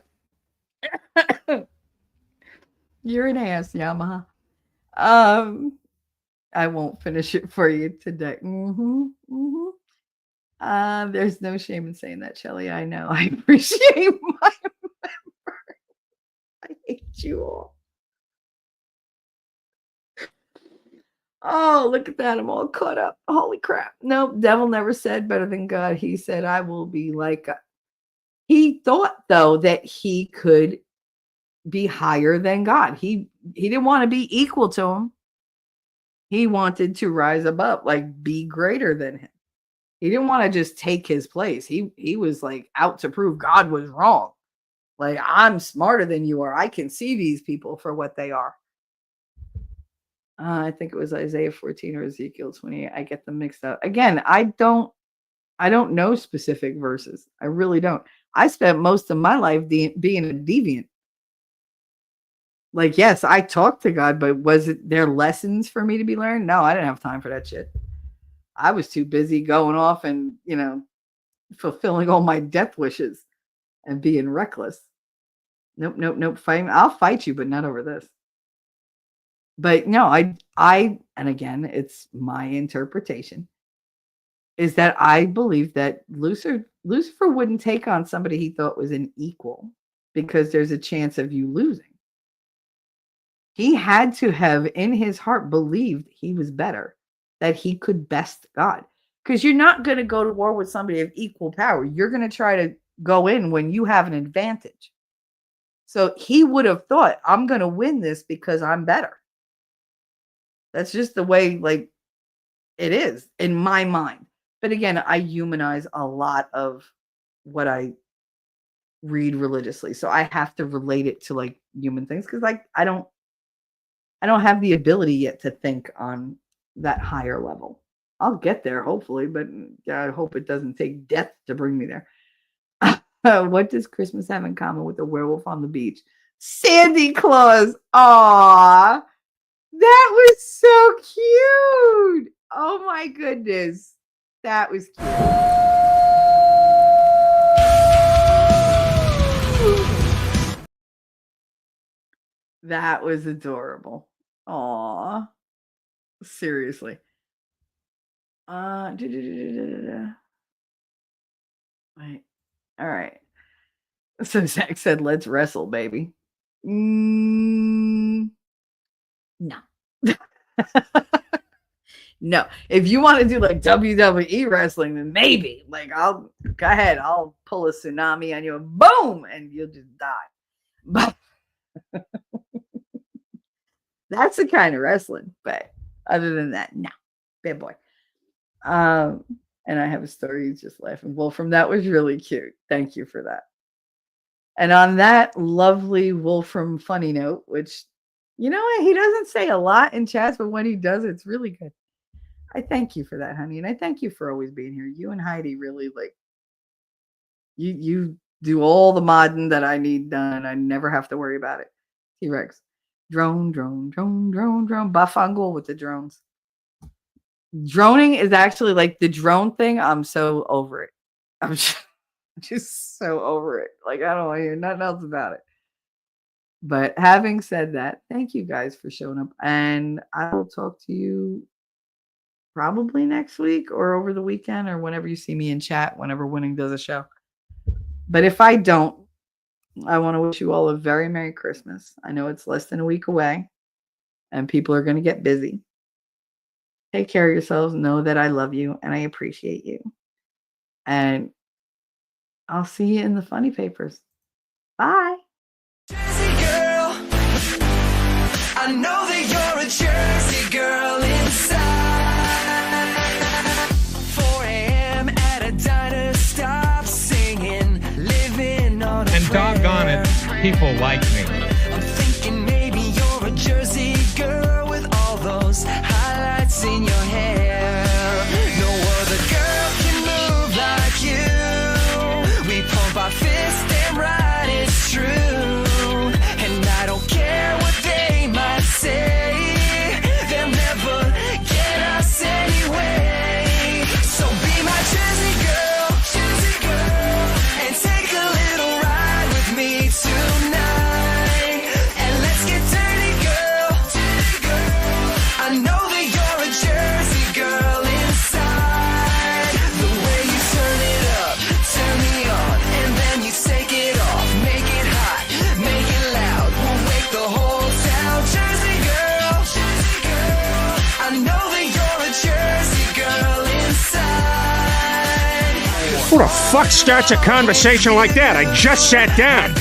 You're an ass, Yamaha. I won't finish it for you today. There's no shame in saying that, Shelly. I know. I appreciate my member. I hate you all. Oh, look at that. I'm all caught up. Holy crap. Nope. Devil never said better than God. He said, I will be like God. He thought, though, that he could be higher than God. He didn't want to be equal to him. He wanted to rise above, like be greater than him. He didn't want to just take his place. He was like out to prove God was wrong. Like, I'm smarter than you are. I can see these people for what they are. I think it was Isaiah 14 or Ezekiel 28. I get them mixed up. Again, I don't know specific verses. I really don't. I spent most of my life being a deviant. Like, yes, I talked to God, but was it there lessons for me to be learned? No, I didn't have time for that shit. I was too busy going off and, fulfilling all my death wishes and being reckless. Nope. I'll fight you, but not over this. But no, I, and again, it's my interpretation, is that I believe that Lucifer wouldn't take on somebody he thought was an equal because there's a chance of you losing. He had to have in his heart believed he was better, that he could best God. Because you're not going to go to war with somebody of equal power. You're going to try to go in when you have an advantage. So he would have thought, I'm going to win this because I'm better. That's just the way, like, it is in my mind. But again, I humanize a lot of what I read religiously. So I have to relate it to like human things because like I don't have the ability yet to think on that higher level. I'll get there hopefully, but I hope it doesn't take death to bring me there. What does Christmas have in common with the werewolf on the beach? Sandy Claus. Aww. That was so cute. Oh my goodness. That was cute. That was adorable. Aw. Seriously. Wait. All right. So Zach said, let's wrestle, baby. No. No. If you want to do like WWE wrestling, then maybe. Like, I'll go ahead. I'll pull a tsunami on you and boom, and you'll just die. But that's the kind of wrestling. But other than that, no. Bad boy. And I have a story. He's just laughing. Wolfram, that was really cute. Thank you for that. And on that lovely Wolfram funny note, which, you know what, he doesn't say a lot in chats, but when he does, it's really good. I thank you for that, honey. And I thank you for always being here. You and Heidi really like, you do all the modding that I need done. I never have to worry about it. T-Rex. Drone, drone, drone, drone, drone. Bafangul with the drones. Droning is actually like the drone thing. I'm so over it. I'm just so over it. Like, I don't want to hear nothing else about it. But having said that, thank you guys for showing up. And I will talk to you probably next week or over the weekend or whenever you see me in chat, whenever Winning does a show. But if I don't, I want to wish you all a very Merry Christmas. I know it's less than a week away and people are going to get busy. Take care of yourselves. Know that I love you and I appreciate you. And I'll see you in the funny papers. Bye. Jersey girl, I know that you're a Jersey girl inside. 4 a.m. at a diner, stop singing, living on a And doggone it, people like me. I'm thinking maybe you're a Jersey girl with all those highlights in your hair. No other girl can move like you. We pump our fists, damn right it's true. And I don't care what they might say, they'll never get us anyway. So be my Jersey girl, and take a little ride with me tonight. And let's get dirty, girl. I know that you're a Jersey girl inside. The way you turn it up, turn me on, and then you take it off. Make it hot, make it loud. We'll wake the whole town. Jersey girl, I know that you're a Jersey girl inside. Who the fuck starts a conversation like that? I just sat down.